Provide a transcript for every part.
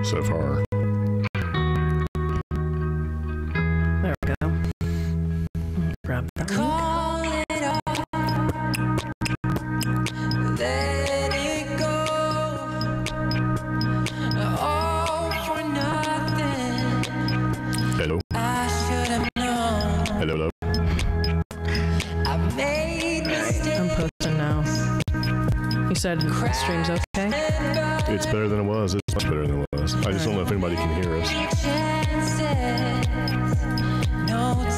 so far. There we go. Grab that one. Let it go. All for nothing. Hello. I should have known. Hello. I made mistakes. I'm posting now. You said the stream's okay? It's better than it was. It's much better than it was. I just don't know if anybody can hear us.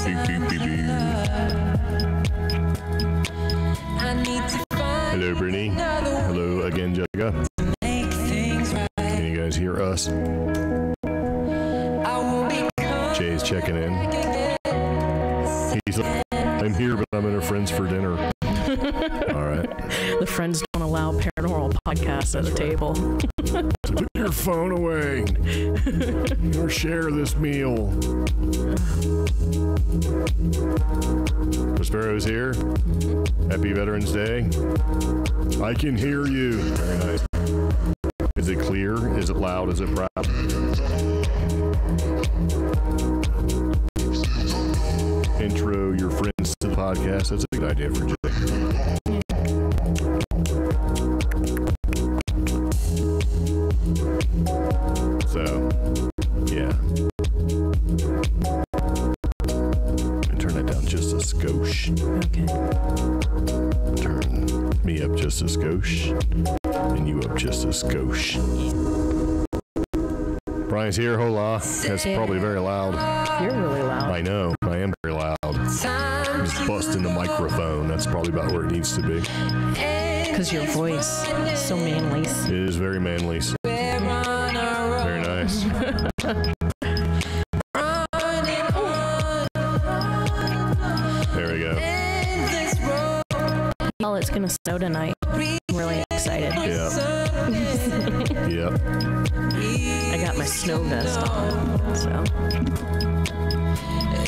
Beep, beep, beep, beep. Hello, Brittany. Hello again, Jessica. Can you guys hear us? Jay's checking in. He's like, I'm here, but I'm at a friend's for dinner. All right. The friends don't allow paranormal podcasts at the table. So put your phone away or share this meal. Prospero's here. Happy Veterans Day. I can hear you. Very nice. Is it clear? Is it loud? Is it proud? Intro your friends to the podcast. That's a good idea for Jay. So, yeah. And turn that down just a skosh. Okay. Turn me up just a skosh. And you up just a skosh. Brian's here. Hola. That's probably very loud. You're really loud. I know. I am very loud. I'm just busting the microphone. That's probably about where it needs to be. Because your voice is so manly. It is very manly. Very nice. There we go. Well, it's going to snow tonight. I'm really excited. Yeah. Yep. I got my snow vest on, so.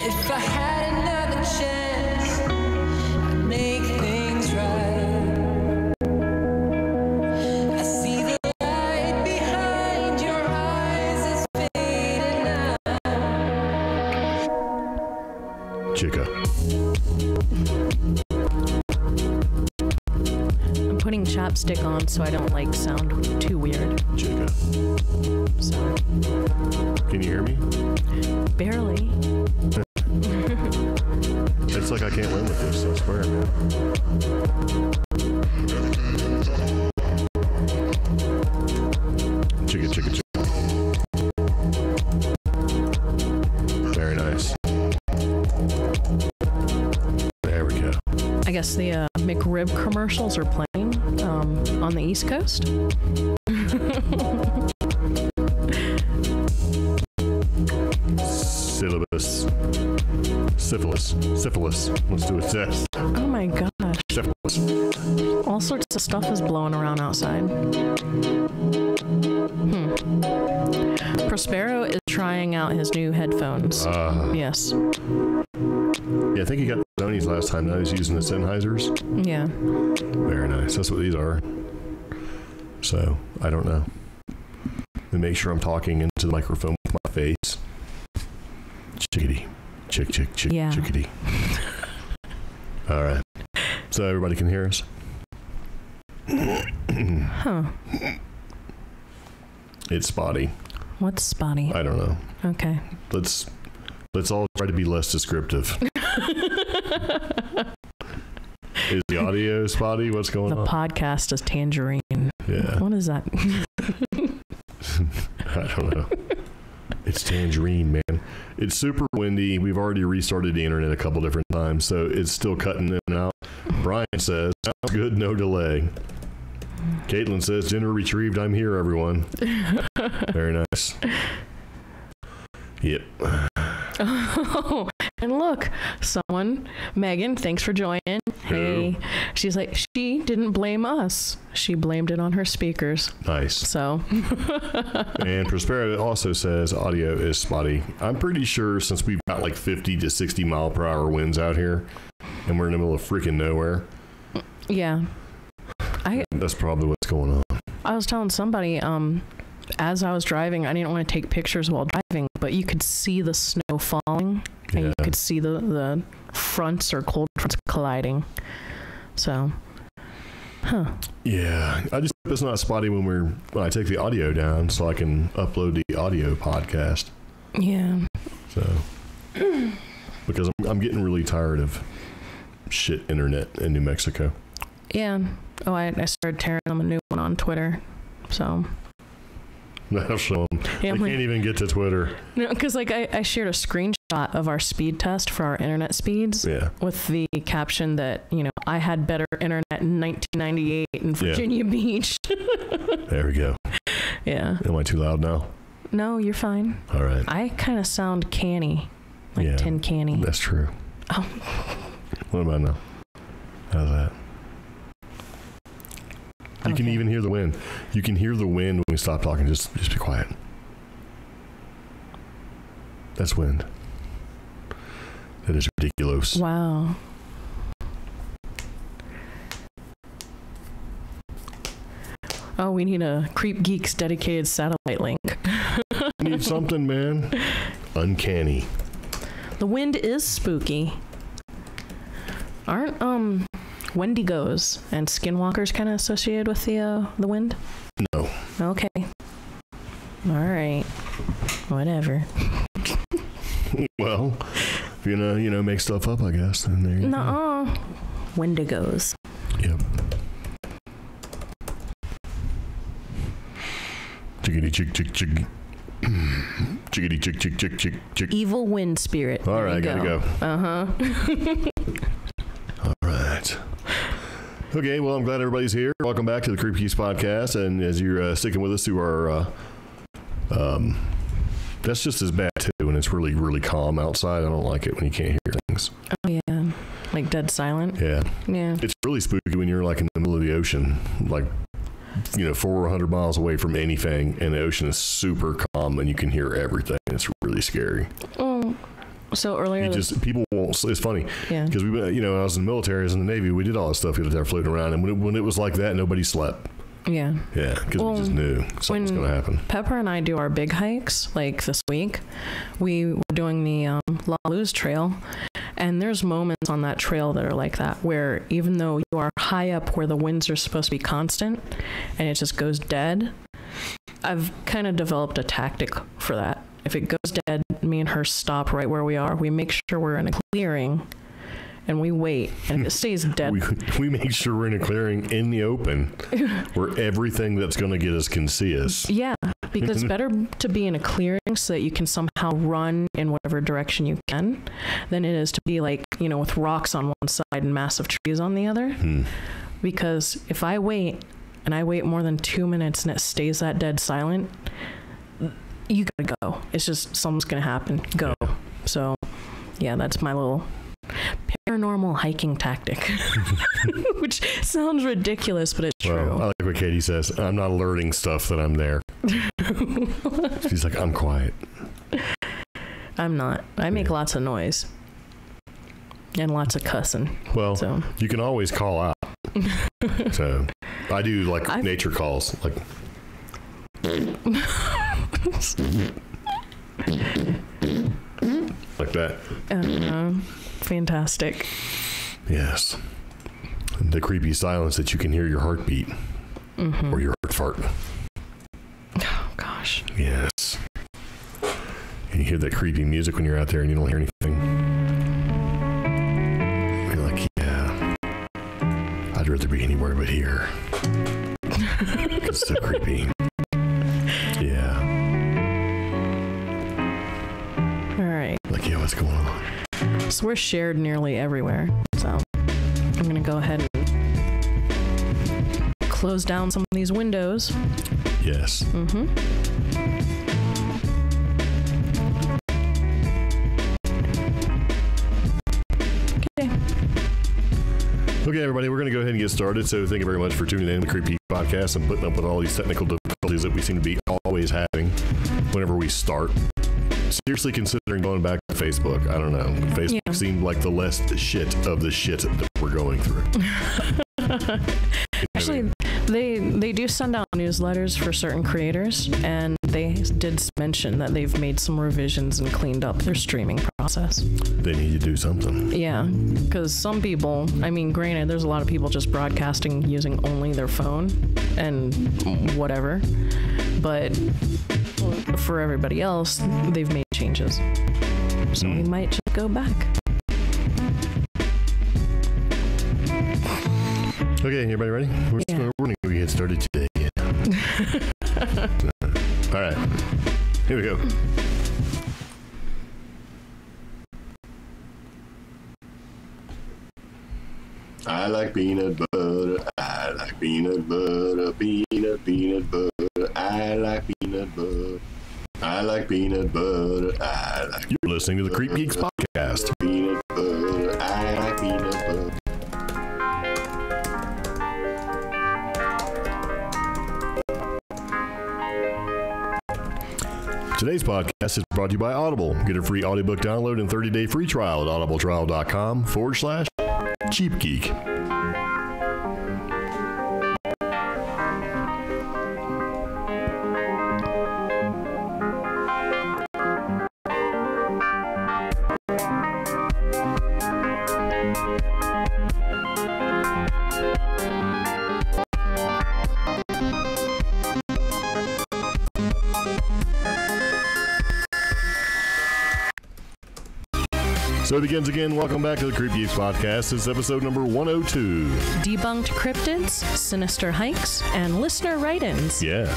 If I had another chance, I'd make things right. I see the light behind your eyes is fading now. Chica. I'm putting chapstick on so I don't like sound too weird. Chica. So. Can you hear me? Barely. It's like I can't win with this, I swear, man. Chicka, chicka, chicka. Very nice. There we go. I guess the McRib commercials are playing on the East Coast. Syphilis. Let's do a test. Oh my gosh. Syphilis. All sorts of stuff is blowing around outside. Prospero is trying out his new headphones. Yes. Yeah, I think he got Sony's last time. Now he's using the Sennheisers. Yeah. Very nice. That's what these are. So, I don't know. And make sure I'm talking into the microphone with my face. Chickadee. Chick, yeah. Chickadee. All right. So everybody can hear us? Huh. It's spotty. What's spotty? I don't know. Okay. Let's all try to be less descriptive. Is the audio spotty? What's going on? The podcast is tangerine. Yeah. What is that? I don't know. It's tangerine, man. It's super windy. We've already restarted the internet a couple different times, so it's still cutting in and out. Brian says, sounds good, no delay. Caitlin says, dinner retrieved. I'm here, everyone. Very nice. Yep. Oh, and look, someone, Megan, thanks for joining. Hey, she's like, she didn't blame us. She blamed it on her speakers. Nice. So. And Prospero also says audio is spotty. I'm pretty sure since we've got like 50 to 60 mile per hour winds out here and we're in the middle of freaking nowhere. Yeah. That's probably what's going on. I was telling somebody, as I was driving, I didn't want to take pictures while driving, but you could see the snow falling, and you could see the fronts or cold fronts colliding. So, Yeah, I just hope it's not spotty when I take the audio down, so I can upload the audio podcast. Yeah. So, because I'm getting really tired of shit internet in New Mexico. Yeah. Oh, I started tearing them a new one on Twitter. So. I'll show them. Yeah, they can't even get to Twitter. No, because like I shared a screenshot of our speed test for our internet speeds with the caption that, you know, I had better internet in 1998 in Virginia Beach. There we go. Yeah. Am I too loud now? No, you're fine. All right. I kind of sound canny, like tin canny. That's true. Oh. What about now? How's that? You can even hear the wind. You can hear the wind when we stop talking. Just be quiet. That's wind. That is ridiculous. Wow. Oh, we need a CreepGeeks dedicated satellite link. Need something, man. Uncanny. The wind is spooky. Aren't Wendigos and skinwalkers kind of associated with the wind? No. Okay. All right. Whatever. Well, if you know, make stuff up, I guess. Then there you Nuh-uh. Wendigos. Yep. Chickity chick chick chick. Chickity chick chick chick chick chick. Evil wind spirit. All right, gotta go. All right. Okay, well, I'm glad everybody's here. Welcome back to the CreepGeeks podcast, and as you're sticking with us through our, that's just as bad too, when it's really, really calm outside. I don't like it when you can't hear things. Oh yeah, like dead silent. Yeah. Yeah. It's really spooky when you're like in the middle of the ocean, like 400 miles away from anything, and the ocean is super calm, and you can hear everything. It's really scary. Oh. So earlier, people won't. It's funny, because we, I was in the military, I was in the Navy. We did all this stuff. We were floating around, and when it was like that, nobody slept. Yeah, because we just knew something was going to happen. Pepper and I do our big hikes. Like this week, we were doing the La Luz Trail, and there's moments on that trail that are like that, where even though you are high up where the winds are supposed to be constant, and it just goes dead. I've kind of developed a tactic for that. If it goes dead, me and her stop right where we are. We make sure we're in a clearing, and we wait. And if it stays dead, we make sure we're in a clearing in the open, where everything that's going to get us can see us. Yeah, because it's better to be in a clearing so that you can somehow run in whatever direction you can, than it is to be like, with rocks on one side and massive trees on the other. Because if I wait, and I wait more than 2 minutes, and it stays that dead silent, you gotta go. It's just something's gonna happen. Go. So, yeah, that's my little paranormal hiking tactic, which sounds ridiculous, but it's true. I like what Katie says. I'm not alerting stuff that I'm there. She's like, I'm quiet. I'm not. I make lots of noise and lots of cussing. Well, you can always call out. So I do nature calls, like. Like that. Fantastic. Yes. The creepy silence that you can hear your heartbeat or your heart fart. Oh, gosh. Yes. And you hear that creepy music when you're out there and you don't hear anything. You're like, yeah, I'd rather be anywhere but here. It's so creepy. Yeah. All right. Like, yeah, what's going on? So we're shared nearly everywhere. So I'm going to go ahead and close down some of these windows. Yes. Okay, everybody, we're going to go ahead and get started. So thank you very much for tuning in to the CreepGeeks podcast and putting up with all these technical difficulties that we seem to be always having whenever we start. Seriously considering going back to Facebook. I don't know. Facebook seemed like the less shit of the shit that we're going through. Actually, they do send out newsletters for certain creators, and they did mention that they've made some revisions and cleaned up their streaming process. They need to do something. Yeah, because some people, I mean, granted, there's a lot of people just broadcasting using only their phone and whatever, but for everybody else, they've made changes. So we might just go back. Okay, everybody ready? We're going to get started today. All right, here we go. I like peanut butter. I like peanut butter. Peanut butter. I like peanut butter. I like peanut butter. I like. You're listening to the CreepGeeks podcast. Peanut butter. I like peanut butter. Today's podcast is brought to you by Audible. Get a free audiobook download and 30-day free trial at audibletrial.com/CheapGeek. So it begins again. Welcome back to the CreepGeeks podcast. This is episode number 102. Debunked cryptids, sinister hikes, and listener write-ins. Yeah.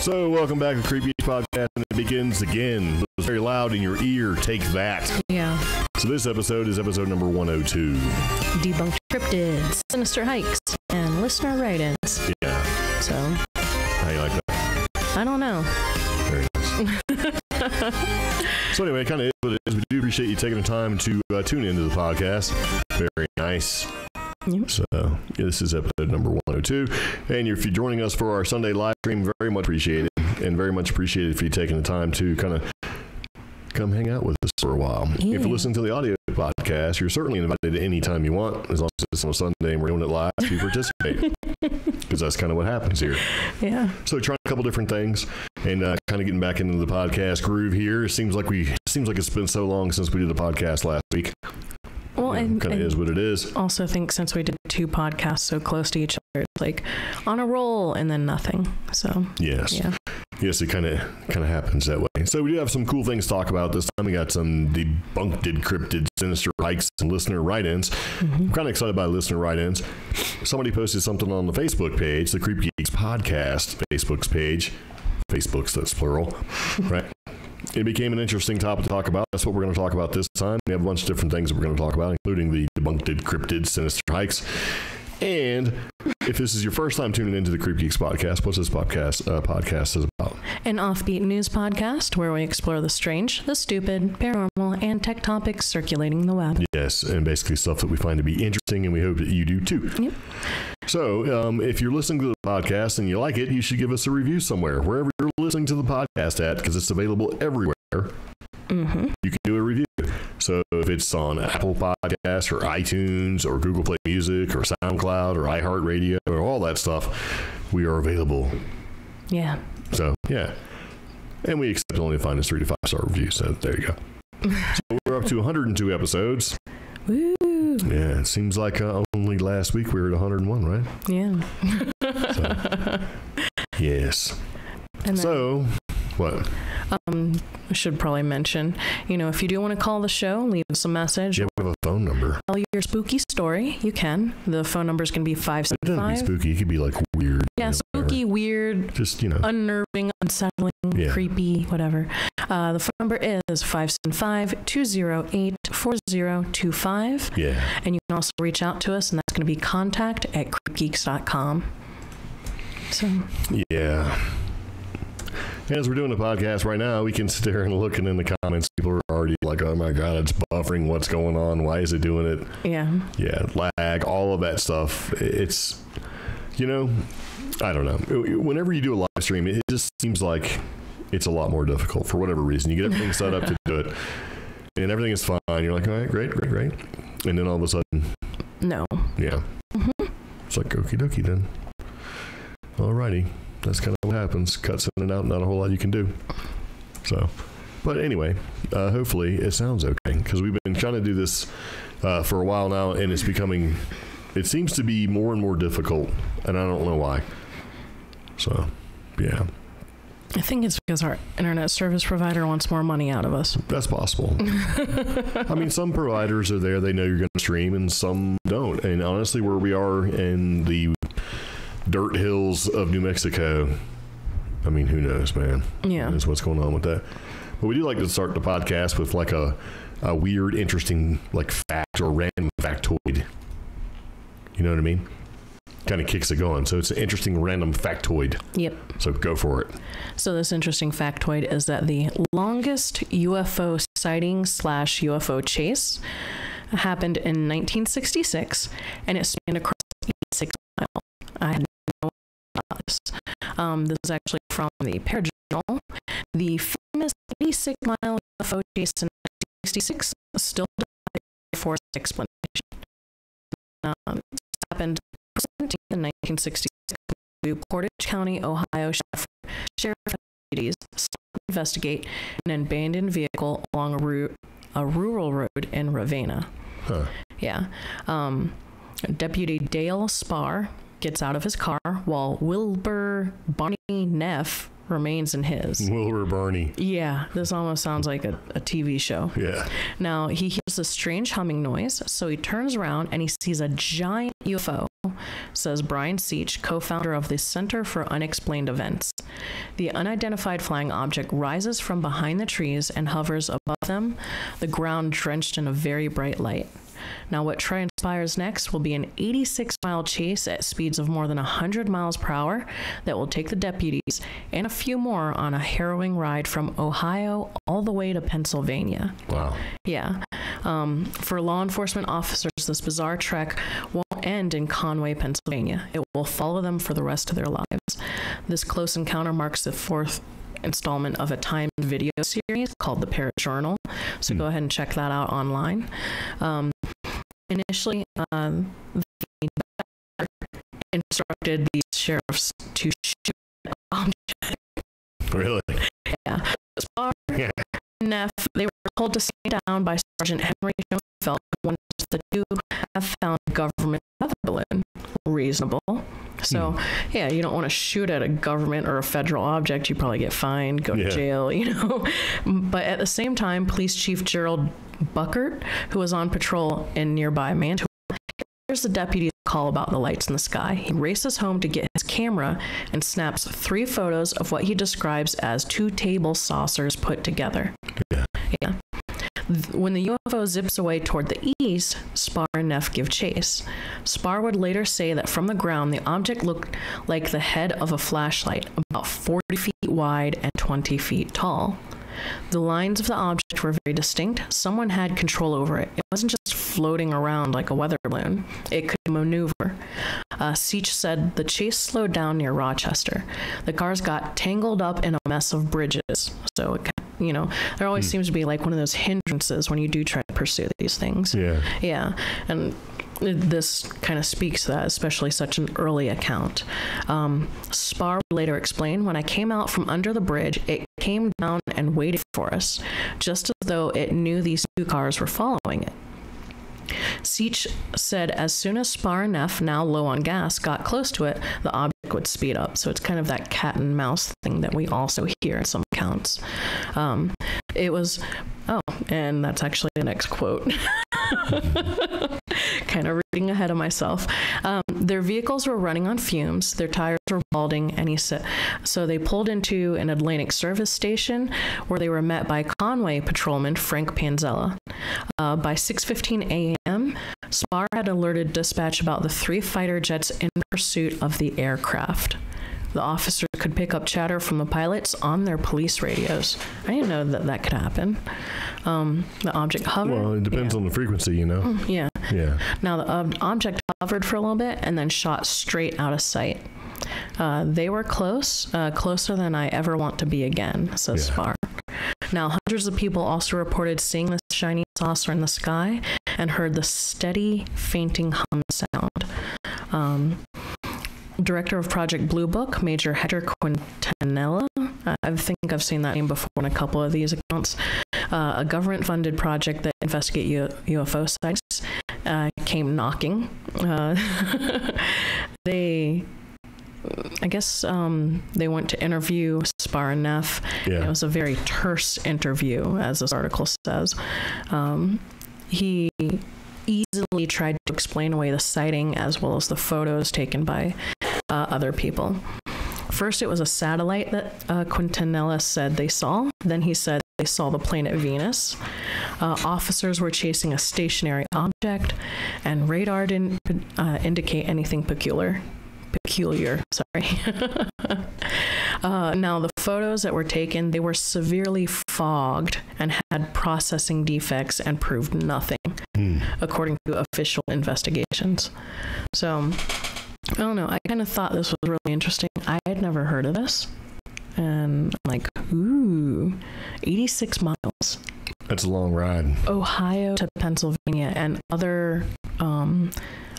So, welcome back to the CreepGeeks podcast, and it begins again. It was very loud in your ear. Take that. Yeah. So, this episode is episode number 102. Debunked cryptids, sinister hikes, and listener write-ins. Yeah. So. How you like that? I don't know. Very nice. So, anyway, it kind of is what it is. We do appreciate you taking the time to tune into the podcast. Very nice. Yep. So, this is episode number 102. And if you're joining us for our Sunday live stream, very much appreciate it. And very much appreciate it if you're taking the time to kind of come hang out with us for a while. Yeah. If you're listening to the audio podcast, you're certainly invited any time you want, as long as it's on a Sunday and we're doing it live to participate. Because that's kind of what happens here. Yeah. So, trying a couple different things and kind of getting back into the podcast groove here. It seems like it's been so long since we did a podcast last week. Well, and kind of is what it is. Also think since we did 2 podcasts so close to each other, it's like on a roll and then nothing. So yes, yeah. Yes, it kind of happens that way. So we do have some cool things to talk about this time. We got some debunked, cryptid, sinister hikes, and listener write-ins. I'm kind of excited by listener write-ins. Somebody posted something on the Facebook page, the CreepGeeks podcast Facebook's page. Facebook's, that's plural, right? It became an interesting topic to talk about. That's what we're going to talk about this time. We have a bunch of different things that we're going to talk about, including the debunked, cryptid, sinister hikes. And if this is your first time tuning into the CreepGeeks podcast, what's this podcast is about? An offbeat news podcast where we explore the strange, the stupid, paranormal, and tech topics circulating the web. Yes, and basically stuff that we find to be interesting, and we hope that you do too. Yep. So, if you're listening to the podcast and you like it, you should give us a review somewhere, wherever you're listening to the podcast at, because it's available everywhere. You can do a review. So if it's on Apple Podcasts or iTunes or Google Play Music or SoundCloud or iHeartRadio or all that stuff, we are available. Yeah. So, yeah. And we accept only the finest 3 to 5 star reviews. So there you go. So we're up to 102 episodes. Woo. Yeah, it seems like only last week we were at 101, right? Yeah. So, yes. And then, so, what? I should probably mention, if you do want to call the show, leave us a message. Yeah, we have a phone number. Tell your spooky story. You can. The phone number is going to be 575. It doesn't be spooky. It could be like weird. Yeah, spooky, weird, just, unnerving, unsettling, creepy, whatever. The phone number is 575-208-4025. Yeah. And you can also reach out to us, and that's going to be contact@creepgeeks.com. So Yeah. As we're doing the podcast right now, we can sit there and looking in the comments. People are already like, oh my God, it's buffering. What's going on? Why is it doing it? yeah. Yeah, lag, all of that stuff. It's, you know, I don't know. Whenever you do a live stream, it just seems like it's a lot more difficult for whatever reason. You get everything set up to do it, and everything is fine. You're like, all right, great. And then all of a sudden, No. yeah. It's like, okie dokie then. Alrighty. That's kind of what happens. Cuts in and out, not a whole lot you can do. So, but anyway, hopefully it sounds okay, because we've been trying to do this for a while now, and it seems to be more and more difficult, and I don't know why. So, yeah. I think it's because our internet service provider wants more money out of us. That's possible. I mean, some providers are there, they know you're going to stream, and some don't. And honestly, where we are in the dirt hills of New Mexico, I mean, who knows, man? Yeah. That's what's going on with that. But we do like to start the podcast with like a weird, interesting, like fact or random factoid. You know what I mean? Kind of kicks it going. So it's an interesting random factoid. Yep. So go for it. So this interesting factoid is that the longest UFO sighting / UFO chase happened in 1966, and it spanned across 86 miles. I had no idea about this. This is actually from the Paranormal. The famous 86-mile UFO chase in 1966 still died for explanation. This happened in 1966. The Portage County, Ohio sheriff deputies stopped to investigate an abandoned vehicle along a rural road in Ravenna. Huh. Yeah. Deputy Dale Spar gets out of his car while Wilbur Barney Neff remains in his. Wilbur Barney. Yeah, this almost sounds like a TV show. Yeah. Now, he hears a strange humming noise, so he turns around and he sees a giant UFO, says Brian Seach, co-founder of the Center for Unexplained Events. The unidentified flying object rises from behind the trees and hovers above them, the ground drenched in a very bright light. Now, what transpires next will be an 86-mile chase at speeds of more than 100 miles per hour that will take the deputies and a few more on a harrowing ride from Ohio all the way to Pennsylvania. Wow. Yeah. For law enforcement officers, this bizarre trek won't end in Conway, Pennsylvania. It will follow them for the rest of their lives. This close encounter marks the fourth installment of a timed video series called The Paranormal. So go ahead and check that out online. Initially, the instructed these sheriffs to shoot the object. Really? Yeah. Spar and Neff, they were told to stay down by Sergeant Henry Schoenfeld when the two have found government weather balloon. Reasonable. So, yeah, you don't want to shoot at a government or a federal object. You probably get fined, go to jail, you know. But at the same time, Police Chief Gerald Buckert, who was on patrol in nearby Mantua, hears the deputy's call about the lights in the sky. He races home to get his camera and snaps 3 photos of what he describes as 2 table saucers put together. Yeah. When the UFO zips away toward the east, Spar and Neff give chase. Spar would later say that from the ground, the object looked like the head of a flashlight, about 40 feet wide and 20 feet tall. The lines of the object were very distinct. Someone had control over it. It wasn't just floating around like a weather balloon. It could maneuver. Seach said the chase slowed down near Rochester. The cars got tangled up in a mess of bridges. So, you know, there always seems to be like one of those hindrances when you do try to pursue these things. Yeah. Yeah. And this kind of speaks to that, especially such an early account. Spar would later explain, when I came out from under the bridge, it came down and waited for us, just as though it knew these 2 cars were following it. Seach said as soon as Spar and Neff, now low on gas, got close to it, the object would speed up. So it's kind of that cat and mouse thing that we also hear in some accounts. It was, and that's actually the next quote. Kind of reading ahead of myself. Their vehicles were running on fumes, their tires were balding, and he said, so they pulled into an Atlantic service station where they were met by Conway patrolman Frank Panzella. By 6:15 a.m., Spar had alerted dispatch about the 3 fighter jets in pursuit of the aircraft. The officers could pick up chatter from the pilots on their police radios. I didn't know that could happen. The object hovered. Well, it depends on the frequency, you know. Yeah. Yeah. Now, the object hovered for a little bit and then shot straight out of sight. They were closer than I ever want to be again, says Spar. Now, hundreds of people also reported seeing this shiny saucer in the sky and heard the steady, fainting hum sound. Director of Project Blue Book, Major Hector Quintanilla, I think I've seen that name before in a couple of these accounts, a government-funded project that investigates UFO sites, came knocking. I guess they went to interview Spar and Neff. Yeah. It was a very terse interview, as this article says. He easily tried to explain away the sighting as well as the photos taken by other people. First, it was a satellite that Quintanilla said they saw. Then he said they saw the planet Venus. Officers were chasing a stationary object, and radar didn't indicate anything peculiar. Now, the photos that were taken, they were severely fogged and had processing defects and proved nothing, according to official investigations. So, I don't know. I kind of thought this was really interesting. I had never heard of this. And I'm like, ooh, 86 miles. That's a long ride. Ohio to Pennsylvania, and other, I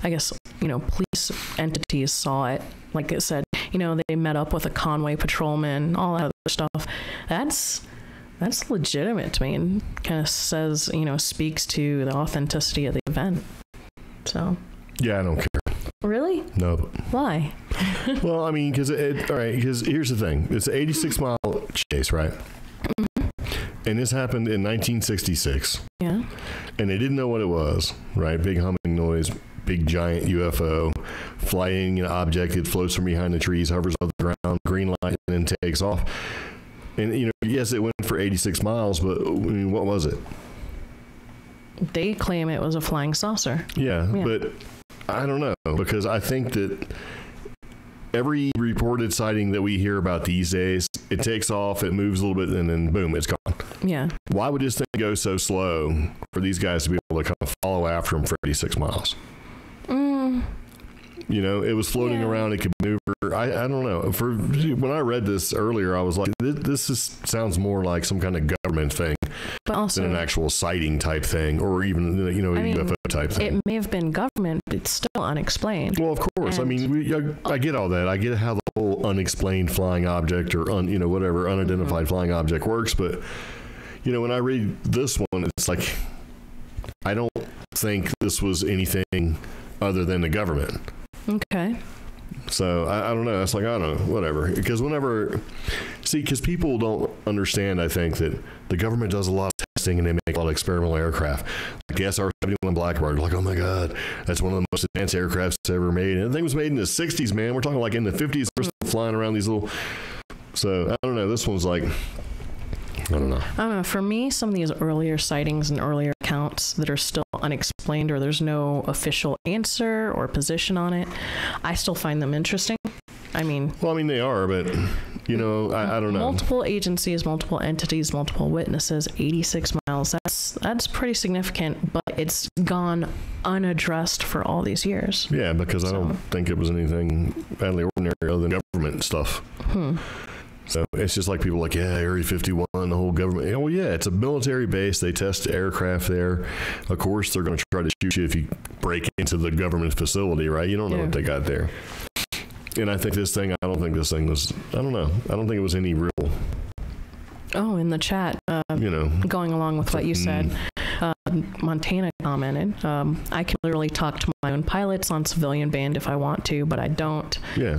guess, police entities saw it. Like it said, they met up with a Conway patrolman, all that other stuff. That's legitimate to me, and kind of says, speaks to the authenticity of the event. So. Yeah, I don't care. Really? No. Why? Well, I mean, because here's the thing. It's an 86-mile chase, right? And this happened in 1966. Yeah. And they didn't know what it was, right? Big humming noise, big giant UFO, flying object. It floats from behind the trees, hovers on the ground, green light, and then takes off. And, yes, it went for 86 miles, but I mean, what was it? They claim it was a flying saucer. Yeah, but I don't know, because I think that every reported sighting that we hear about these days, it takes off, it moves a little bit, and then boom, it's gone. Yeah. Why would this thing go so slow for these guys to be able to kind of follow after him for 86 miles? It was floating around, it could maneuver. I don't know. When I read this earlier, I was like, this sounds more like some kind of government thing than an actual sighting type thing, or even a UFO type thing. It may have been government, but it's still unexplained. Well, of course. I get all that. I get how the whole unexplained flying object or whatever unidentified flying object works, but when I read this one, it's like I don't think this was anything other than the government. Okay. So I don't know. It's like, I don't know, whatever. Because because people don't understand, I think, that the government does a lot of testing and they make a lot of experimental aircraft. Like the SR-71 Blackbird, like, oh my God, that's one of the most advanced aircrafts ever made. And the thing was made in the 60s, man. We're talking like in the 50s, we're still flying around these little. So I don't know. This one's like, I don't know. For me, some of these earlier sightings and earlier accounts that are still unexplained, or there's no official answer or position on it, I still find them interesting. They are, but I don't know. Multiple agencies, multiple entities, multiple witnesses, 86 miles. That's pretty significant, but it's gone unaddressed for all these years. Yeah, because I don't think it was anything badly ordinary other than government stuff. So it's just like people like, Area 51, the whole government. Oh, yeah, it's a military base. They test aircraft there. Of course, they're going to try to shoot you if you break into the government facility, right? You don't know what they got there. And I don't think this thing was, I don't know. I don't think it was any real. Oh, in the chat, going along with what you said, Montana commented, I can literally talk to my own pilots on civilian band if I want to, but I don't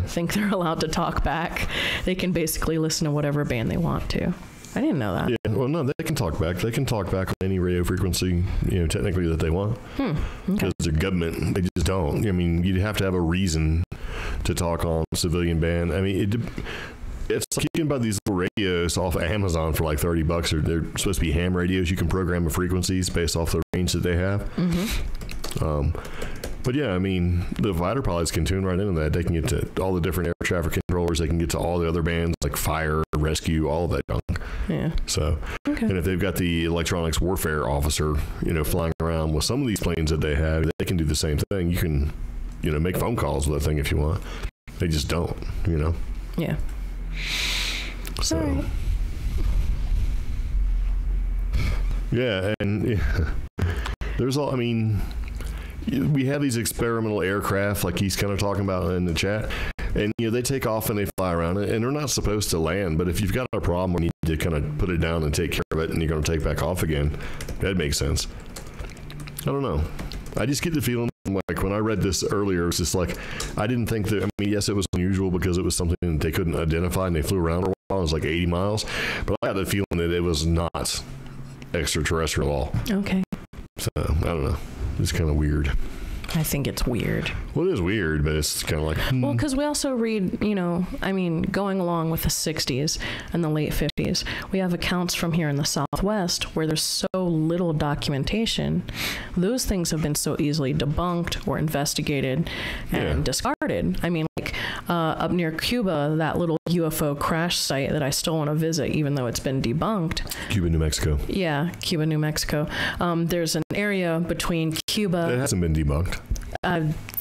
think they're allowed to talk back. They can basically listen to whatever band they want to. I didn't know that. Yeah, well, no, they can talk back. They can talk back on any radio frequency, technically that they want. Because they're government. They just don't. You'd have to have a reason to talk on civilian band. It's like you can buy these little radios off of Amazon for like $30, or they're supposed to be ham radios. You can program the frequencies based off the range that they have. But yeah, I mean, the fighter pilots can tune right into that. They can get to all the different air traffic controllers. They can get to all the other bands like fire, rescue, all of that junk. Yeah. So, and if they've got the electronics warfare officer, flying around with some of these planes that they have, they can do the same thing. You can, make phone calls with that thing if you want. They just don't, Yeah. So. All right. Yeah, and there's all. I mean, we have these experimental aircraft, like he's kind of talking about in the chat, and they take off and they fly around, and they're not supposed to land. But if you've got a problem, you need to kind of put it down and take care of it, and you're going to take back off again. That makes sense. I don't know. I just get the feeling like when I read this earlier, it was just like I didn't think that. I mean, yes, it was unusual because it was something that they couldn't identify, and they flew around for a while. It was like 80 miles, but I had the feeling that it was not extraterrestrial at all. Okay. So I don't know. It's kind of weird. I think it's weird. Well, it is weird, but it's kind of like... Well, because we also read, going along with the 60s and the late 50s, we have accounts from here in the Southwest where there's so little documentation. Those things have been so easily debunked or investigated and discarded. I mean, like up near Cuba, that little UFO crash site that I still want to visit, even though it's been debunked. Cuba, New Mexico. Yeah, Cuba, New Mexico. There's an area between Cuba... It hasn't been debunked.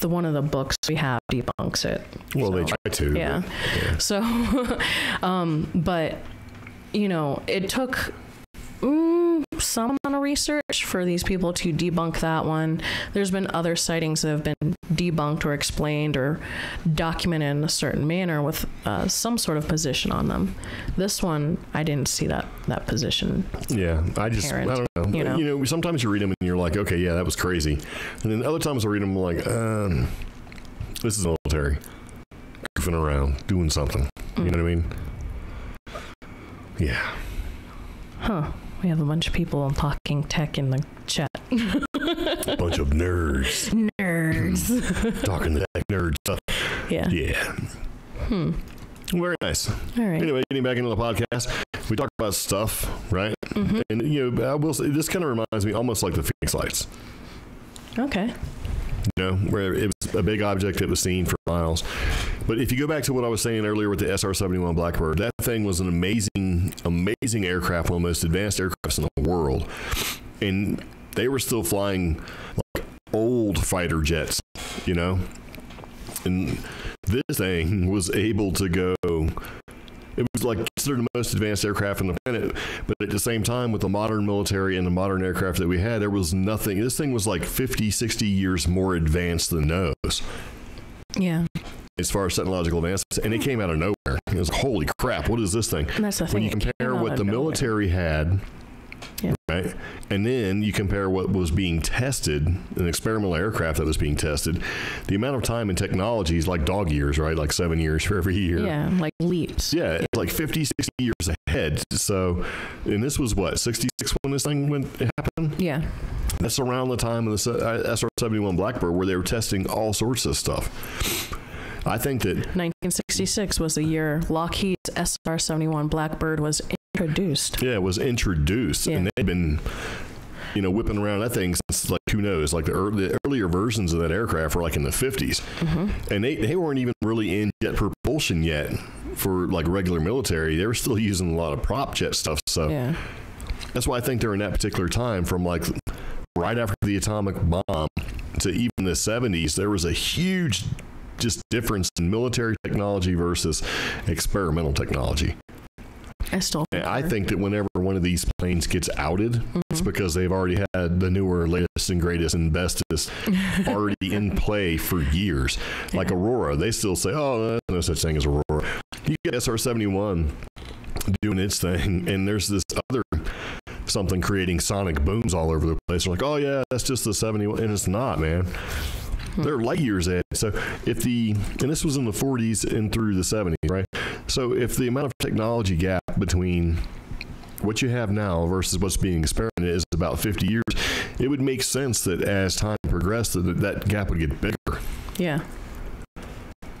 One of the books we have debunks it. Well, so, they try to. Yeah. Yeah. So, but, it took some amount of research for these people to debunk that one. There's been other sightings that have been debunked or explained or documented in a certain manner with some sort of position on them. This one, I didn't see that position. Yeah, I don't know. Sometimes you read them and you're like, okay, yeah, that was crazy. And then other times I read them like, this is military. Goofing around, doing something. You know what I mean? Yeah. Huh. We have a bunch of people talking tech in the chat. Bunch of nerds. Talking the tech nerd stuff. Yeah. Yeah. Very nice. All right. Anyway, getting back into the podcast, we talked about stuff, right? Mm-hmm. And, I will say, this kind of reminds me almost like the Phoenix Lights. Okay. Where it was a big object that was seen for miles. But if you go back to what I was saying earlier with the SR-71 Blackbird, that thing was an amazing aircraft, one of the most advanced aircrafts in the world. And they were still flying like old fighter jets, And this thing was able to go... It was like considered the most advanced aircraft on the planet, but at the same time, with the modern military and the modern aircraft that we had, there was nothing. This thing was like 50, 60 years more advanced than those. Yeah. As far as technological advancements, and it came out of nowhere. It was holy crap, what is this thing? And that's the thing. When you compare what the military had, right, and then you compare what was being tested, an experimental aircraft that was being tested, the amount of time and technology is like dog years, right? Like 7 years for every year. Yeah, like leaps. Yeah, it's like 50, 60 years ahead. So, and this was what, 66 when this thing happened? Yeah. That's around the time of the SR-71 Blackbird where they were testing all sorts of stuff. I think that 1966 was the year Lockheed's SR-71 Blackbird was introduced. Yeah, it was introduced, and they'd been, whipping around that thing since like who knows, like the earlier versions of that aircraft were like in the 50s, and they weren't even really in jet propulsion yet for like regular military. They were still using a lot of prop jet stuff, so that's why I think during that particular time, from like right after the atomic bomb to even the 70s, there was a huge just difference in military technology versus experimental technology. I think that whenever one of these planes gets outed, it's because they've already had the newer, latest and greatest and bestest already in play for years. Like Aurora, they still say, oh, there's no such thing as Aurora. You get SR-71 doing its thing, and there's this other something creating sonic booms all over the place. They're like, oh yeah, that's just the 71, and it's not, man. They're light years ahead. So and this was in the 40s and through the 70s, right? So if the amount of technology gap between what you have now versus what's being experimented is about 50 years, it would make sense that as time progressed, that gap would get bigger. Yeah.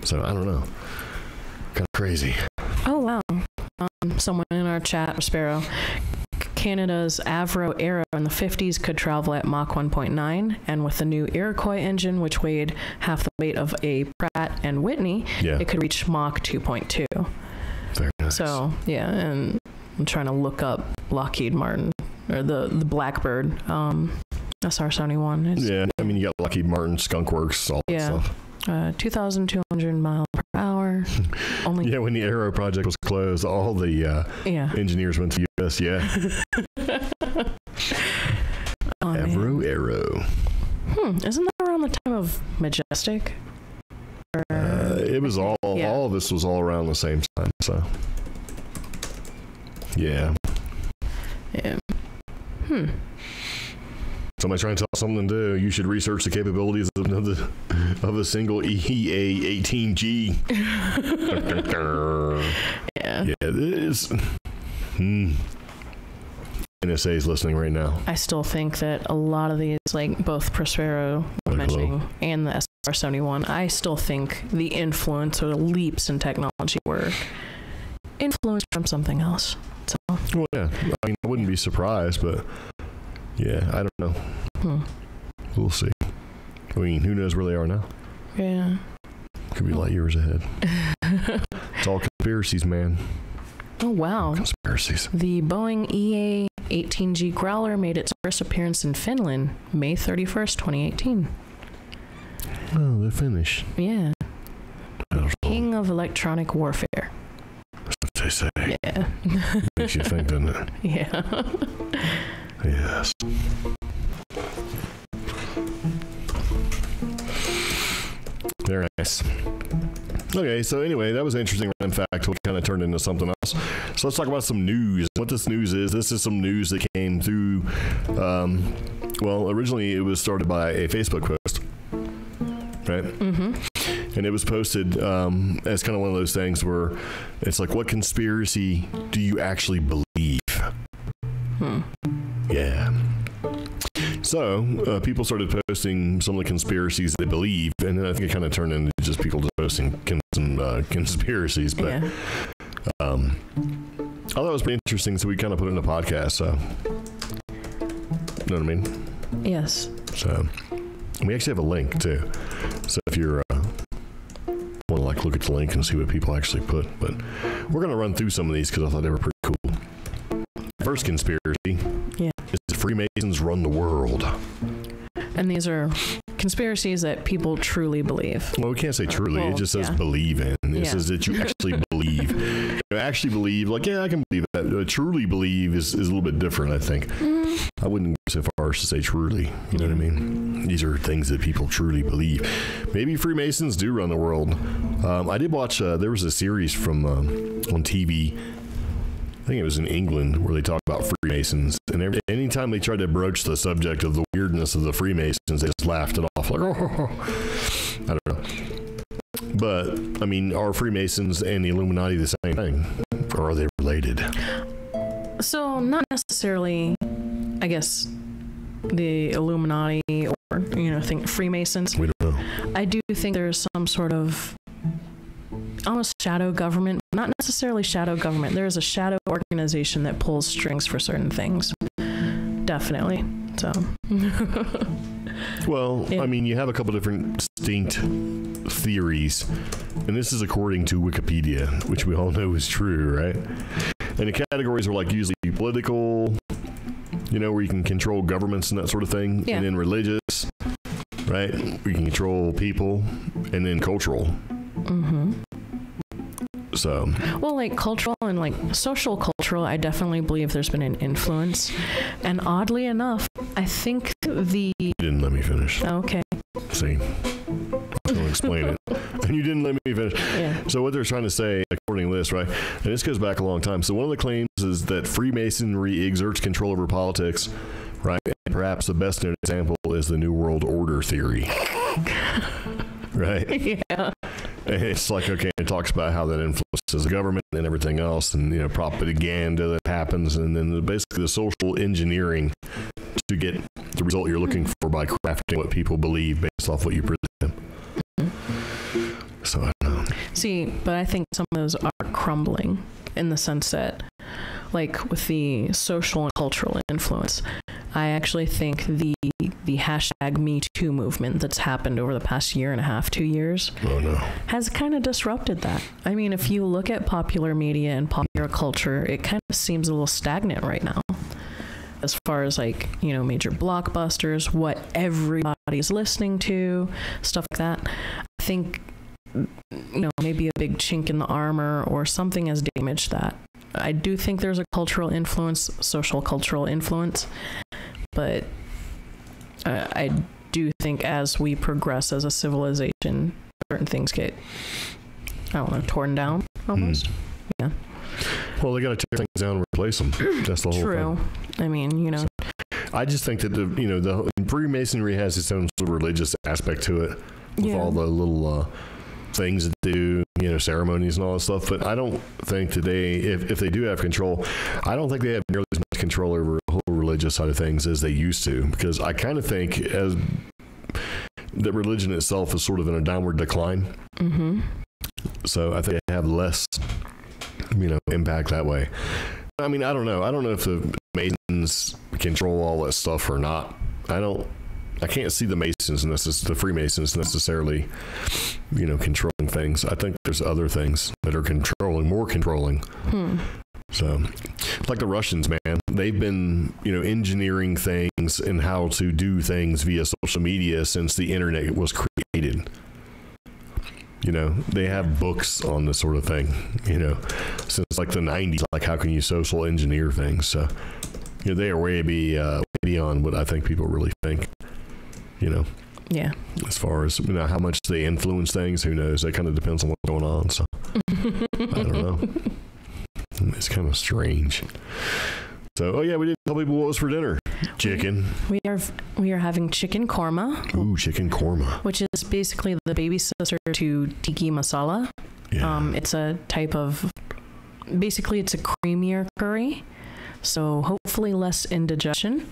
So I don't know. Kind of crazy. Oh, wow. Someone in our chat, Sparrow, Canada's Avro Arrow in the 50s could travel at Mach 1.9, and with the new Iroquois engine, which weighed half the weight of a Pratt and Whitney, it could reach Mach 2.2. Very nice. So, yeah, and I'm trying to look up Lockheed Martin, or the Blackbird, SR-71. Yeah, I mean, you got Lockheed Martin, Skunk Works, all that stuff. 2,200 miles per hour. Only. Yeah, when the Arrow project was closed, all the engineers went to US. Yeah. Avro Arrow. Isn't that around the time of Majestic? It was all of this was all around the same time. So. Yeah. Yeah. Somebody's trying to tell us something to do. You should research the capabilities of a single EA-18G. Yeah. Yeah, this. NSA is listening right now. I still think that a lot of these, like both Prospero mentioning and the SR-71, I still think the influence or the leaps in technology were influenced from something else. So. Well, yeah. I mean, I wouldn't be surprised, but yeah, I don't know. We'll see. I mean, who knows where they are now? Yeah. Could be light years ahead. It's all conspiracies, man. Oh, wow. Conspiracies. The Boeing EA-18G Growler made its first appearance in Finland, May 31st, 2018. Oh, they're finished. Yeah. King of electronic warfare. That's what they say. Yeah. Makes you think, doesn't it? Yeah. Yes. Very nice. Okay, so anyway, that was an interesting random fact. We kind of turned into something else. So let's talk about some news. What this news is, this is some news that came through, well, originally it was started by a Facebook post, right? And it was posted as kind of one of those things where it's like, what conspiracy do you actually believe? Yeah. So people started posting some of the conspiracies they believe, and then I think it kind of turned into just people just posting some conspiracies. But I thought it was pretty interesting, so we kind of put it in a podcast. So, you know what I mean? Yes. So we actually have a link too. So if you're want to like look at the link and see what people actually put, but we're gonna run through some of these because I thought they were pretty cool. First conspiracy is the Freemasons run the world. And these are conspiracies that people truly believe. Well, we can't say truly. It just says believe in. It says that you actually believe. You actually believe, like, yeah, I can believe that. Truly believe is a little bit different, I think. I wouldn't go so far as to say truly. You know what I mean? These are things that people truly believe. Maybe Freemasons do run the world. I did watch, there was a series from on TV. I think it was in England where they talked about Freemasons, and anytime they tried to broach the subject of the weirdness of the Freemasons, they just laughed it off like, oh, I don't know. But I mean, are Freemasons and the Illuminati the same thing, or are they related? So not necessarily, I guess, the Illuminati or think Freemasons. We don't know. I do think there's some sort of almost shadow government, not necessarily shadow government. There's a shadow organization that pulls strings for certain things. Definitely. So. Well, I mean, you have a couple different distinct theories, and this is according to Wikipedia, which we all know is true, right? And the categories are like usually political, where you can control governments and that sort of thing, and then religious, right? We can control people, and then cultural. So, well, like cultural and like social cultural, I definitely believe there's been an influence. And oddly enough, I think You didn't let me finish. Okay. See, I was going to explain it, and you didn't let me finish. Yeah. So what they're trying to say, according to this, right, and this goes back a long time. So one of the claims is that Freemasonry exerts control over politics, right? And perhaps the best known example is the New World Order theory. Right? Yeah. And it's like, okay, it talks about how that influences the government and everything else, and propaganda that happens, and then basically the social engineering to get the result you're looking for by crafting what people believe based off what you present. So I don't know. See, but I think some of those are crumbling in the sense that like with the social and cultural influence, I actually think the hashtag Me Too movement that's happened over the past year and a half, 2 years, has kind of disrupted that. I mean, if you look at popular media and popular culture, it kind of seems a little stagnant right now. As far as like, you know, major blockbusters, what everybody's listening to, stuff like that. I think, you know, maybe a big chink in the armor or something has damaged that. I do think there's a cultural influence, social cultural influence, but I do think as we progress as a civilization, certain things get, I don't know, torn down almost. Yeah. Well, they got to tear things down and replace them. That's the whole True. thing. I mean, you know. I just think that the Freemasonry has its own sort of religious aspect to it, with all the little things that do, you know, ceremonies and all that stuff. But I don't think that if they do have control, I don't think they have nearly as much control over the whole religious side of things as they used to. Because I kind of think that religion itself is sort of in a downward decline. Mm-hmm. So I think they have less, you know, impact that way. I mean, I don't know. I don't know if the Masons control all that stuff or not. I can't see the Masons and the Freemasons necessarily, you know, controlling things. I think there's other things that are more controlling. So, like the Russians, man, they've been, you know, engineering things and how to do things via social media since the internet was created. You know, they have books on this sort of thing, you know, since like the 90s, like how can you social engineer things? So, you know, they are way beyond what I think people really think, you know. Yeah. As far as, you know, how much they influence things, who knows? That kind of depends on what's going on. So, I don't know. It's kind of strange. So, oh yeah, we didn't tell people what was for dinner. Chicken. We are having chicken korma. Ooh, chicken korma. Which is basically the baby sister to tiki masala. Yeah. It's a type of, basically it's a creamier curry. So hopefully less indigestion.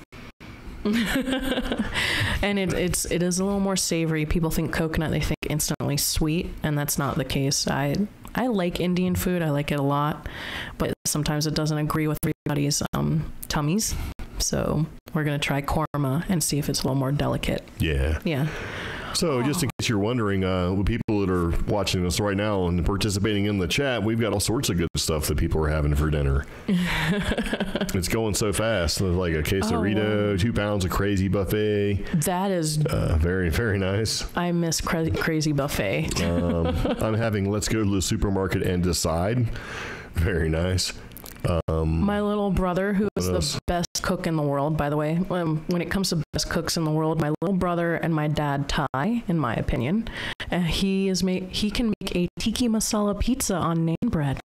And it is a little more savory. People think coconut, they think instantly sweet, and that's not the case. I like Indian food. I like it a lot, but sometimes it doesn't agree with everybody's tummies. So we're going to try korma and see if it's a little more delicate. Yeah. Yeah. So just in case you're wondering, people that are watching us right now and participating in the chat, we've got all sorts of good stuff that people are having for dinner. It's going so fast. There's like a quesarito, 2 pounds of crazy buffet. That is very, very nice. I miss crazy buffet. I'm having let's go to the supermarket and decide. Very nice. My little brother, who is the best cook in the world, by the way, when it comes to best cooks in the world, my little brother and my dad tie, in my opinion. He can make a tiki masala pizza on naan bread.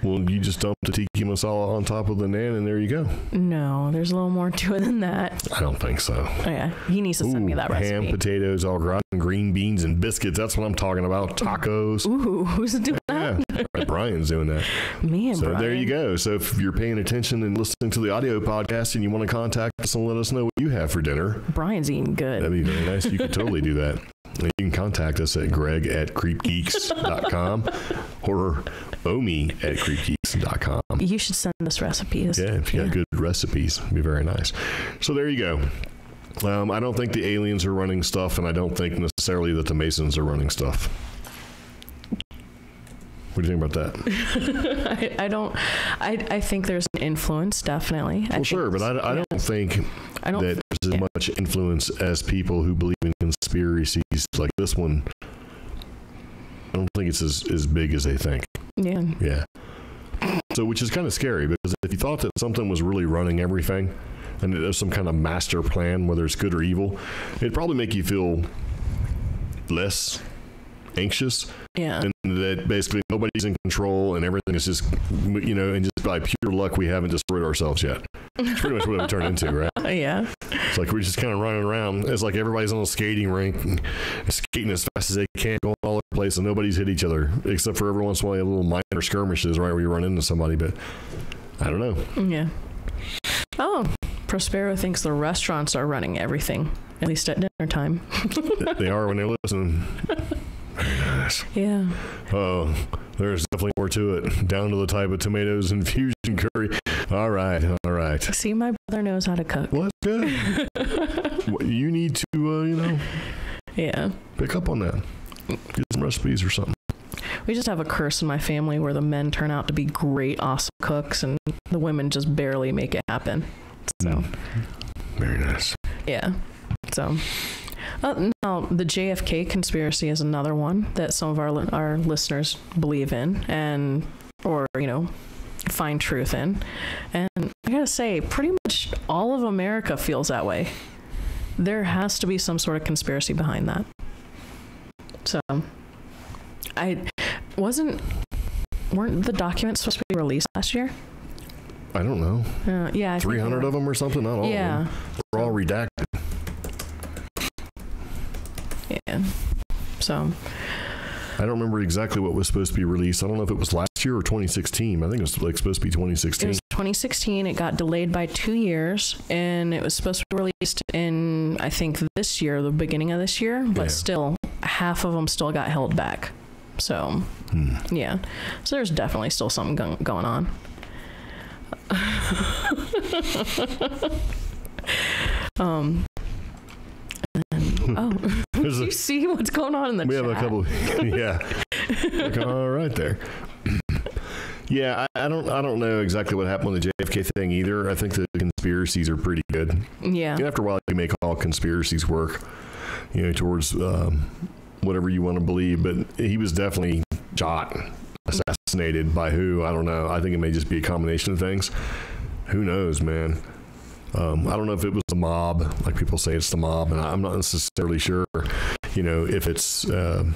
Well, you just dump the tiki masala on top of the naan and there you go. No, there's a little more to it than that. I don't think so. Oh, yeah. He needs to send me that recipe. Ham, potatoes, all gratin, green beans, and biscuits. That's what I'm talking about. Tacos. Ooh, who's doing that? Yeah, Brian's doing that. Man, so Brian. There you go. So if you're paying attention and listening to the audio podcast and you want to contact us and let us know what you have for dinner. Brian's eating good. That'd be very nice. You could totally do that. You can contact us at greg@creepgeeks.com or omi@creepgeeks.com. You should send us recipes. Yeah, if you got good recipes, it'd be very nice. So there you go. I don't think the aliens are running stuff, and I don't think necessarily that the Masons are running stuff. What do you think about that? I think there's an influence, definitely. Well, sure, but I don't think that there's as much influence as people who believe in conspiracies like this one. I don't think it's as big as they think. Yeah. Yeah. So, which is kind of scary, because if you thought that something was really running everything, and there's some kind of master plan, whether it's good or evil, it'd probably make you feel less anxious. Yeah. And that basically nobody's in control and everything is just, you know, and just by pure luck we haven't destroyed ourselves yet. It's pretty much what it would turn into, right? Yeah. It's like we're just kind of running around. It's like everybody's on a skating rink, skating as fast as they can, going all over the place, and nobody's hit each other, except for every once in a while a little minor skirmishes, right, where you run into somebody, but I don't know. Yeah. Oh, Prospero thinks the restaurants are running everything, at least at dinner time. They are when they're listening. Very nice. Yeah. Oh, there's definitely more to it. Down to the type of tomatoes and fusion curry. All right. See, my brother knows how to cook. Well, that's good. Well, you need to, Yeah. pick up on that. Get some recipes or something. We just have a curse in my family where the men turn out to be great, awesome cooks, and the women just barely make it happen. So, Very nice. yeah. So, now the JFK conspiracy is another one that some of our listeners believe in or find truth in. And I gotta say, pretty much all of America feels that way. There has to be some sort of conspiracy behind that. So, weren't the documents supposed to be released last year? I don't know. Yeah. 300 of them or something? Not all of them. They're all redacted. Yeah. So. I don't remember exactly what was supposed to be released. I don't know if it was last year or 2016. I think it was supposed to be 2016. It was 2016. It got delayed by 2 years, and it was supposed to be released in, I think, this year, the beginning of this year, but still, half of them still got held back. So, yeah. So there's definitely still something going on. Did you see what's going on in the chat? We have a couple. Yeah. Like, all right there. Yeah, I don't know exactly what happened with the JFK thing either. I think the conspiracies are pretty good. Yeah. And after a while, you make all conspiracies work, towards whatever you want to believe. But he was definitely shot, assassinated by who? I don't know. I think it may just be a combination of things. Who knows, man? I don't know if it was the mob, like people say it's the mob, and I'm not necessarily sure, if it's who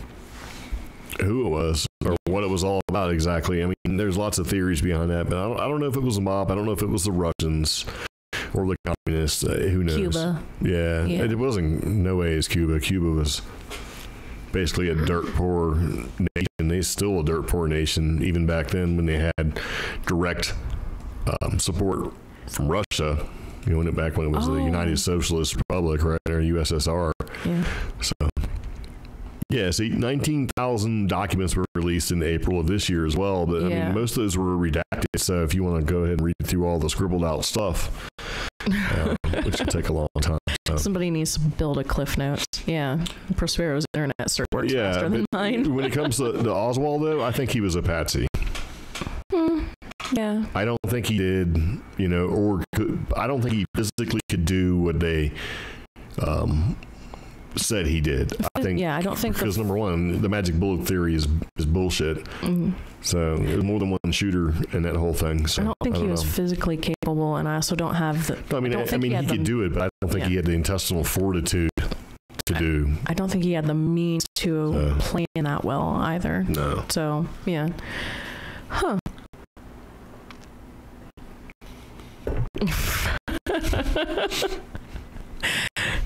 it was or what it was all about exactly. I mean, there's lots of theories behind that, but I don't know if it was the mob. I don't know if it was the Russians or the communists. Who knows? Cuba. Yeah. It wasn't. No way is Cuba. Cuba was basically a dirt poor nation. They're still a dirt poor nation, even back then when they had direct support from Russia. Back when it was the United Socialist Republic, right, or USSR. Yeah. So, yeah, see, 19,000 documents were released in April of this year as well, but I mean, most of those were redacted. So if you want to go ahead and read through all the scribbled out stuff, which will take a long time. So. Somebody needs to build a Cliff Notes. Yeah. Prospero's internet search works faster than mine. When it comes to Oswald, though, I think he was a patsy. Yeah. I don't think he did, I don't think he physically could do what they said he did. I don't think because number one, the magic bullet theory is bullshit. Mm-hmm. So there's more than one shooter in that whole thing. So I don't think he was physically capable, and I also don't have the. I mean, he could do it, but I don't think he had the intestinal fortitude to do. I don't think he had the means to plan that well either. No. So yeah. Huh.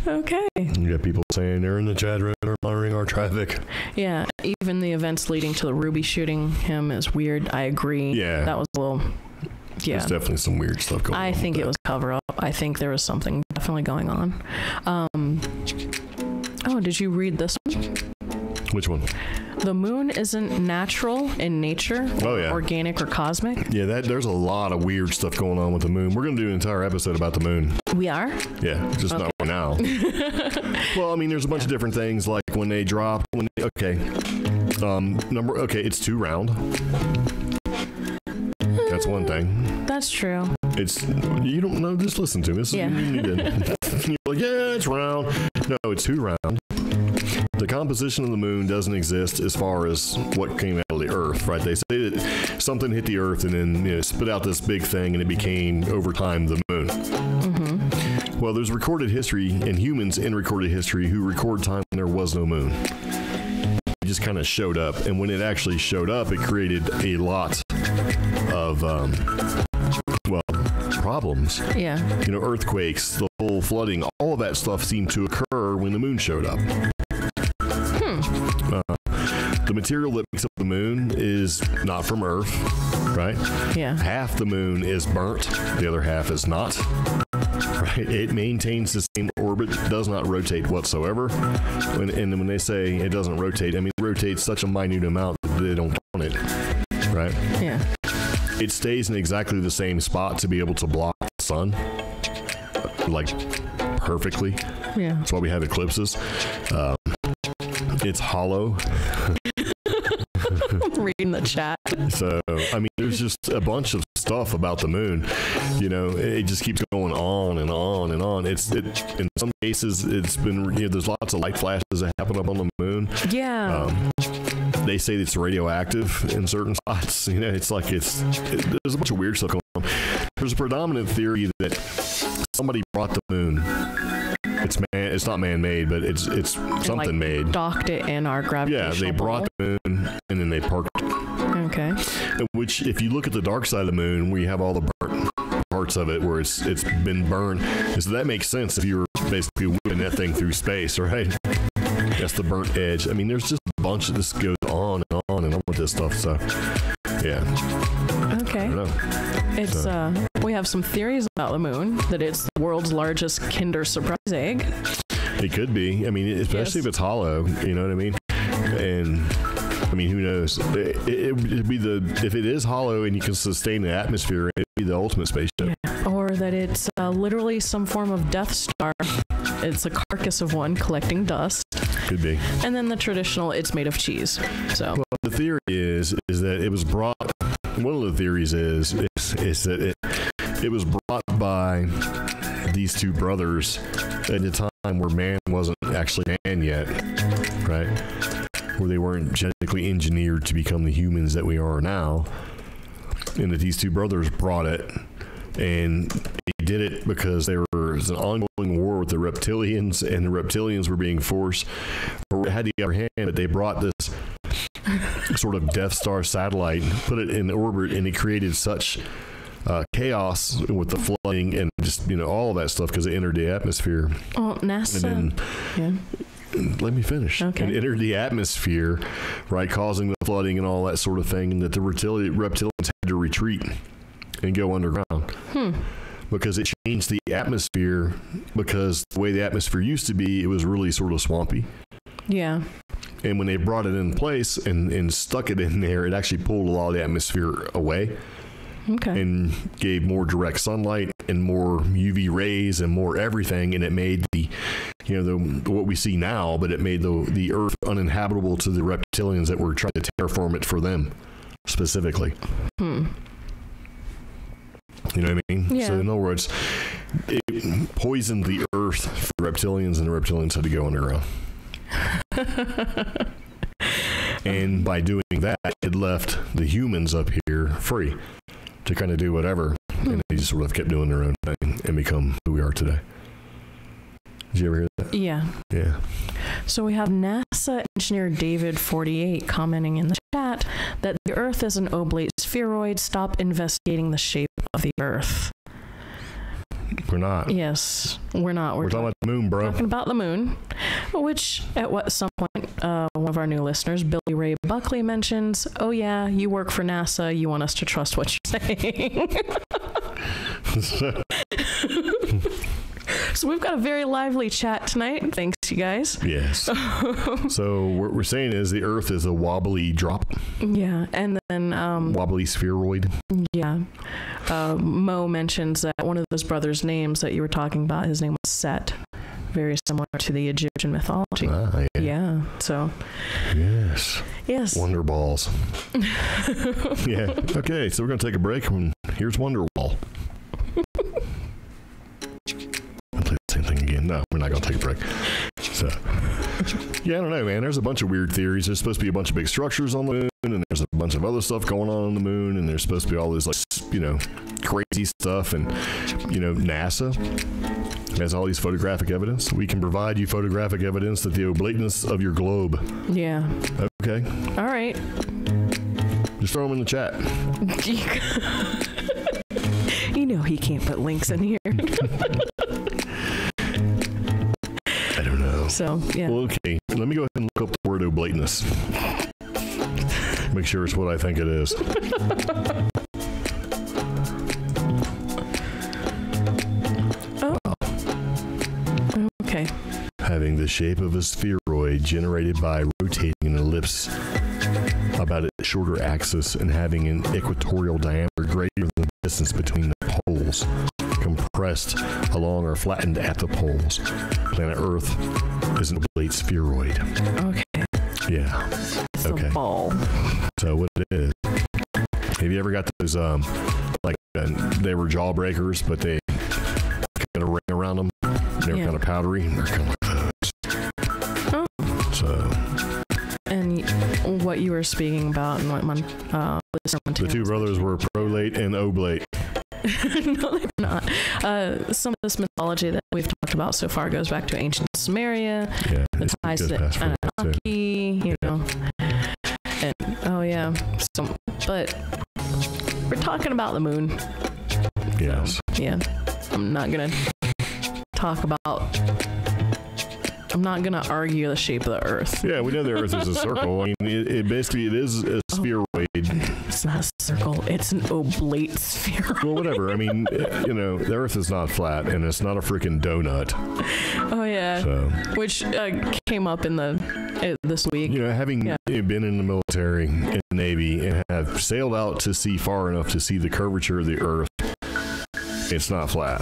Okay. You got people saying they're in the chat room or monitoring our traffic. Yeah, even the events leading to the Ruby shooting him is weird. I agree. Yeah. That was a little... Yeah. There's definitely some weird stuff going on. I think it was cover up. I think there was something definitely going on. Did you read this one? Which one? The moon isn't natural in nature, organic or cosmic. Yeah, there's a lot of weird stuff going on with the moon. We're going to do an entire episode about the moon. We are? Yeah, just not right now. Well, I mean, there's a bunch of different things, like when they drop. It's too round. That's one thing. That's true. You don't know. Just listen to me. You're like, yeah, it's round. No, it's too round. The composition of the moon doesn't exist as far as what came out of the Earth, right? They say that something hit the Earth and then spit out this big thing, and it became over time the moon. Mm-hmm. Well, there's recorded history and humans in recorded history who record time when there was no moon. It just kind of showed up, and when it actually showed up, it created a lot of problems. Yeah. Earthquakes, the whole flooding, all of that stuff seemed to occur when the moon showed up. The material that makes up the moon is not from Earth, right? Yeah. Half the moon is burnt, the other half is not. Right? It maintains the same orbit, does not rotate whatsoever. And when they say it doesn't rotate, I mean, it rotates such a minute amount that they don't count it, right? Yeah. it stays in exactly the same spot to be able to block the sun, like perfectly. Yeah. That's why we have eclipses. It's hollow. Reading the chat. So, I mean, there's just a bunch of stuff about the moon. You know, it just keeps going on and on and on. In some cases, it's been, you know, there's lots of light flashes that happen up on the moon. Yeah. They say it's radioactive in certain spots. You know, it's like there's a bunch of weird stuff going on. There's a predominant theory that somebody brought the moon. It's not man-made, but it's something like made. Docked it in our gravitational Yeah, they brought the moon and then they parked it. Okay. Which, if you look at the dark side of the moon, where you have all the burnt parts of it, where it's been burned, and so that makes sense if you're basically whipping that thing through space, right? That's the burnt edge. I mean, there's just a bunch of this goes on and on and on with this stuff. So, yeah. Okay. I don't know. It's we have some theories about the moon, that it's the world's largest Kinder Surprise egg. It could be. I mean, especially if it's hollow. You know what I mean? And I mean, who knows? It'd be if it is hollow and you can sustain the atmosphere, it'd be the ultimate spaceship. Yeah. Or that it's literally some form of Death Star. It's a carcass of one collecting dust. Could be. And then the traditional, it's made of cheese. So. Well, the theory is that it was brought. One of the theories is that it was brought by these two brothers at a time where man wasn't actually man yet, right? Where they weren't genetically engineered to become the humans that we are now. And that these two brothers brought it, and they did it because there was an ongoing war with the reptilians, and the reptilians were being forced, or had the upper hand, but they brought this sort of Death Star satellite, put it in orbit, and it created such chaos with the flooding and just, you know, all of that stuff because it entered the atmosphere. Oh, NASA. And then, let me finish. Okay. And entered the atmosphere, right, causing the flooding and all that sort of thing, and that the reptilians had to retreat and go underground. Because it changed the atmosphere, because the way the atmosphere used to be, it was really sort of swampy. Yeah. And when they brought it in place and stuck it in there, it actually pulled a lot of the atmosphere away. Okay. And gave more direct sunlight and more UV rays and more everything, and it made what we see now, but it made the Earth uninhabitable to the reptilians that were trying to terraform it for them specifically. You know what I mean? Yeah. So in other words, it poisoned the Earth for the reptilians, and the reptilians had to go underground. And by doing that, it left the humans up here free to kind of do whatever. And they just sort of kept doing their own thing and become who we are today. Did you ever hear that? Yeah. Yeah. So we have NASA engineer David 48 commenting in the chat that the Earth is an oblate spheroid. Stop investigating the shape of the Earth. We're not. Yes, we're not. We're talking about the moon, bro. Talking about the moon, which at some point, one of our new listeners, Billy Ray Buckley, mentions, oh yeah, you work for NASA, you want us to trust what you're saying. So we've got a very lively chat tonight. Thanks, you guys. Yes. So what we're saying is the Earth is a wobbly drop. Yeah, and then wobbly spheroid. Yeah. Mo mentions that one of those brothers' names that you were talking about, his name was Set. Very similar to the Egyptian mythology. Ah, yeah. Yeah. So. Yes. Yes. Wonder balls. Yeah. Okay, so we're going to take a break, and here's Wonderwall. I'll play the same thing again. No, we're not going to take a break. So, yeah, I don't know, man. There's a bunch of weird theories. There's supposed to be a bunch of big structures on the moon, and there's a bunch of other stuff going on the moon, and there's supposed to be all this, like, crazy stuff, and, NASA has all these photographic evidence. We can provide you photographic evidence that the oblateness of your globe. Yeah. Okay. All right. Just throw them in the chat. He can't put links in here. I don't know. So, yeah. Well, okay. Let me go ahead and look up the word oblateness. Make sure it's what I think it is. Oh. Okay. Having the shape of a spheroid generated by rotating an ellipse about its shorter axis and having an equatorial diameter greater than the distance between the poles, compressed along or flattened at the poles. Planet Earth is an oblate spheroid. Okay. Yeah. It's Okay. a ball. So what it is? Have you ever got those they were jawbreakers, but they got a ring around them? They were kind of powdery. They're kind of like those. Oh. So. And what you were speaking about, and what my listener The two brothers were prolate and oblate. No, they're not. Some of this mythology that we've talked about so far goes back to ancient Sumeria. Yeah, The ties to Anunnaki, you know. And, oh yeah. So, but we're talking about the moon. Yes. Yeah. I'm not gonna argue the shape of the Earth. Yeah, we know the Earth is a circle. I mean, it basically is a spheroid. It's not a circle. It's an oblate sphere. Well, whatever. I mean, the Earth is not flat, and it's not a freaking donut. Oh yeah. So, Which came up in this week. having been in the military, in the Navy, and have sailed out to sea far enough to see the curvature of the Earth, it's not flat.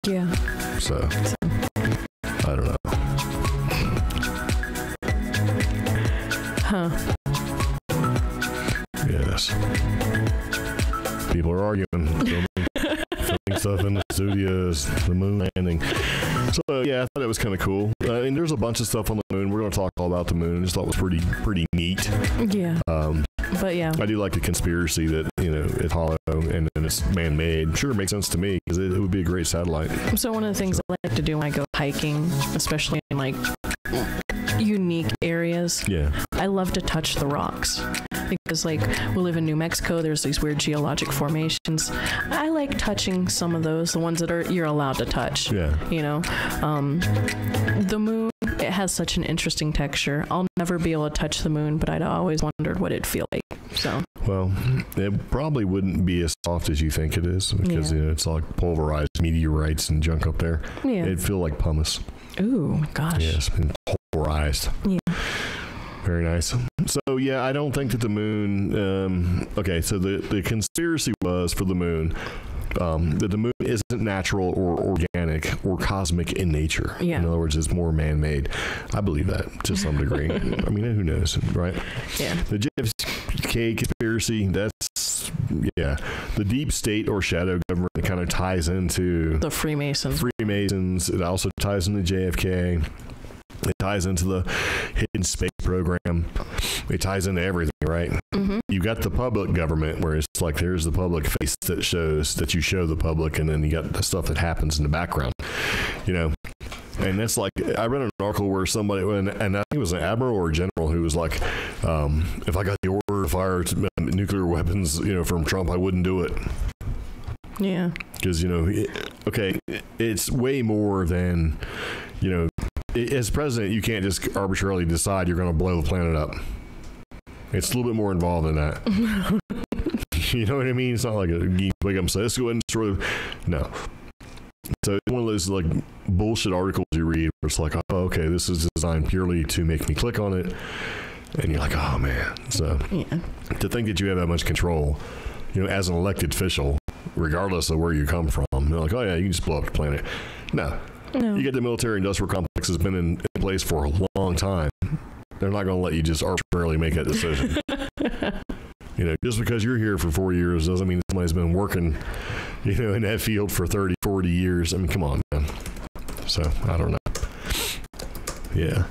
Yeah. So, I don't know. Huh. Yes. People are arguing, filming stuff in the studios, the moon landing. So yeah, I thought it was kind of cool. And there's a bunch of stuff on the moon. We're going to talk all about the moon. I just thought it was pretty neat. Yeah. But yeah, I do like the conspiracy that it's hollow and then it's man-made. Sure, it makes sense to me because it would be a great satellite. So one of the things I like to do when I go hiking, especially in like unique areas, I love to touch the rocks. Because like we live in New Mexico, there's these weird geologic formations. I like touching some of those, the ones that you're allowed to touch. Yeah. The moon, it has such an interesting texture. I'll never be able to touch the moon, but I'd always wondered what it'd feel like. So. Well, it probably wouldn't be as soft as you think it is because it's like pulverized meteorites and junk up there. Yeah. It'd feel like pumice. Ooh, gosh. Yeah, it's been pulverized. Yeah. Very nice. So, yeah, I don't think that the moon... okay, so the conspiracy was for the moon that the moon isn't natural or organic or cosmic in nature. Yeah. In other words, it's more man-made. I believe that to some degree. I mean, who knows, right? Yeah. The JFK conspiracy, that's... Yeah. The deep state or shadow government kind of ties into... The Freemasons. It also ties into JFK. It ties into the hidden space program. It ties into everything, right? Mm-hmm. You got the public government where it's like there's the public face that shows that you show the public, and then you got the stuff that happens in the background, And that's like I read an article where somebody, and I think it was an admiral or a general who was like, if I got the order to fire nuclear weapons, from Trump, I wouldn't do it. Yeah. Because it's way more than as president, you can't just arbitrarily decide you're going to blow the planet up. It's a little bit more involved than that. You know what I mean? It's not like you wake up and say, let's go ahead and destroy them. No. So it's one of those like bullshit articles you read where it's like, oh, okay, this is designed purely to make me click on it. And you're like, oh, man. So to think that you have that much control, as an elected official, regardless of where you come from, they're like, oh, yeah, you can just blow up the planet. No. You get the military-industrial complex has been in place for a long time. They're not going to let you just arbitrarily make that decision. Just because you're here for 4 years doesn't mean somebody's been working, in that field for 30, 40 years. I mean, come on, man. So, I don't know. Yeah.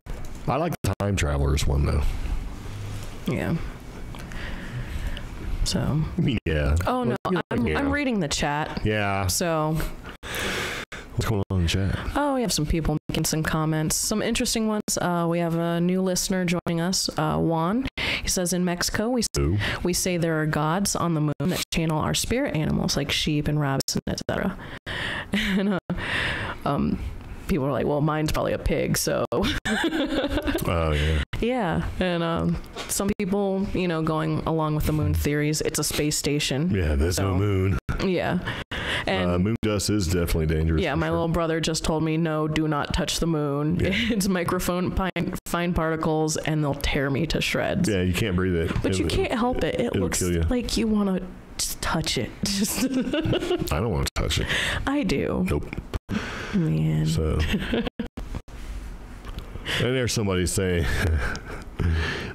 I like the time travelers one, though. Yeah. So. Yeah. Oh, no. I'm reading the chat. Yeah. So. What's going on in the chat? Oh, we have some people making some comments. Some interesting ones. We have a new listener joining us, Juan. He says, in Mexico, we say there are gods on the moon that channel our spirit animals, like sheep and rabbits, and etc. And people are like, well, mine's probably a pig, so... Oh, yeah. Yeah, and some people, going along with the moon theories, it's a space station. Yeah, there's no moon. Yeah. And moon dust is definitely dangerous. yeah, my little brother just told me, no, do not touch the moon. Yeah. It's microphone fine particles, and they'll tear me to shreds. Yeah, you can't breathe it. But you can't help it. It looks kill you. like you want to just touch it. Just I don't want to touch it. I do. Nope. Man. So, and there's somebody saying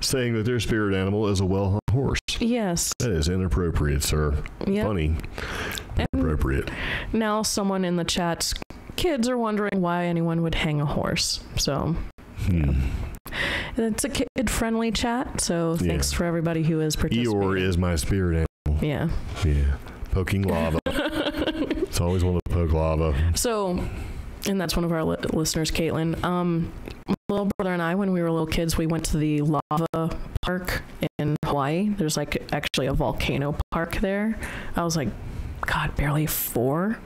that their spirit animal is a well-hung horse. Yes. That is inappropriate, sir. Yep. Funny. Inappropriate. Now someone in the chat's kids are wondering why anyone would hang a horse. So it's a kid-friendly chat, so thanks for everybody who is participating. Eeyore is my spirit animal. Yeah. Yeah. Poking lava. It's always wanted to poke lava. So, and that's one of our listeners, Caitlin. My little brother and I, when we were little kids, we went to the lava park in Hawaii. There's like actually a volcano park there. I was like, God, barely 4.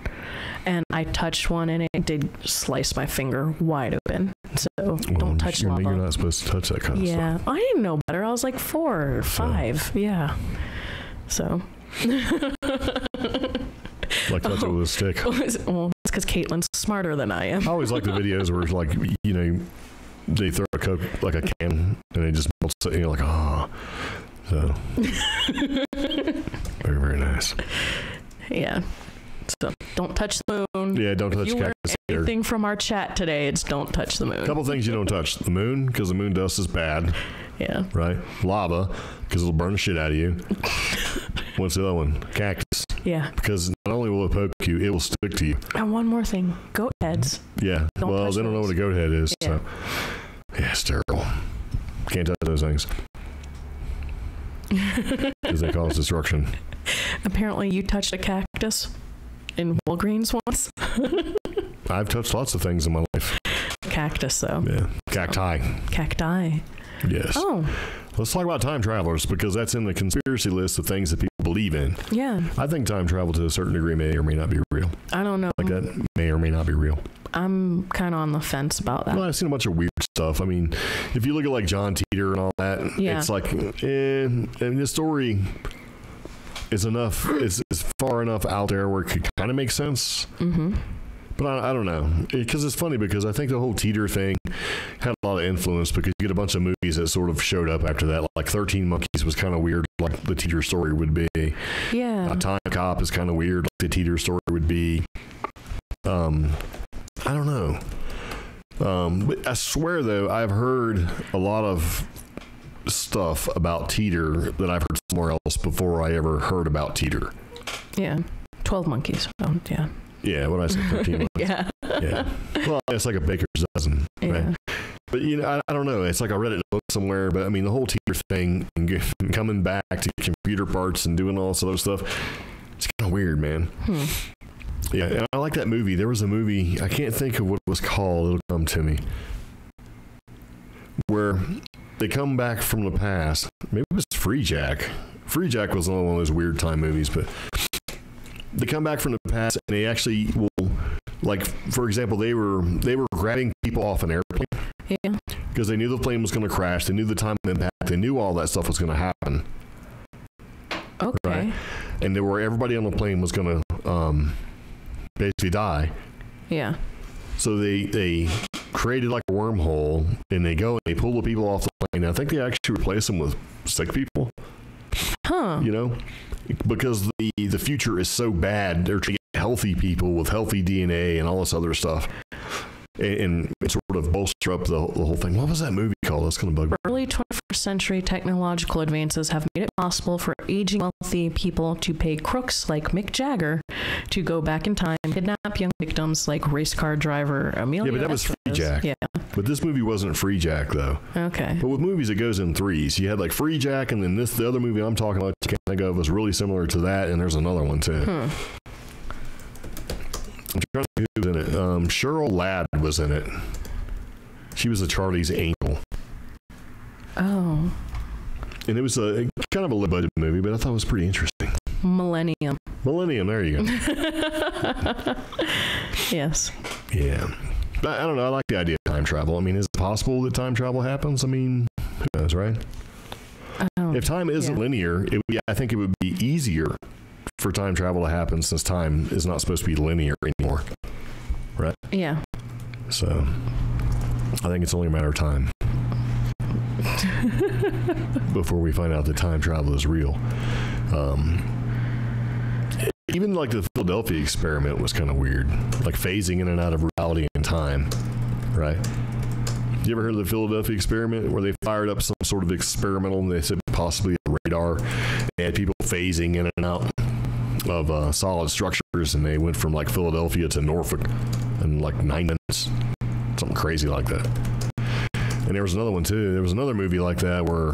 And I touched one and it did slice my finger wide open. So don't touch lava. You're not supposed to touch that kind of stuff. Yeah, I didn't know better. I was like 4 or 5. Yeah. So. Like touch it with a stick. Well, it's because Caitlin's smarter than I am. I always like the videos where it's like, you know, they throw a Coke, like a can, and it just melts it, and you're like, oh. So. Very, very nice. Yeah. So don't touch the moon. Yeah, don't touch If you learn cactus. anything from our chat today, it's don't touch the moon. A couple things you don't touch. The moon, because the moon dust is bad, Yeah. right? Lava, because it'll burn the shit out of you. What's the other one? Cactus, Yeah. because not only will it poke you, it will stick to you. And one more thing. Goat heads. Yeah. Don't Well, touch they don't know those. what a goat head is. Yeah. So, yeah, it's terrible. Can't touch those things. Because they cause destruction. Apparently you touched a cactus in Walgreens once. I've touched lots of things in my life. Cactus, though. Yeah. Cacti. Cacti. Yes. Oh, Let's talk about time travelers, because that's in the conspiracy list of things that people believe in. yeah. I think time travel to a certain degree may or may not be real. I don't know. Like that may or may not be real. I'm kind of on the fence about that. Well, I've seen a bunch of weird stuff. I mean, if you look at like John Teeter and all that, Yeah. it's like, and the story is enough, is far enough out there where it could kind of make sense. Mm-hmm. But I don't know, because it's funny, because I think the whole Teeter thing had a lot of influence, because you get a bunch of movies that sort of showed up after that. Like 13 Monkeys was kind of weird, like the Teeter story would be. Yeah. Time Cop is kind of weird, like the Teeter story would be. I don't know. But I swear, though, I've heard a lot of stuff about Teeter that I've heard somewhere else before I ever heard about Teeter. Yeah. 12 monkeys. Oh, yeah. Yeah, what did I say? 13 Monkeys. Yeah. Yeah. Well, it's like a baker's dozen, Yeah. right? But, you know, I don't know. It's like I read it in a book somewhere, but I mean, the whole Teeter thing and coming back to computer parts and doing all this other stuff, it's kind of weird, man. Yeah, and I like that movie. There was a movie, I can't think of what it was called. It'll come to me. Where they come back from the past. Maybe it was Free Jack. Free Jack was another one of those weird time movies, but they come back from the past and they actually will, like, for example, they were grabbing people off an airplane. Yeah. Because they knew the plane was going to crash. They knew the time of impact. They knew all that stuff was going to happen. Okay. Right? And they were, everybody on the plane was going to basically die. Yeah. So they created like a wormhole, and they go and they pull the people off the plane. I think they actually replace them with sick people. Huh. You know, because the future is so bad. They're trying to get healthy people with healthy DNA and all this other stuff. And sort of bolster up the whole thing. What was that movie called? That's going to bug me. Early 21st century technological advances have made it possible for aging wealthy people to pay crooks like Mick Jagger to go back in time and kidnap young victims like race car driver Emilio Yeah, but that was Free Estevez. Jack. Yeah. But this movie wasn't Free Jack, though. Okay. But with movies, it goes in threes. You had like Free Jack, and then the other movie I'm talking about, I can't think of, was really similar to that, and there's another one, too. I'm trying to think who was in it. Cheryl Ladd was in it. She was a Charlie's Angel. Oh. And it was a kind of a low-budget movie, but I thought it was pretty interesting. Millennium. Millennium, there you go. Yes. Yeah. I don't know. I like the idea of time travel. I mean, is it possible that time travel happens? I mean, who knows, right? Oh, If time isn't yeah. linear, I think it would be easier for time travel to happen since time is not supposed to be linear anymore, right? Yeah. So I think it's only a matter of time before we find out that time travel is real. Even like the Philadelphia experiment was kind of weird, like phasing in and out of reality and time, right? You ever heard of the Philadelphia experiment where they fired up some sort of experimental, and they said possibly a radar, they had people phasing in and out of solid structures, and they went from like Philadelphia to Norfolk in like 9 minutes, something crazy like that. And there was another one too. There was another movie like that where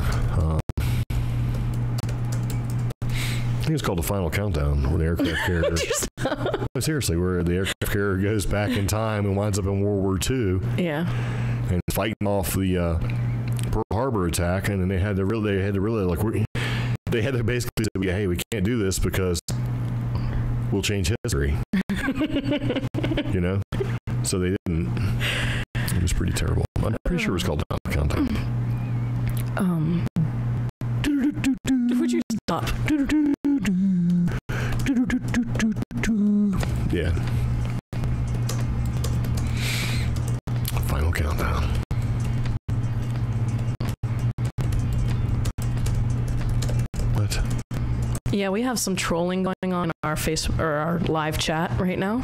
I think it's called The Final Countdown, where the aircraft carrier. No, seriously, where the aircraft carrier goes back in time and winds up in World War II. Yeah. And fighting off the Pearl Harbor attack, and then they had to basically say, hey, we can't do this because we'll change history. You know? So they didn't. It was pretty terrible. I'm pretty sure it was called The Final Countdown. Would you stop? Yeah. Final Countdown. What? Yeah, we have some trolling going on our our live chat right now.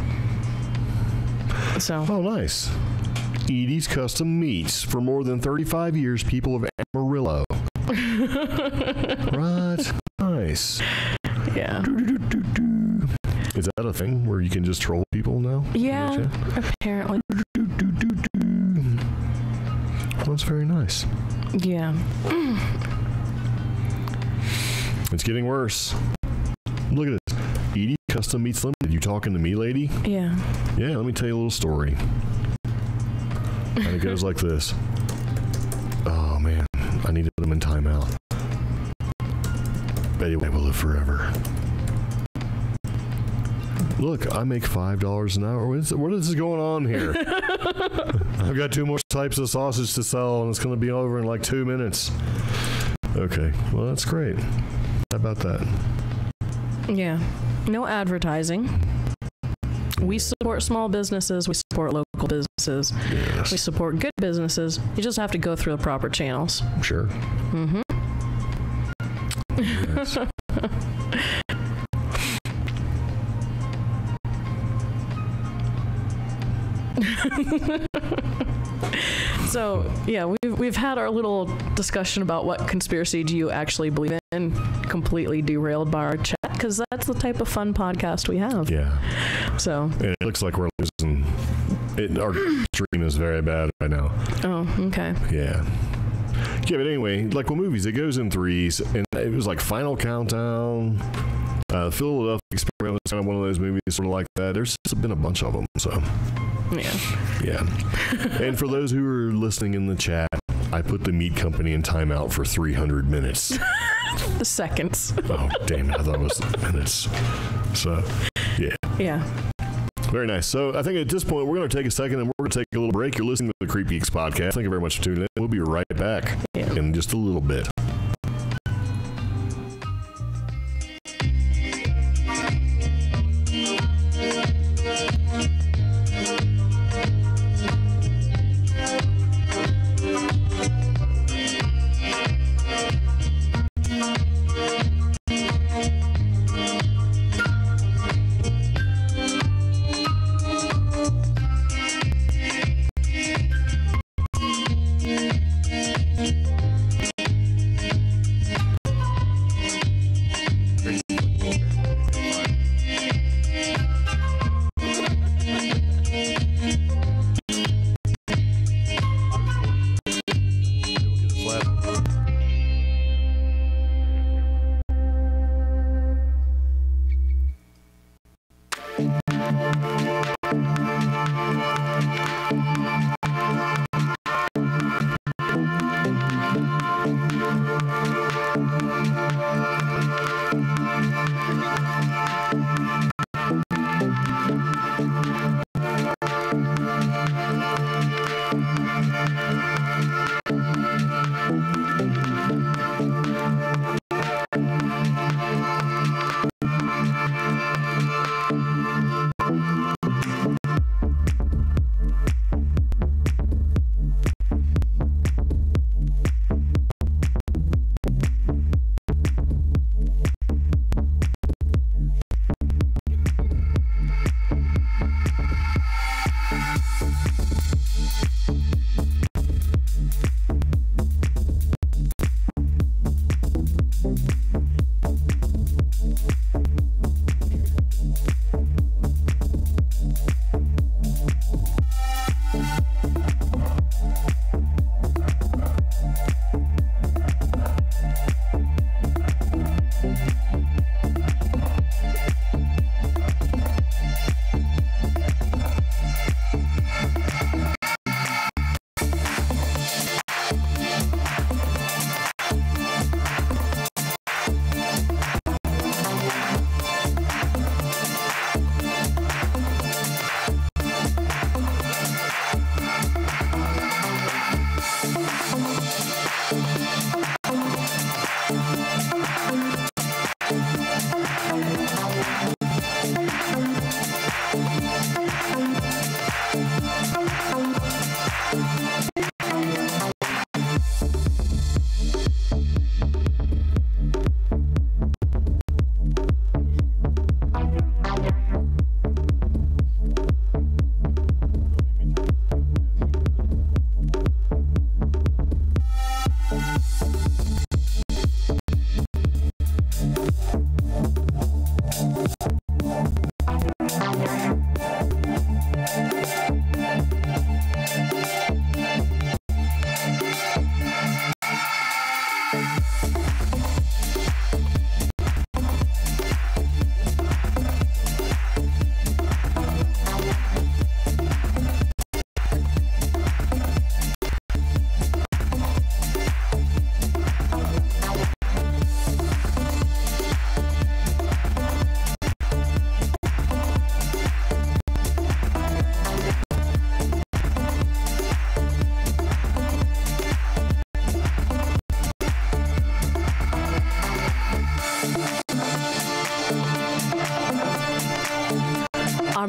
So. Oh, nice. Edie's Custom Meats. For more than 35 years, people of Amarillo. Right. Nice. Yeah. Is that a thing where you can just troll people now? Yeah, apparently. Well, that's very nice. Yeah. It's getting worse. Look at this. Edie Custom Meats Limited. You talking to me, lady? Yeah. Yeah, let me tell you a little story. And it goes like this. Oh, man. I need to put them in timeout. Betty White will live forever. Look, I make $5 an hour. What is going on here? I've got 2 more types of sausage to sell, and it's going to be over in like 2 minutes. Okay, well, that's great. How about that? Yeah. No advertising. We support small businesses. We support local businesses. Yes. We support good businesses. You just have to go through the proper channels. Sure. Mm-hmm. Yes. So yeah, we've had our little discussion about what conspiracy do you actually believe in, completely derailed by our chat, because that's the type of fun podcast we have. Yeah. So. And it looks like we're losing. Our stream is very bad right now. Oh, okay. Yeah. Yeah, but anyway, like with movies, it goes in threes, and it was like Final Countdown. Philadelphia Experiment was kind of one of those movies, sort of like that. There's just been a bunch of them, so. Yeah. And for those who are listening in the chat, I put the meat company in timeout for 300 minutes. The seconds. Oh, damn it. I thought it was minutes. So, yeah. Yeah. Very nice. So I think at this point, we're going to take a second and we're going to take a little break. You're listening to the CreepGeeks podcast. Thank you very much for tuning in. We'll be right back in just a little bit.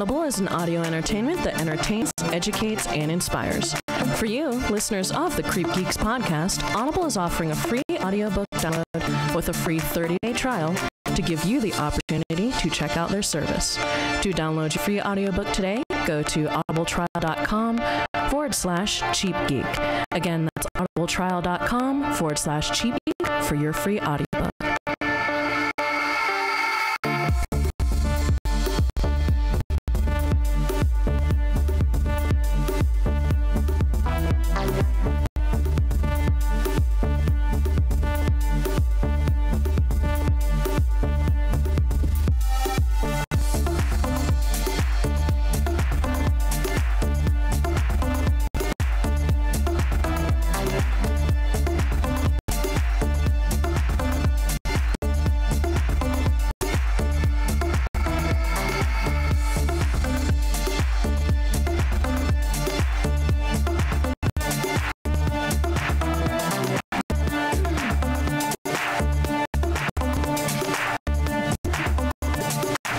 Audible is an audio entertainment that entertains, educates, and inspires. For you, listeners of the CreepGeeks podcast, Audible is offering a free audiobook download with a free 30-day trial to give you the opportunity to check out their service. To download your free audiobook today, go to audibletrial.com/cheapgeek. Again, that's audibletrial.com/cheapgeek for your free audiobook.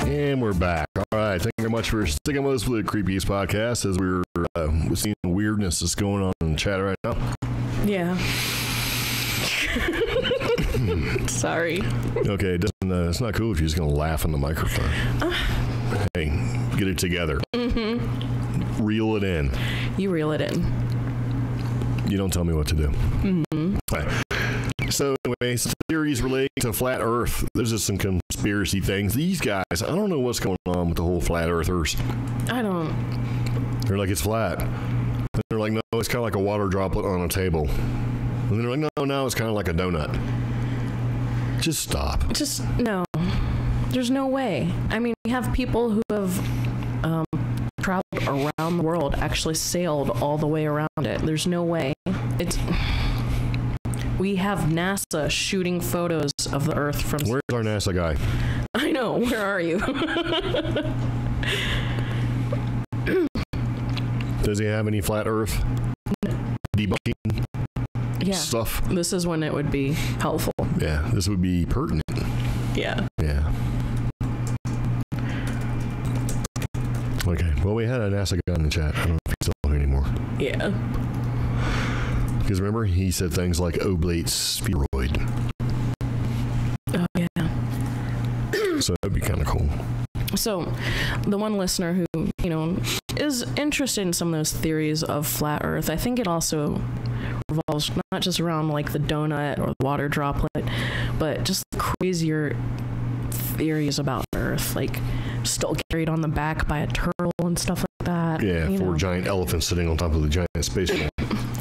And we're back. All right. Thank you very much for sticking with us for the CreepGeeks podcast as we're seeing the weirdness that's going on in the chat right now. Yeah. Sorry. Okay. It's not cool if you're just going to laugh in the microphone. Hey, get it together. Mm-hmm. Reel it in. You reel it in. You don't tell me what to do. Mm-hmm. All right. So anyway, theories relating to flat Earth. There's just some conspiracy things. These guys, I don't know what's going on with the whole flat Earthers. I don't. They're like, it's flat. And they're like, no, it's kind of like a water droplet on a table. And they're like, no, now it's kind of like a donut. Just stop. Just, no. There's no way. I mean, we have people who have traveled around the world, actually sailed all the way around it. There's no way. We have NASA shooting photos of the Earth from... Where's our NASA guy? I know. Where are you? Does he have any flat Earth debunking stuff? This is when it would be helpful. Yeah, this would be pertinent. Yeah. Yeah. Okay. Well, we had a NASA guy in the chat. I don't know if he's still here anymore. Yeah. Because remember, he said things like oblate spheroid. Oh, yeah. So that'd be kind of cool. So, the one listener who, is interested in some of those theories of flat Earth, I think it also revolves not just around like the donut or the water droplet, but just crazier theories about Earth, like still carried on the back by a turtle and stuff like that. Yeah, four giant elephants sitting on top of the giant space ball.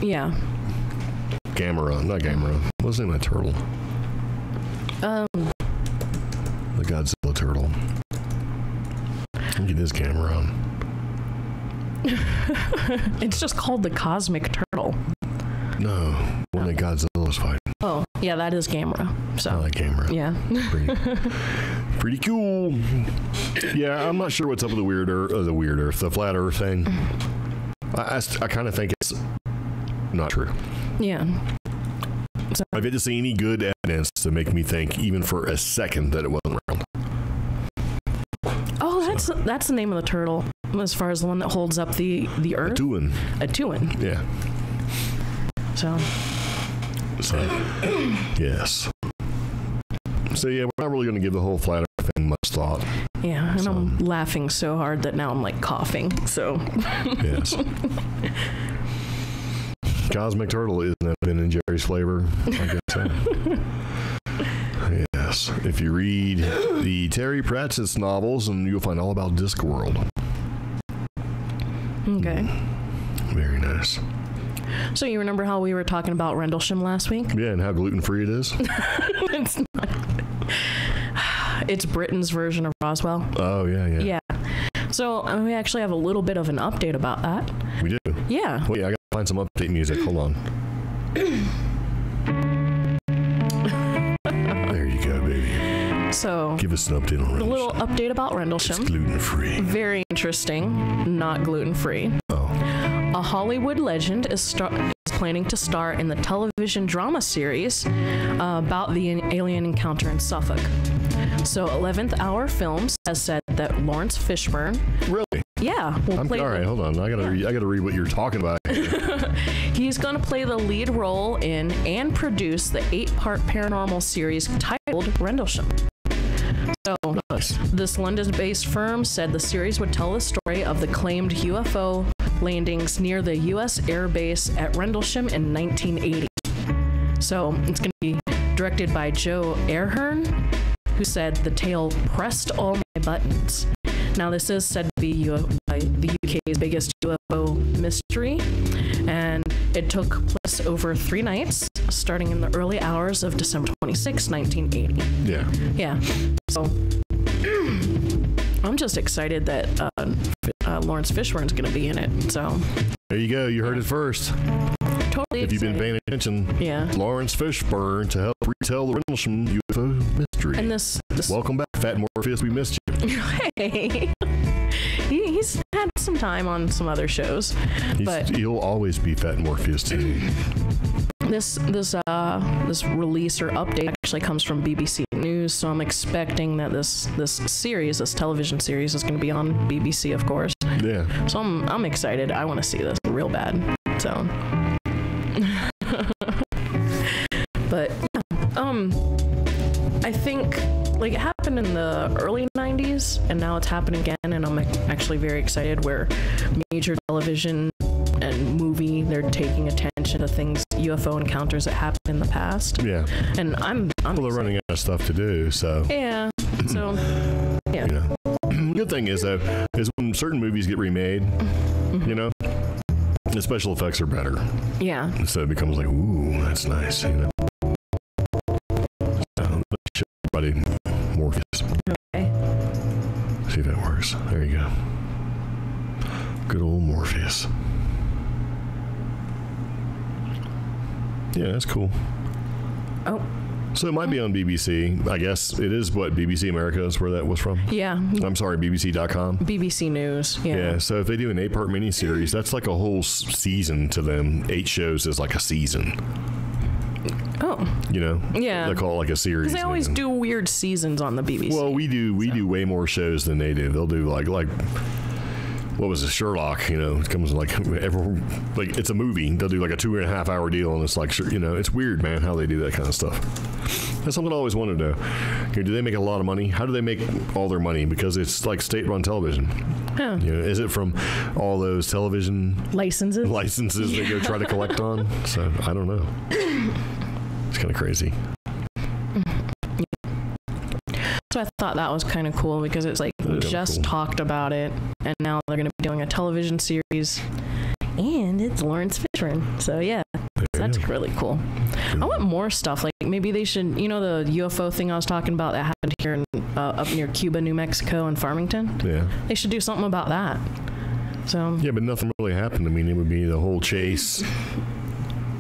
Yeah. Not Gamera. What's the name of that turtle? The Godzilla turtle. Look at this camera on. It's just called the Cosmic Turtle. No, one that Godzilla's fighting. Oh, yeah, that is Gamera. So. I like Gamera. Yeah. Pretty cool. Yeah, I'm not sure what's up with the flat Earth thing. I kind of think it's not true. Yeah. So, I've yet to see any good evidence to make me think, even for a second, that it wasn't round. oh, that's the name of the turtle, as far as the one that holds up the Earth. A tuin. Yeah. So, yes. So, yeah, we're not really going to give the whole flat Earth thing much thought. yeah, and I'm laughing so hard that now I'm like coughing, so. Yes. Cosmic Turtle isn't that Ben and Jerry's flavor? I guess so. Yes. If you read the Terry Pratchett's novels, and you'll find all about Discworld. Okay. Very nice. So you remember how we were talking about Rendlesham last week? Yeah, and how gluten-free it is? It's not. It's Britain's version of Roswell. Oh, yeah. Yeah. So we actually have a little bit of an update about that. We do? Yeah. Wait, I gotta find some update music. Hold on. There you go, baby. So give us an update on Rendlesham. A little update about Rendlesham. It's gluten-free. Very interesting. Not gluten-free. Oh. A Hollywood legend is planning to star in the television drama series about the alien encounter in Suffolk. So 11th Hour Films has said that Lawrence Fishburne, Really? yeah, will play. All right, hold on. I gotta read what you're talking about. He's going to play the lead role in and produce the 8-part paranormal series titled Rendlesham. So, Nice. this London-based firm said the series would tell the story of the claimed UFO landings near the U.S. Air Base at Rendlesham in 1980. So, it's going to be directed by Joe Ahearn, who said the tale pressed all my buttons. Now, this is said to be the UK's biggest UFO mystery, and it took place over 3 nights, starting in the early hours of December 26, 1980. Yeah. Yeah. So, I'm just excited that Lawrence Fishburne's going to be in it. So, There you go. You heard it first. totally If you've been paying attention, Yeah. Lawrence Fishburne to help retell the Rendlesham UFO mystery. And this Welcome back, Fat Morpheus. We missed you. hey, he's had some time on some other shows, but He'll always be Fat Morpheus to me. this release or update actually comes from BBC News, so I'm expecting that this television series is going to be on BBC, of course. Yeah. So I'm excited. I want to see this real bad. So, but I think like it happened in the early 90s, and now it's happening again, and I'm actually very excited where major television and movie, they're taking attention to things, UFO encounters that happened in the past. Yeah. And I'm Well, they're running out of stuff to do, so. yeah. So yeah. You know. Good thing is, though, is when certain movies get remade, you know, the special effects are better. Yeah. So it becomes like, ooh, that's nice, you know. So, let's show everybody Morpheus. Okay. See if that works. There you go. Good old Morpheus. Yeah, that's cool. Oh. So it might be on BBC. I guess it is what BBC America is where that was from. Yeah. I'm sorry, BBC.com. BBC News. Yeah. Yeah, so if they do an 8-part miniseries, that's like a whole season to them. 8 shows is like a season. Oh. You know? Yeah. They call it like a series. Because they always do weird seasons on the BBC. Well, we do way more shows than they do. They'll do like what was it, Sherlock? You know, it comes like it's a movie. They'll do like a 2.5 hour deal, and it's like, you know, it's weird, man, how they do that kind of stuff. That's something I always wanted to know. Okay, do they make a lot of money? How do they make all their money? Because it's like state-run television. Huh. You know, is it from all those television Licenses they go try to collect on? So I don't know. It's kind of crazy. So I thought that was kind of cool because it's like we just cool. talked about it, and now they're going to be doing a television series, and it's Lawrence Fishburne. So yeah, that's really cool. I want more stuff. Like maybe they should, you know, the UFO thing I was talking about that happened here in, up near Cuba, New Mexico, and Farmington. Yeah. They should do something about that. So Yeah, but nothing really happened. I mean, it would be the whole chase.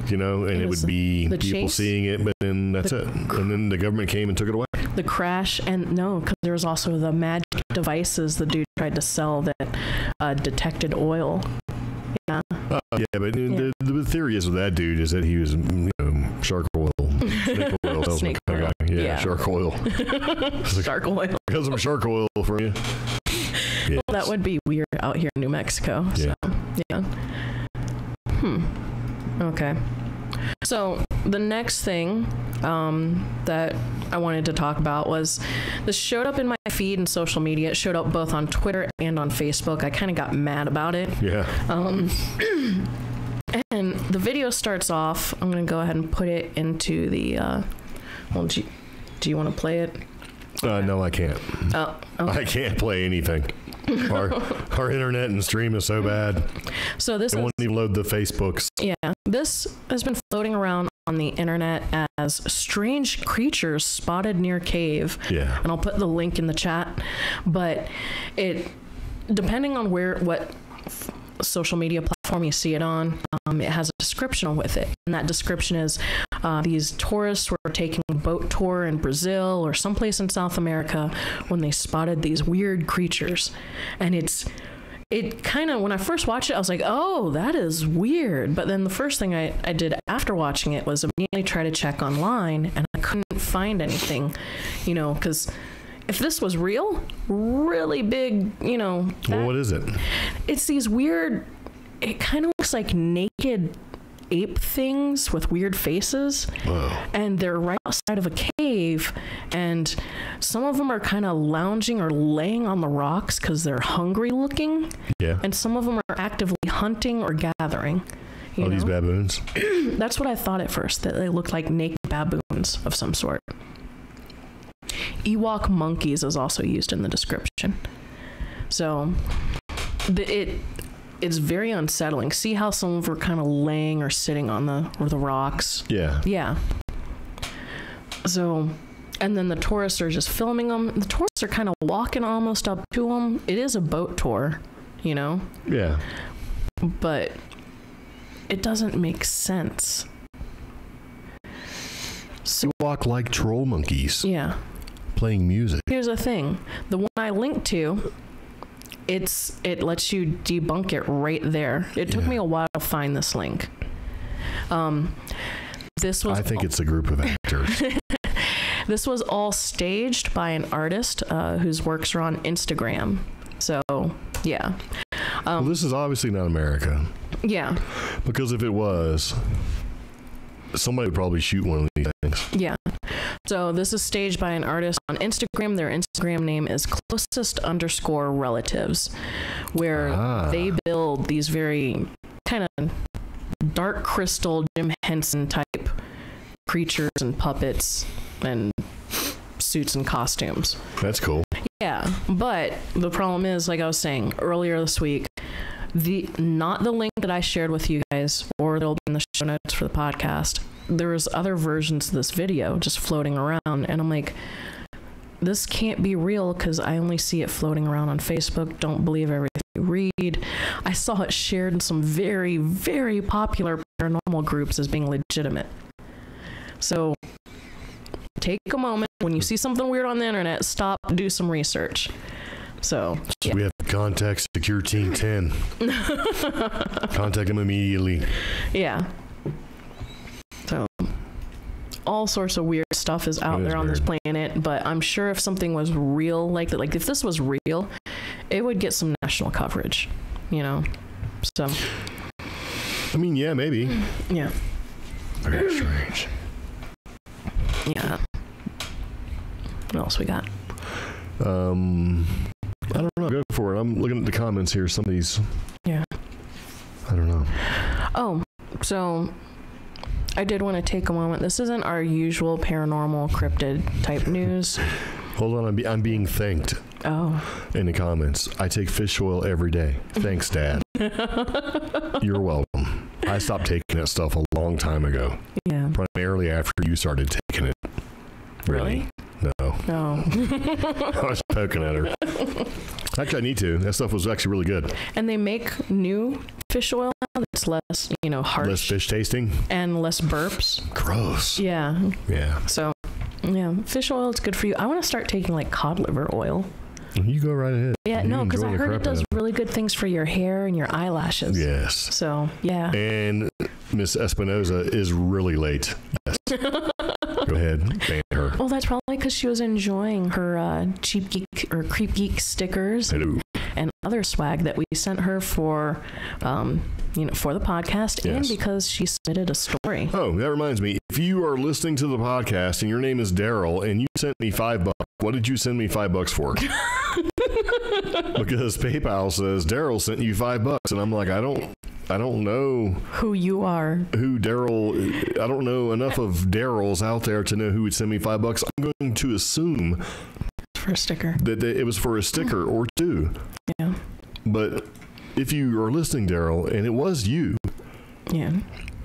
You know, and it would be the people chase? seeing it, but then that's it. And then the government came and took it away. the crash, and no, because there was also the magic devices the dude tried to sell that detected oil. Yeah. Yeah, but the theory is with that dude is that he was, you know, shark oil, snake oil, Snake kind of oil. guy. Yeah. Shark oil. Shark oil. Got some shark oil for you. Yes. Well, that would be weird out here in New Mexico. Yeah. So, yeah. Okay. So the next thing that I wanted to talk about was this showed up in my feed and social media. It showed up both on Twitter and on Facebook. I kind of got mad about it. Yeah. And the video starts off. I'm going to go ahead and put it into the. Well, do you want to play it? No, I can't. Oh, okay. I can't play anything. Our internet and stream is so bad. So this It is, won't even load the Facebooks. yeah, this has been floating around on the internet as strange creatures spotted near cave. Yeah. And I'll put the link in the chat. But it, depending on what social media platform you see it on, it has a description with it. And that description is these tourists were taking a boat tour in Brazil or someplace in South America when they spotted these weird creatures. And it kind of, when I first watched it, I was like, oh, that is weird. But then the first thing I did after watching it was immediately try to check online, and I couldn't find anything, you know, because if this was real, really big, you know. Well, what is it? It's these weird, it kind of looks like naked ape things with weird faces. Whoa. And they're right outside of a cave, and some of them are kind of lounging or laying on the rocks because they're hungry looking. Yeah. And some of them are actively hunting or gathering. You know? These baboons? That's what I thought at first, that they looked like naked baboons of some sort. Ewok monkeys is also used in the description. So it's very unsettling. See how some of them are kind of laying or sitting on the rocks? Yeah. Yeah. So, and then the tourists are just filming them. The tourists are kind of walking almost up to them. It is a boat tour, you know? Yeah. But it doesn't make sense. So, Walk like troll monkeys. yeah. Playing music. Here's the thing. The one I linked to, it lets you debunk it right there. It took me a while to find this link. This was I think it's a group of actors. This was all staged by an artist whose works are on Instagram. So, yeah. Well, this is obviously not America. Yeah. Because if it was, somebody would probably shoot one of these things. Yeah. So this is staged by an artist on Instagram. Their Instagram name is closest_relatives, where they build these very kind of dark crystal Jim Henson type creatures and puppets and suits and costumes. That's cool. Yeah, but the problem is, like I was saying earlier this week, not the link that I shared with you guys, or it'll be in the show notes for the podcast. There's other versions of this video just floating around, and I'm like, this can't be real because I only see it floating around on Facebook. Don't believe everything you read. I saw it shared in some very, very popular paranormal groups as being legitimate. So take a moment when you see something weird on the internet, stop, do some research. So yeah. We have to contact Secure Team 10. Contact them immediately. Yeah. So all sorts of weird stuff is out there on this planet, but I'm sure if something was real like that, like if this was real, it would get some national coverage, you know? So I mean, yeah, maybe. yeah. Very strange. Yeah. What else we got? I don't know. Go for it. I'm looking at the comments here. Some of these. Yeah. I don't know. Oh, so I did want to take a moment. This isn't our usual paranormal cryptid type news. Hold on. I'm being thanked. Oh. In the comments. I take fish oil every day. Thanks, Dad. You're welcome. I stopped taking that stuff a long time ago. Yeah. Primarily after you started taking it. Really? No. No. I was poking at her. Actually, I need to. That stuff was actually really good. And they make new fish oil now that's less, harsh. Less fish tasting? And less burps. Gross. Yeah. Yeah. So, yeah, fish oil is good for you. I want to start taking like cod liver oil. You go right ahead. Yeah, no, because I heard it does really good things for your hair and your eyelashes. Yes. So, yeah. And Miss Espinoza is really late. Yes. Go ahead, ban her. Well, that's probably because she was enjoying her Cheap Geek or Creep Geek stickers. Hello. And other swag that we sent her for, for the podcast, yes. and because she submitted a story. Oh, that reminds me. If you are listening to the podcast and your name is Daryl and you sent me $5, what did you send me $5 for? Because PayPal says Daryl sent you $5, and I'm like, I don't know who you are. Who Daryl? I don't know enough of Daryls out there to know who would send me $5. I'm going to assume for a sticker that it was for a sticker or two. Yeah. But if you are listening, Daryl, and it was you, yeah,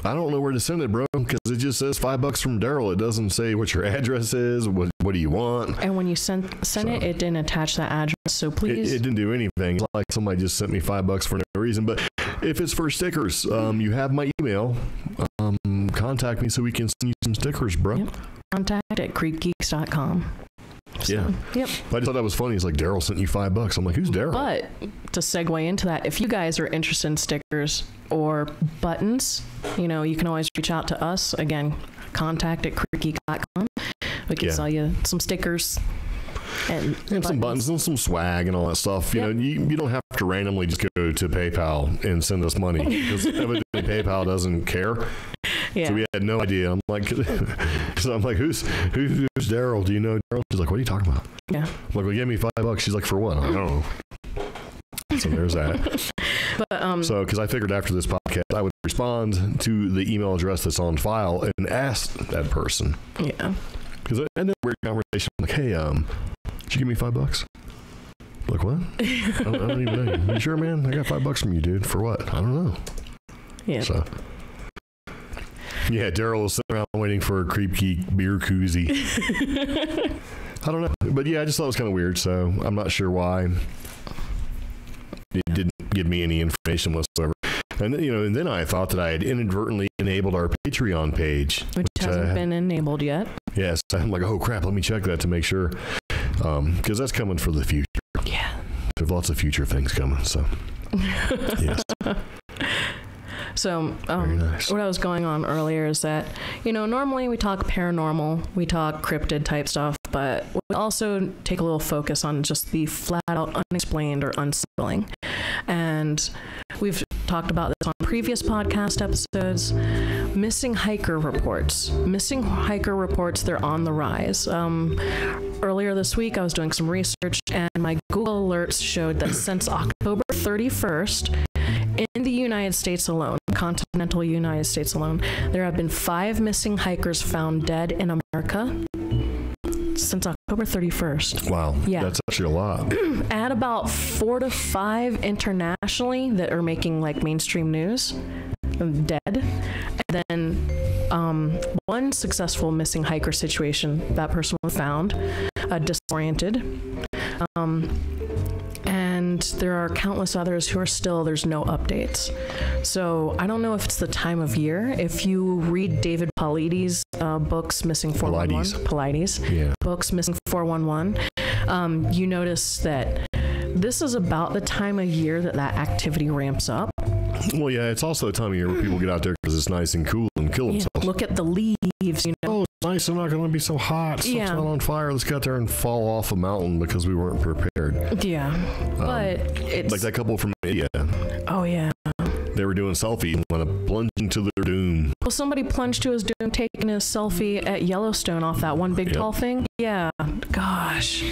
I don't know where to send it, bro, because it just says $5 from Daryl. It doesn't say what your address is. What do you want? And when you sent it, it didn't attach that address. So please, it didn't do anything. It's not like somebody just sent me $5 for no reason. But if it's for stickers, you have my email. Contact me so we can send you some stickers, bro. Yep. Contact at creepgeeks.com. So, yeah. Yep. I just thought that was funny. It's like Daryl sent you $5. I'm like, who's Daryl? But to segue into that, if you guys are interested in stickers or buttons, you can always reach out to us. Again, contact at creepgeek.com. We can sell you some stickers. And some buttons and some swag and all that stuff. You know, you don't have to randomly just go to PayPal and send us money because evidently PayPal doesn't care. Yeah. So we had no idea. I'm like, who's Daryl? Do you know Daryl? She's like, what are you talking about? Yeah. I'm like, well, give me $5. She's like, for what? I don't know. So there's that. But so because I figured after this podcast I would respond to the email address that's on file and ask that person. Yeah. Because I ended a weird conversation like, hey, did you give me $5? Like, what? I don't even know. You sure, man? I got $5 from you, dude. For what? I don't know. Yeah. So yeah, Daryl was sitting around waiting for a CreepGeek beer koozie. I don't know, but yeah, I just thought it was kind of weird. So I'm not sure why it didn't give me any information whatsoever. And then, and then I thought that I had inadvertently enabled our Patreon page, which hasn't been enabled yet. Yes, I'm like, oh crap, let me check that to make sure, because that's coming for the future. Yeah, there's lots of future things coming. So yes. So nice. What I was going on earlier is that, normally we talk paranormal, we talk cryptid type stuff, but we also take a little focus on just the flat out unexplained or unsettling. And we've talked about this on previous podcast episodes. Missing hiker reports. Missing hiker reports, they're on the rise. Earlier this week, I was doing some research, and my Google alerts showed that since October 31st, in the United States alone, continental United States alone, there have been 5 missing hikers found dead in America since October 31st. Wow. Yeah. That's actually a lot. Add about 4 to 5 internationally that are making like mainstream news dead. And then one successful missing hiker situation, that person was found disoriented. And there are countless others who are still, there's no updates. So I don't know if it's the time of year. If you read David Paulides' books, Missing 411, Paulides, books, Missing 411, you notice that this is about the time of year that activity ramps up. Well, yeah, it's also a time of year where people get out there because it's nice and cool and kill themselves. Look at the leaves, Oh, it's nice. I'm not going to be so hot. Stuff's not on fire. Let's get out there and fall off a mountain because we weren't prepared. Yeah, but it's... Like that couple from India. Oh, yeah. They were doing selfies and went plunging to their doom. Well, somebody plunged to his doom taking a selfie at Yellowstone off that one big tall thing. Yeah, gosh.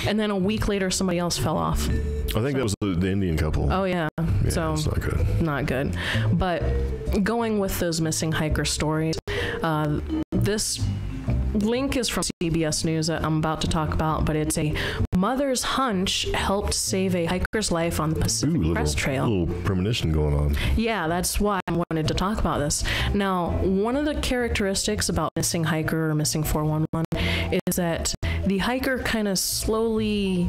And then a week later, somebody else fell off. I think that was the Indian couple. Oh, yeah. So it's not good. Not good. But going with those missing hiker stories, this link is from CBS News that I'm about to talk about, but it's a mother's hunch helped save a hiker's life on the Pacific Crest Trail. A little premonition going on. Yeah, that's why I wanted to talk about this. Now, one of the characteristics about missing hiker or missing 411 is that the hiker kind of slowly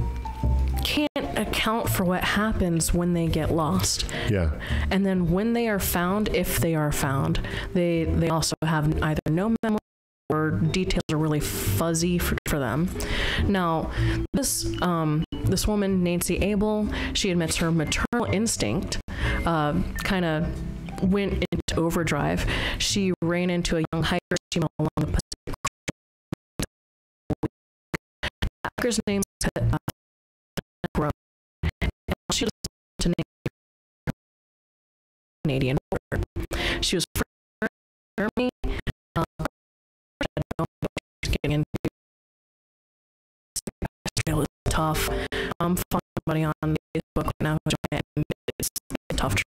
can't account for what happens when they get lost. Yeah. And then when they are found, if they are found, they also have either no memory or details are really fuzzy for them. Now, this woman, Nancy Abel, she admits her maternal instinct kind of went into overdrive. She ran into a young hiker she met along the Pacific. The hiker's name is Road. She was to name Canadian border. She was from Germany. Getting into Australia is tough. I'm following somebody on Facebook right now, and it's a tough trip.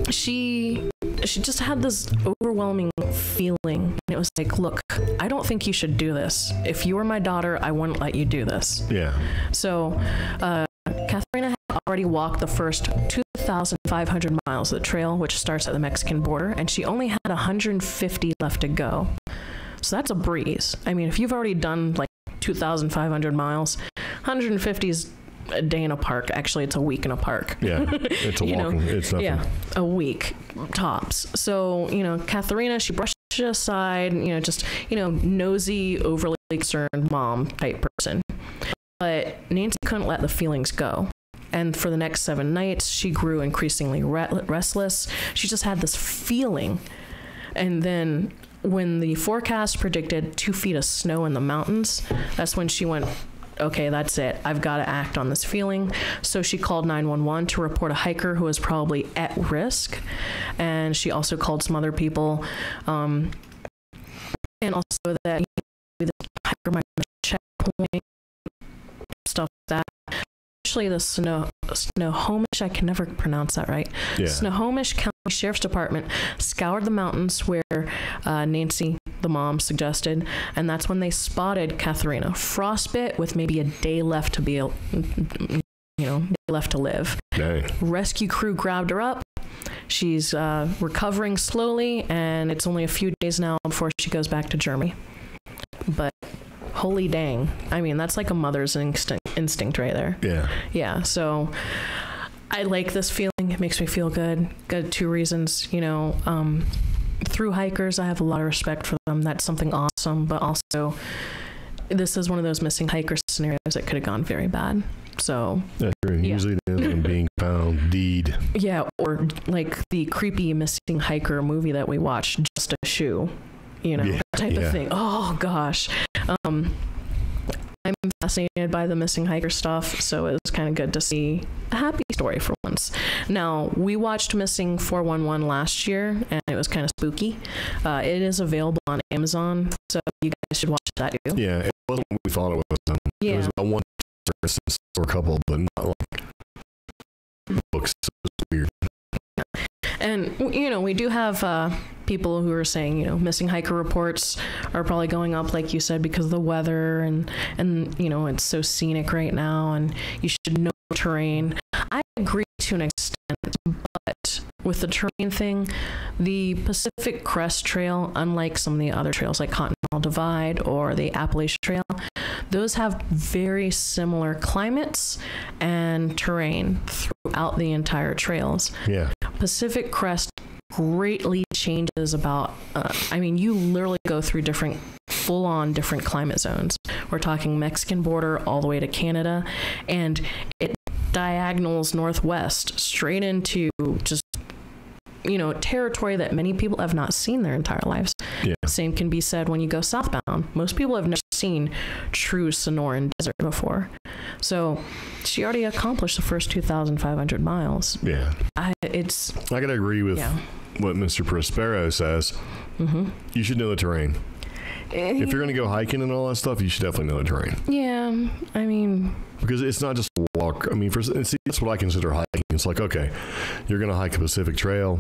She just had this overwhelming feeling. And it was like, look, I don't think you should do this. If you were my daughter, I wouldn't let you do this. Yeah. So, Katharina had already walked the first 2,500 miles of the trail, which starts at the Mexican border, and she only had 150 left to go. So that's a breeze. I mean, if you've already done like 2,500 miles, 150 is a day in a park. Actually, it's a week in a park. Yeah, it's a walking. It's nothing. Yeah, a week tops. So, Katharina, she brushed it aside, just, nosy, overly concerned mom type person. But Nancy couldn't let the feelings go. And for the next 7 nights, she grew increasingly restless. She just had this feeling. And then when the forecast predicted 2 feet of snow in the mountains, that's when she went, okay, that's it. I've got to act on this feeling. So she called 911 to report a hiker who was probably at risk. And she also called some other people. And also that the hiker might miss a checkpoint, stuff like that. Actually, the Snohomish, I can never pronounce that right. Yeah. Snohomish County Sheriff's Department scoured the mountains where Nancy, the mom, suggested, and that's when they spotted Katharina frostbit with maybe a day left to be, left to live. Dang. Rescue crew grabbed her up. She's recovering slowly, and it's only a few days now before she goes back to Germany. But holy dang. I mean, that's like a mother's instinct right there. Yeah. Yeah. So I like this feeling. It makes me feel good. Good 2 reasons. Through hikers, I have a lot of respect for them. That's something awesome. But also, this is one of those missing hiker scenarios that could have gone very bad. So that's true. Yeah. Usually it ends up being found deed. Yeah, or like the creepy missing hiker movie that we watched, Just a Shoe, type of thing. Oh gosh. I'm fascinated by the missing hiker stuff, so it was kind of good to see a happy story for once. Now, we watched Missing 411 last year, and it was kind of spooky. It is available on Amazon, so you guys should watch that too. Yeah, it wasn't what we thought it was. It was about one person or a couple, but not like books. It was weird. And, we do have people who are saying, missing hiker reports are probably going up, like you said, because of the weather and it's so scenic right now and you should know terrain. I agree to an extent, but with the terrain thing, the Pacific Crest Trail, unlike some of the other trails like Continental Divide or the Appalachian Trail, those have very similar climates and terrain throughout the entire trails. Yeah. Pacific Crest greatly changes about, you literally go through full-on different climate zones. We're talking Mexican border all the way to Canada, and it diagonals northwest straight into just, territory that many people have not seen their entire lives. Yeah. Same can be said when you go southbound. Most people have never seen true Sonoran desert before. So she already accomplished the first 2,500 miles. Yeah. I gotta agree with what Mr. Prospero says. Mm-hmm. You should know the terrain. If you're gonna go hiking and all that stuff, you should definitely know the terrain. Yeah, because it's not just a walk. That's what I consider hiking. It's like, okay, you're gonna hike a Pacific Trail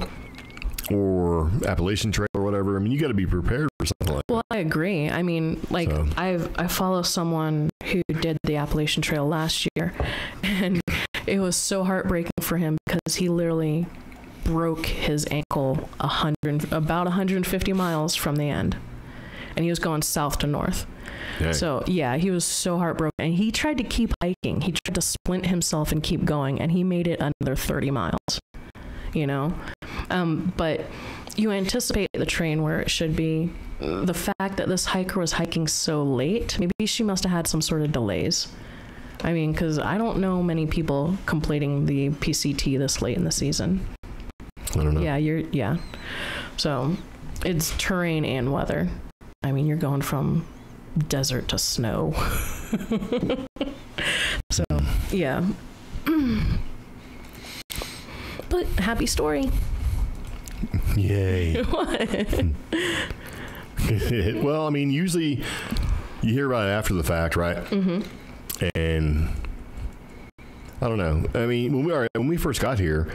or Appalachian Trail or whatever. You got to be prepared for something like that. Well, I agree. I follow someone who did the Appalachian Trail last year, and it was so heartbreaking for him because he literally broke his ankle about 150 miles from the end, and he was going south to north. Dang. So yeah, he was so heartbroken, and he tried to keep hiking. He tried to splint himself and keep going, and he made it another 30 miles. But you anticipate the train where it should be. The fact that this hiker was hiking so late, maybe she must have had some sort of delays. Because I don't know many people completing the PCT this late in the season. I don't know. Yeah. So it's terrain and weather. You're going from desert to snow. So, yeah. But happy story. Yay. What? Well, usually you hear about it after the fact, right? Mm-hmm. And I don't know. When we first got here,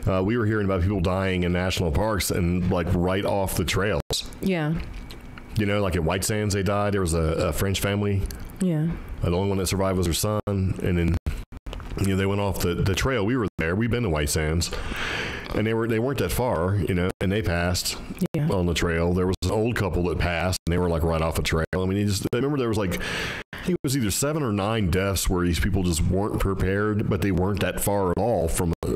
we were hearing about people dying in national parks and right off the trails. Yeah. Like at White Sands, they died. There was a French family. Yeah. The only one that survived was her son. And then, they went off the trail. We were there. We've been to White Sands. And they weren't that far, and they passed on the trail. There was an old couple that passed, and they were right off the trail. I remember there was I think it was either 7 or 9 deaths where these people just weren't prepared, but they weren't that far at all from a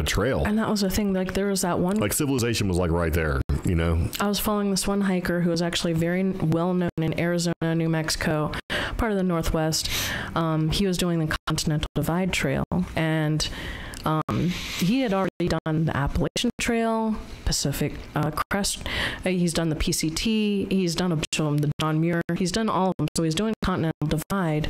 trail. And that was the thing. There was that one. Civilization was right there, I was following this one hiker who was actually very well known in Arizona, New Mexico, part of the Northwest. He was doing the Continental Divide Trail, and He had already done the Appalachian Trail, Pacific Crest. He's done the PCT. He's done a bunch of them, the John Muir. He's done all of them. So he's doing Continental Divide,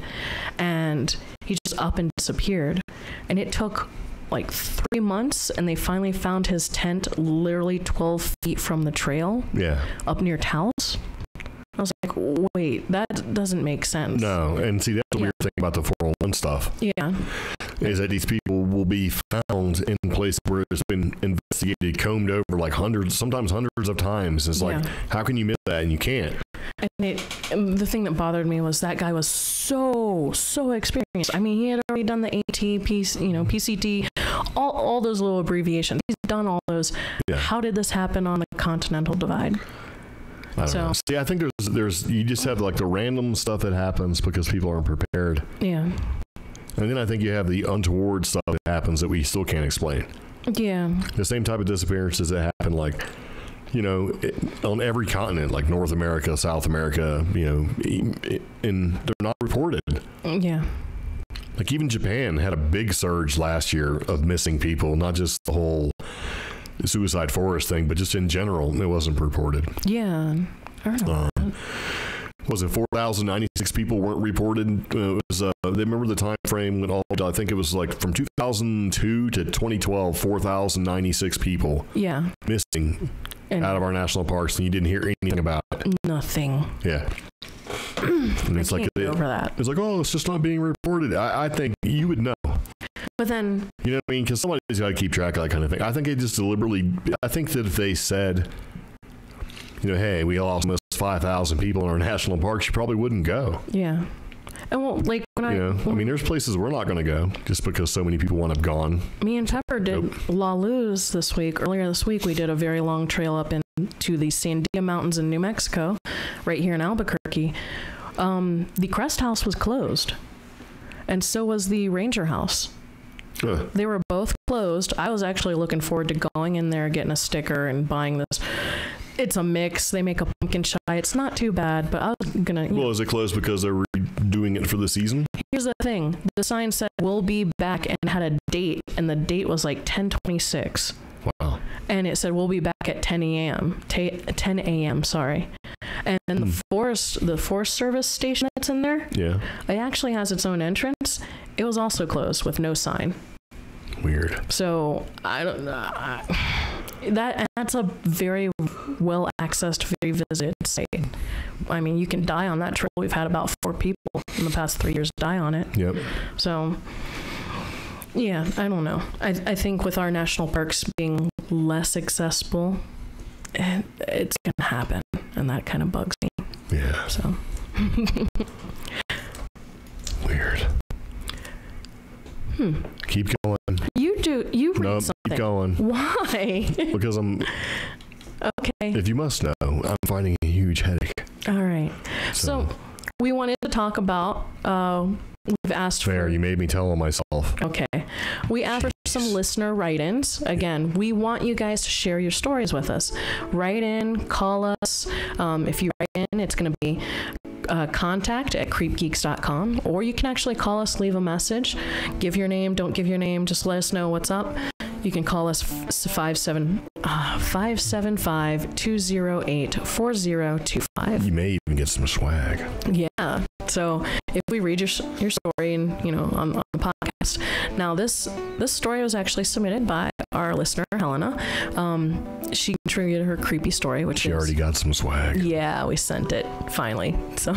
and he just up and disappeared. And it took like 3 months, and they finally found his tent literally 12 feet from the trail. Yeah. Up near Taos. I was like, wait, that doesn't make sense. No, and see, that's the weird thing about the 401 stuff. Yeah. Is that these people will be found in places where it's been investigated, combed over like sometimes hundreds of times. It's like, how can you miss that? And you can't. And the thing that bothered me was that guy was so experienced. I mean, he had already done the AT, PCT, all those little abbreviations. He's done all those. Yeah. How did this happen on the Continental Divide? I don't know. See, I think there's you just have like the random stuff that happens because people aren't prepared. Yeah. And then I think you have the untoward stuff that happens that we still can't explain. Yeah. The same type of disappearances that happen, like, on every continent, like North America, South America, and they're not reported. Yeah. Like even Japan had a big surge last year of missing people, not just the whole suicide forest thing, but just in general, it wasn't reported. Yeah. I don't know. Was it 4,096 people weren't reported? It was, they remember the time frame when I think it was like from 2002 to 2012, 4,096 people missing out of our national parks, and you didn't hear anything about it. Nothing. Yeah. And it's like over that. It's like, oh, it's just not being reported. I think you would know. But then, you know what I mean? Because somebody's got to keep track of that kind of thing. I think they just deliberately. I think that if they said, hey, we lost almost 5,000 people in our national parks, you probably wouldn't go. Yeah. And well, like when I mean, there's places we're not going to go just because so many people want to have gone. Me and Pepper did La Luz this week. Earlier this week, we did a very long trail up into the Sandia Mountains in New Mexico, right here in Albuquerque. The Crest House was closed, and so was the Ranger House. They were both closed. I was actually looking forward to going in there, getting a sticker, and buying this. It's a mix. They make a pumpkin chai. It's not too bad, but I was gonna. Well, is it closed because they're doing it for the season? Here's the thing: the sign said "We'll be back" and had a date, and the date was like 10/26. Wow. And it said we'll be back at 10 a.m. 10 a.m. Sorry. And then the Forest Service station that's in there. Yeah. It actually has its own entrance. It was also closed with no sign. Weird. So I don't know. That's a very well accessed, very visited site. I mean, you can die on that trail. We've had about 4 people in the past 3 years die on it. Yep. So. Yeah, I don't know. I think with our national parks being less accessible, it's going to happen, and that kind of bugs me. Yeah. So. Weird. Keep going. You read something. Keep going. Why? Because I'm... Okay. If you must know, I'm finding a huge headache. All right. So we wanted to talk about... We've asked for... You made me tell on myself. Okay. We asked for some listener write-ins. Again, we want you guys to share your stories with us. Write in, call us. If you write in, it's going to be contact@creepgeeks.com, or you can actually call us, leave a message. Give your name, don't give your name, just let us know what's up. You can call us 575-208-4025. You may even get some swag. Yeah. So if we read your story and on the podcast. Now this story was actually submitted by our listener Helena. She contributed her creepy story, which she already got some swag. Yeah, we sent it finally. So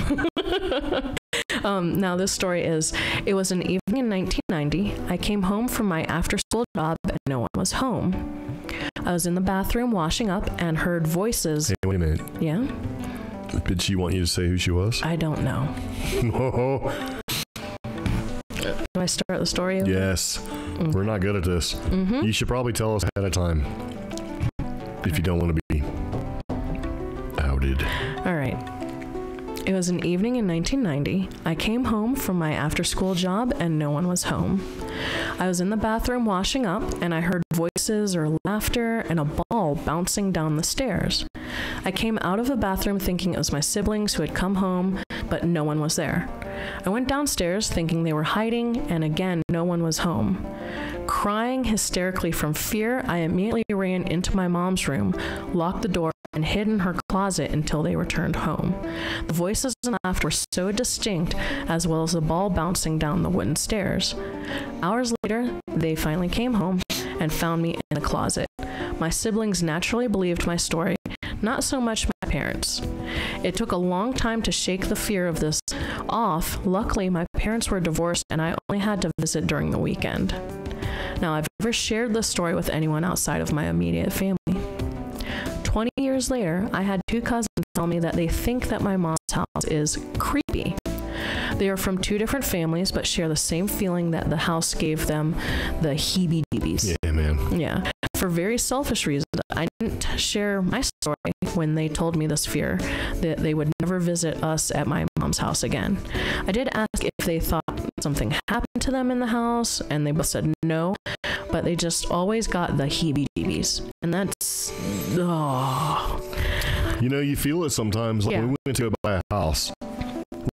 now this story is: it was an evening in 1990. I came home from my after-school job and no one was home. I was in the bathroom washing up and heard voices. Hey, wait a minute. Yeah. Did she want you to say who she was? I don't know. Do I start the story over? Yes. We're not good at this. Mm-hmm. You should probably tell us ahead of time if you don't want to be outed. All right. It was an evening in 1990. I came home from my after-school job and no one was home. I was in the bathroom washing up and I heard voices or laughter and a ball bouncing down the stairs. I came out of the bathroom thinking it was my siblings who had come home, but no one was there. I went downstairs thinking they were hiding, and again, no one was home. Crying hysterically from fear, I immediately ran into my mom's room, locked the door, and hid in her closet until they returned home. The voices and laughter were so distinct, as well as the ball bouncing down the wooden stairs. Hours later, they finally came home and found me in the closet. My siblings naturally believed my story, not so much my parents. It took a long time to shake the fear of this off. Luckily, my parents were divorced and I only had to visit during the weekend. Now, I've never shared this story with anyone outside of my immediate family. 20 years later, I had 2 cousins tell me that they think that my mom's house is creepy. They are from 2 different families, but share the same feeling that the house gave them the heebie-jeebies. Yeah, man. Yeah. For very selfish reasons, I didn't share my story when they told me this fear that they would never visit us at my mom's house again. I did ask if they thought something happened to them in the house, and they both said no, but they just always got the heebie-jeebies. And that's... oh. You know, you feel it sometimes. Like Yeah. when we went to buy a house,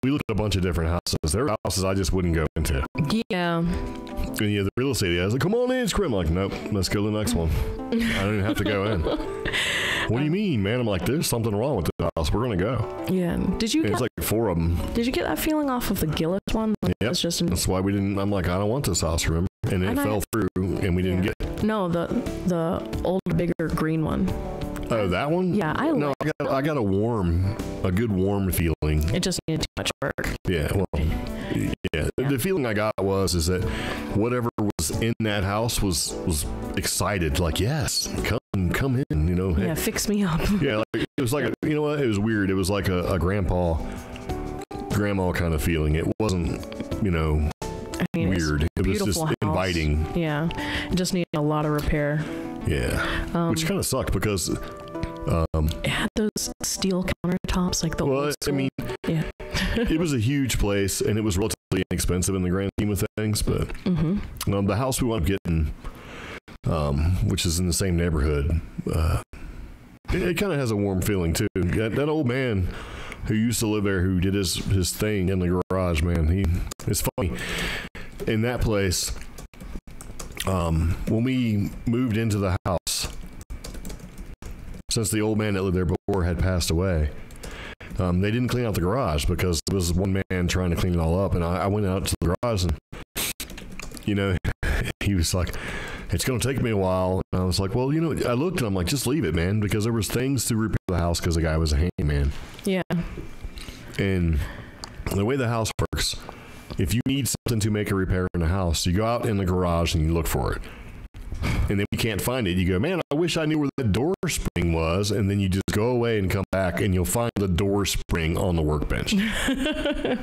we looked at a bunch of different houses. There were houses I just wouldn't go into. Yeah. And yeah, the real estate guy was like, come on in, it's I'm like, nope, let's go to the next one. I don't even have to go in. What do you mean, man? I'm like, there's something wrong with this house. We're going to go. Yeah. Did you And it's get, like 4 of them. did you get that feeling off of the Gillis one? Yeah. It's just That's why we didn't, I'm like, I don't want this house, remember? And it fell through and we didn't get it. No, the old, bigger green one. Oh, that one? Yeah, I got a good warm feeling. It just needed too much work. Yeah, well, yeah. The feeling I got is that whatever was in that house was excited, like, yes, come in, you know. Yeah, fix me up. Yeah, like, it was like, you know what, it was weird. It was like a grandma kind of feeling. It wasn't, you know, weird. It was just inviting. Yeah, it just needed a lot of repair. Yeah, which kind of sucked because it had those steel countertops, like the old school. I mean, yeah. it was a huge place and it was relatively inexpensive in the grand scheme of things, but the house we wound up getting, which is in the same neighborhood, it kind of has a warm feeling too. That old man who used to live there, who did his thing in the garage, man, it's funny. In that place, when we moved into the house, since the old man that lived there before had passed away, they didn't clean out the garage because there was one man trying to clean it all up. And I went out to the garage and, you know, he was like, it's going to take me a while. And I was like, well, you know, I looked and I'm like, just leave it, man, because there was things to repair the house because the guy was a handyman. Yeah. And the way the house works, if you need something to make a repair in the house, you go out in the garage and you look for it. And then you can't find it. You go, man, I wish I knew where that door spring was. And then you just go away and come back and you'll find the door spring on the workbench. Yeah.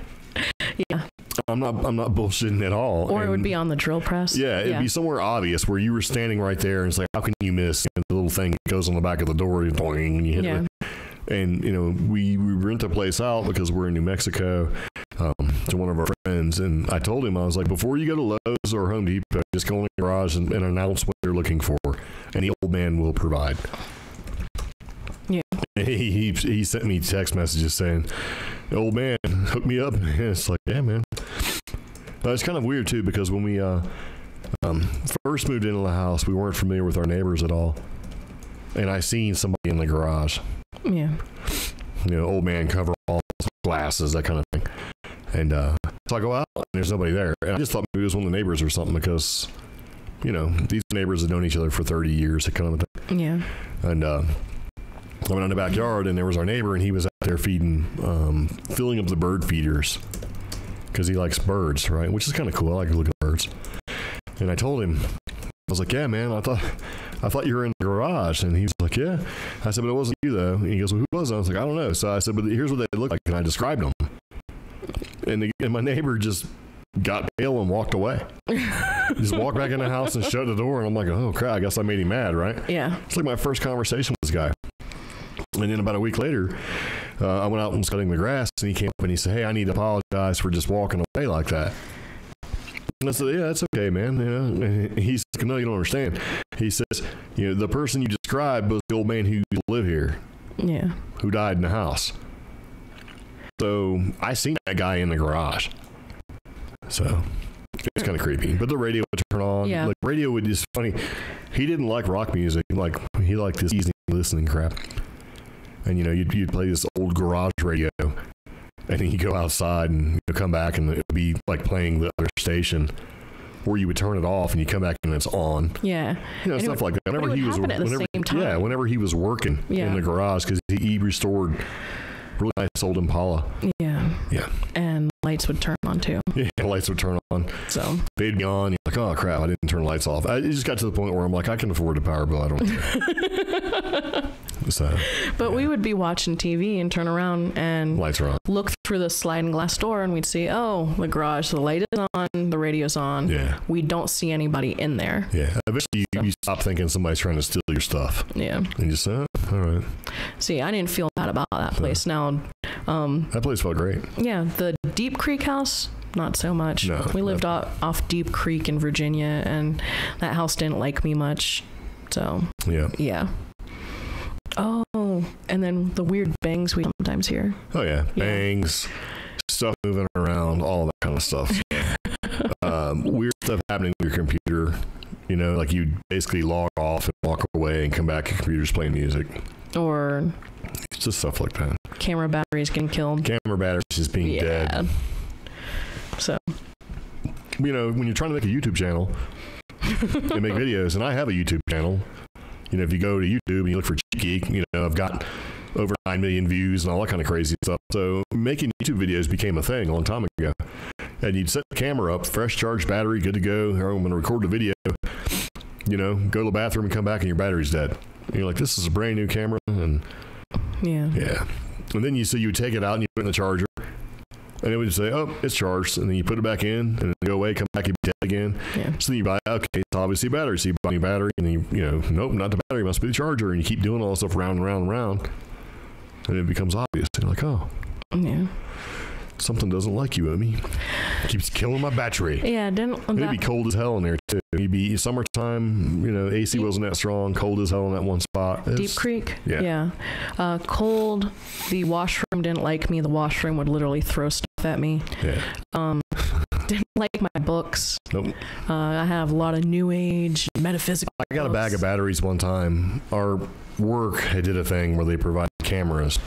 I'm not bullshitting at all. Or it would be on the drill press. Yeah, it'd be somewhere obvious where you were standing right there and it's like, how can you miss? And the little thing goes on the back of the door and boing, and you hit it. And, you know, we rent a place out because we're in New Mexico to one of our friends. And I told him, I was like, before you go to Lowe's or Home Depot, just go in the garage and announce what you're looking for. And the old man will provide. Yeah. And he sent me text messages saying, old man, hook me up. And it's like, yeah, man. It's kind of weird, too, because when we first moved into the house, we weren't familiar with our neighbors at all. And I seen somebody in the garage. Yeah. You know, old man coveralls, glasses, that kind of thing. And so I go out and there's nobody there. And I just thought maybe it was one of the neighbors or something because, you know, these neighbors have known each other for 30 years, that kind of thing. Yeah. And I went in the backyard and there was our neighbor and he was out there feeding, filling up the bird feeders because he likes birds, right? Which is kind of cool. I like to look at birds. And I told him, I was like, yeah, man, I thought you were in the garage. And he was like, yeah. I said, but it wasn't you, though. And he goes, well, who was it? I was like, I don't know. So I said, but here's what they look like. And I described them. And my neighbor just got pale and walked away. Just walked back in the house and shut the door. And I'm like, oh, crap, I guess I made him mad, right? Yeah. It's like my first conversation with this guy. And then about a week later, I went out and was cutting the grass. And he came up and he said, hey, I need to apologize for just walking away like that. And I said, yeah, that's okay, man. You know, and he said, no, you don't understand. He says, you know, the person you described was the old man who used to live here. Yeah. Who died in the house. So I seen that guy in the garage. So it's kind of creepy. But the radio turn on. Yeah. Like radio would just funny. He didn't like rock music. Like he liked this easy listening crap. And you'd play this old garage radio, and then you go outside and you come back and it would be like playing the other station. Or you would turn it off and you come back and it's on. Yeah. Stuff like that. Whenever he was at the same time. Yeah, whenever he was working in the garage, because he restored really nice old Impala. Yeah. Yeah. And lights would turn on too. Yeah, lights would turn on. So they'd be on. You're like, oh crap, I didn't turn the lights off. It just got to the point where I'm like, I can afford a power bill. I don't care. So, but we would be watching TV and turn around and lights are on. Look through the sliding glass door and we'd see, oh, the garage, the light is on, the radio's on. Yeah. We don't see anybody in there. Yeah. Eventually you stop thinking somebody's trying to steal your stuff. Yeah. And you just say, oh, all right. See, I didn't feel bad about that place. Now, that place felt great. Yeah. The Deep Creek house, not so much. No, we lived off Deep Creek in Virginia, and that house didn't like me much. So, yeah. Oh, and then the weird bangs we sometimes hear. Oh, yeah. Bangs, stuff moving around, all that kind of stuff. Weird stuff happening with your computer. Like you basically log off and walk away and come back, your computer's playing music. Or it's just stuff like that. Camera batteries getting killed. Camera batteries just being dead. So, when you're trying to make a YouTube channel and make videos, and I have a YouTube channel, if you go to YouTube and you look for CreepGeek, I've got over 9 million views and all that kind of crazy stuff. So making YouTube videos became a thing a long time ago. And you'd set the camera up, fresh charged battery, good to go. I'm going to record the video. Go to the bathroom and come back and your battery's dead. And you're like, this is a brand new camera. And yeah. And then you take it out and you put it in the charger. And it would say, oh, it's charged. And then you put it back in and then go away, come back, you'd be dead again. Yeah. So then you buy, okay, it's obviously a battery. So you buy a new battery and then nope, not the battery, must be the charger. And you keep doing all this stuff round and round and round. And it becomes obvious. And you're like, oh. Yeah. Something doesn't like you, Amy. Keeps killing my battery. Yeah, it'd be cold as hell in there too. It'd be summertime, AC wasn't that strong, cold as hell in that one spot. Deep Creek? Yeah. Cold. The washroom didn't like me. The washroom would literally throw stuff at me. Yeah. Didn't like my books. Nope. I have a lot of new age metaphysical I got a bag of batteries one time. Our work did a thing where they provided cameras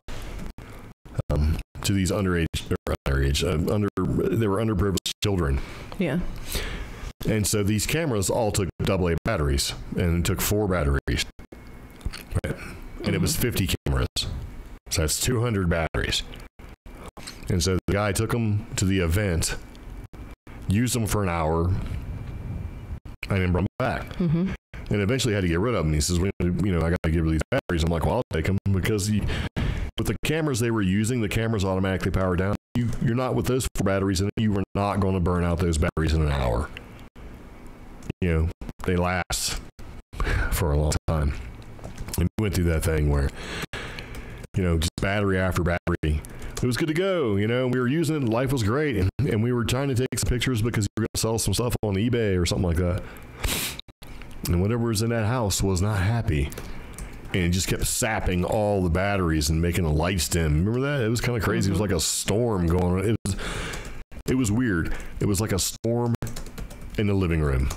to these they were underprivileged children. Yeah. And so these cameras all took AA batteries, and it took 4 batteries. Right. And it was 50 cameras. So that's 200 batteries. And so the guy took them to the event, used them for an hour, and then brought them back. Mm-hmm. And eventually had to get rid of them. He says, I got to get rid of these batteries. I'm like, well, I'll take them because with the cameras they were using, the cameras automatically power down. You're not with those 4 batteries, and you were not going to burn out those batteries in an hour. They last for a long time. And we went through that thing where, just battery after battery. It was good to go. We were using it. Life was great. And we were trying to take some pictures because we were going to sell some stuff on eBay or something like that. And whatever was in that house was not happy. And it just kept sapping all the batteries and making the lights dim. Remember that? It was kind of crazy. Mm-hmm. It was like a storm going on. It was weird. It was like a storm in the living room.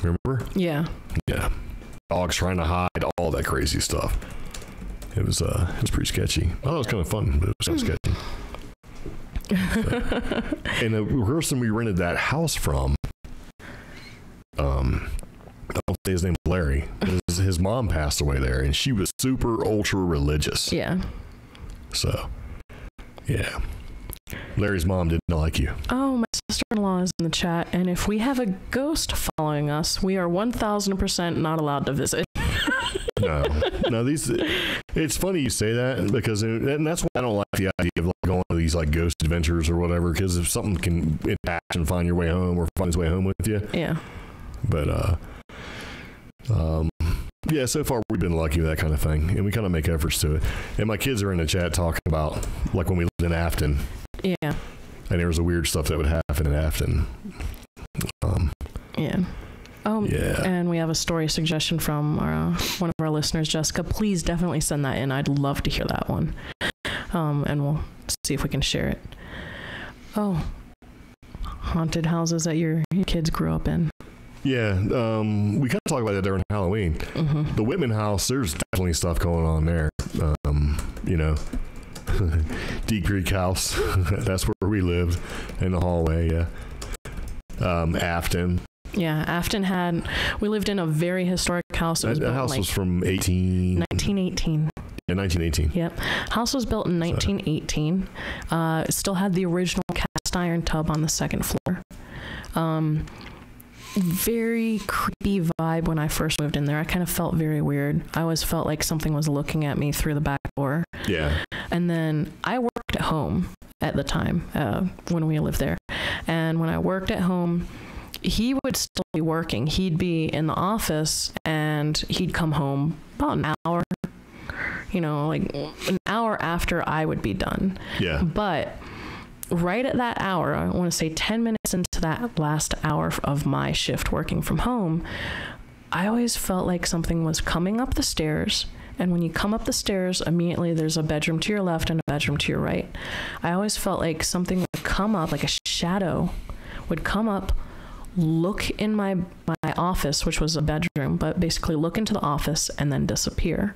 Remember? Yeah. Yeah. Dogs trying to hide, all that crazy stuff. It was pretty sketchy. I thought it was kind of fun, but it was kind of sketchy. And the person we rented that house from, I don't say his name was Larry. His mom passed away there, and she was super ultra religious. Yeah. So, yeah. Larry's mom didn't like you. Oh, my sister-in-law is in the chat, and if we have a ghost following us, we are 1,000% not allowed to visit. No, it's funny you say that, because, and that's why I don't like the idea of going to these ghost adventures or whatever, because if something can attach and find your way home or find its way home with you. Yeah. But, yeah, so far we've been lucky with that kind of thing, and we kind of make efforts to it. And my kids are in the chat talking about, when we lived in Afton. Yeah. And there was the weird stuff that would happen in Afton. Yeah. Yeah. And we have a story suggestion from one of our listeners, Jessica. Please definitely send that in. I'd love to hear that one. And we'll see if we can share it. Oh, haunted houses that your kids grew up in? Yeah, we kind of talk about that during Halloween. Mm-hmm. The Whitman house, there's definitely stuff going on there. You know, Deep Creek house, that's where we lived, in the hallway, yeah. Afton. Yeah, Afton we lived in a very historic house. That house was from 1918. Yeah, 1918. Yep. House was built in 1918. It still had the original cast iron tub on the second floor. Very creepy vibe when I first moved in there. I kind of felt very weird. I always felt like something was looking at me through the back door. Yeah. And then I worked at home at the time when we lived there. And when I worked at home, he would still be working. He'd be in the office and he'd come home about an hour, you know, like an hour after I would be done. Yeah. But right at that hour, I want to say 10 minutes into that last hour of my shift working from home, I always felt like something was coming up the stairs. And when you come up the stairs, immediately there's a bedroom to your left and a bedroom to your right. I always felt like something would come up, like a shadow would come up, look in my office, which was a bedroom, but basically look into the office and then disappear.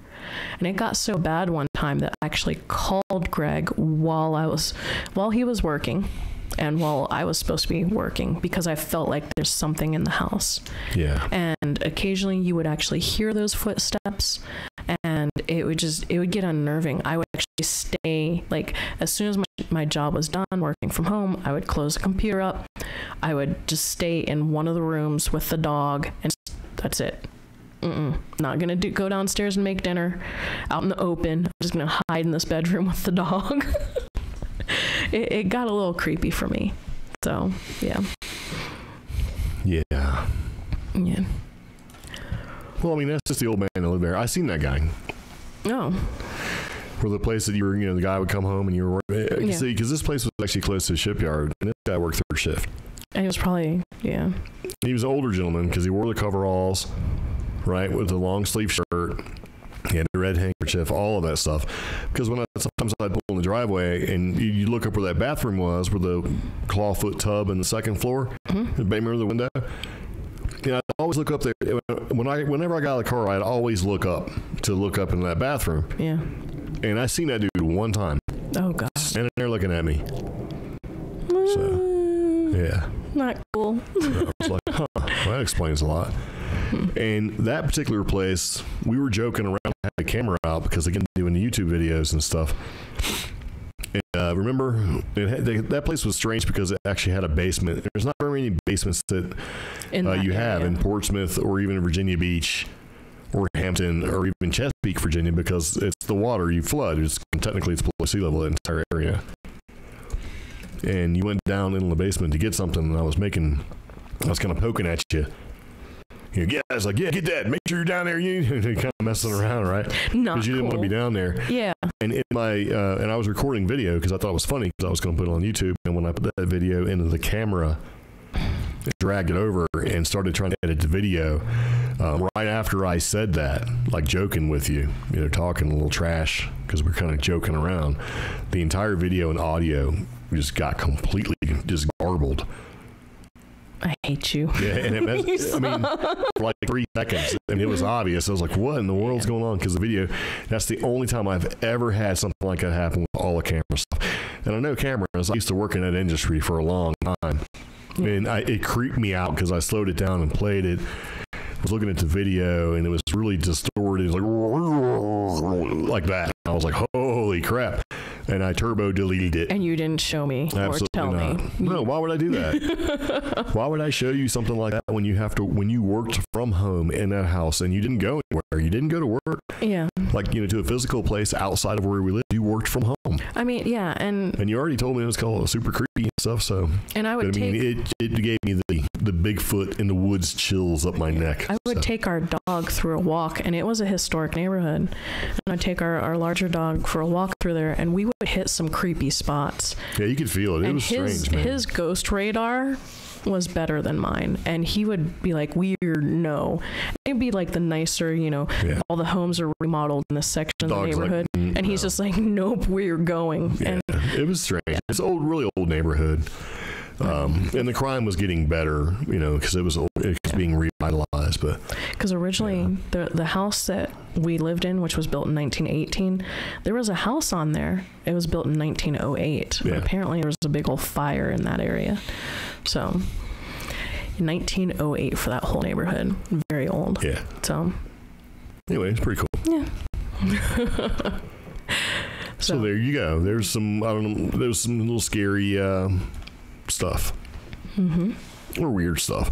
And it got so bad one time that I actually called Greg while he was working and while I was supposed to be working, because I felt like there's something in the house. Yeah. And occasionally you would actually hear those footsteps, and it would get unnerving. I would actually stay, like, as soon as my job was done working from home, I would close the computer up. I would just stay in one of the rooms with the dog, and that's it. Not gonna go downstairs and make dinner out in the open. I'm just gonna hide in this bedroom with the dog. It got a little creepy for me. So, yeah. Yeah. Yeah. Well, I mean, that's just the old man that lived there. I seen that guy. Oh. Where the place that you were, you know, the guy would come home and you were, Yeah. see, because this place was actually close to the shipyard, and this guy worked third shift. And he was probably, yeah. He was an older gentleman because he wore the coveralls, right, with the long sleeve shirt. He had a red handkerchief, all of that stuff. Because sometimes I'd pull in the driveway and you look up where that bathroom was, where the clawfoot tub in the second floor, remember the window? You know, I'd always look up there. Whenever I got out of the car, I'd always look up in that bathroom. Yeah. And I seen that dude one time. Oh, God. Standing there looking at me. So, yeah. Not cool. So I was like, huh, well, that explains a lot. And that particular place, we were joking around, had the camera out because again, doing the YouTube videos and stuff. And remember, that place was strange because it actually had a basement. There's not very many basements that you have in Portsmouth or even Virginia Beach or Hampton or even Chesapeake, Virginia, because it's the water you flood. Technically, it's below sea level, the entire area. And you went down in the basement to get something, and I was kind of poking at you. You know, I was like, yeah, get that. Make sure you're down there. You kind of messing around, right? Not because you didn't want to be down there. Yeah. And in my and I was recording video because I thought it was funny because I was going to put it on YouTube. And when I put that video into the camera, I dragged it over and started trying to edit the video. Right after I said that, like joking with you, you know, talking a little trash because we're kind of joking around, the entire video and audio just got completely just garbled. I hate you. Yeah, and I mean, for like 3 seconds, and it was obvious. I was like, what in the world's going on? Because the video, that's the only time I've ever had something like that happen with all the camera stuff. And I know cameras, I used to work in that industry for a long time. Yeah. And it creeped me out because I slowed it down and played it. I was looking at the video, and it was really distorted. It was like that. I was like, holy crap. And I turbo deleted it. And you didn't show me or tell me. No, why would I do that? Why would I show you something like that when you worked from home in that house and you didn't go anywhere? You didn't go to work. Yeah. Like, you know, to a physical place outside of where we live. You worked from home. I mean, yeah, and you already told me it was called super creepy and stuff. So, and I would it gave me the Bigfoot in the woods chills up my neck. I would take our dog through a walk, and it was a historic neighborhood. And I'd take our larger dog for a walk through there, and we would hit some creepy spots. Yeah, you could feel it. It was strange, man. His ghost radar was better than mine, and he would be like, weird, no. It'd be like the nicer, you know, all the homes are remodeled in this section of the neighborhood, like, and he's just like, nope, we're going. Yeah, and it was strange. It's really old neighborhood. And the crime was getting better, you know, because it was being revitalized. But because originally the house that we lived in, which was built in 1918, there was a house on there. It was built in 1908. Yeah. Apparently, there was a big old fire in that area. So, 1908 for that whole neighborhood. Very old. Yeah. So, anyway, it's pretty cool. Yeah. So there you go. There's some, I don't know, there's some little scary stuff. Or weird stuff.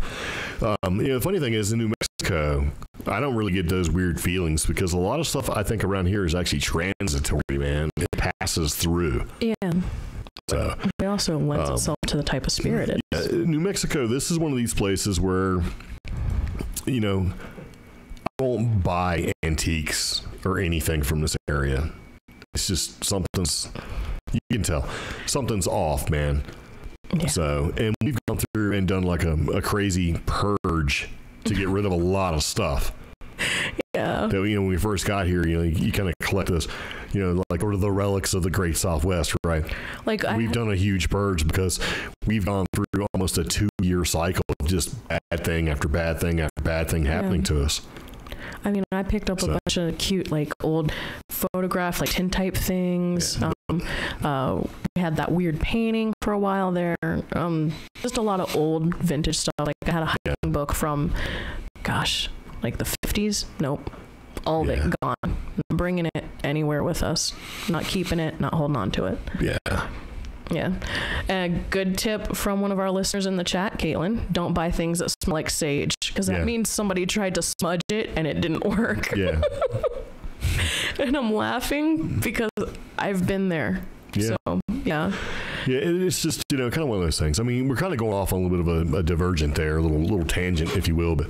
You know, the funny thing is, in New Mexico, I don't really get those weird feelings because a lot of stuff I think around here is actually transitory, man. It passes through. Yeah. So it also lends itself to the type of spirit it is. New Mexico, this is one of these places where, you know, I won't buy antiques or anything from this area. It's just something's, you can tell, something's off, man. Yeah. So, and we've gone through and done like a crazy purge to get rid of a lot of stuff. Yeah. That, you know, when we first got here, you know, you kind of collect this, you know, like sort of the relics of the Great Southwest, right? Like we've done a huge purge because we've gone through almost a 2-year cycle of just bad thing after bad thing after bad thing happening to us. I mean, I picked up a bunch of cute, like, old photograph, like, tin-type things. Yeah. We had that weird painting for a while there. Just a lot of old vintage stuff. Like, I had a hiking book from, gosh, like the 50s. Nope. All of it gone. Not bringing it anywhere with us. Not keeping it, not holding on to it. Yeah. Yeah. A good tip from one of our listeners in the chat, Caitlin, don't buy things that smell like sage, because that means somebody tried to smudge it and it didn't work. Yeah. And I'm laughing because I've been there. Yeah. So, yeah. Yeah, it's just, you know, kind of one of those things. I mean, we're kind of going off on a little bit of a divergent there, a little tangent, if you will, but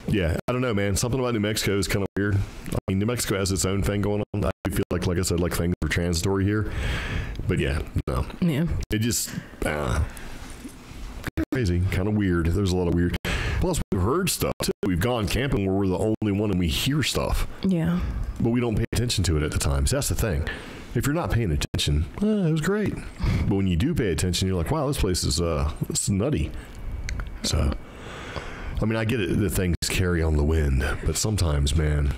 yeah, I don't know, man. Something about New Mexico is kind of weird. I mean, New Mexico has its own thing going on. I feel like I said, like things are transitory here. But yeah, no. Yeah. It just, crazy, kind of weird. There's a lot of weird. Plus, we've heard stuff, too. We've gone camping where we're the only one and we hear stuff. Yeah. But we don't pay attention to it at the time. So that's the thing. If you're not paying attention, it was great. But when you do pay attention, you're like, wow, this place is nutty. So, I mean, I get it, the things carry on the wind, but sometimes, man,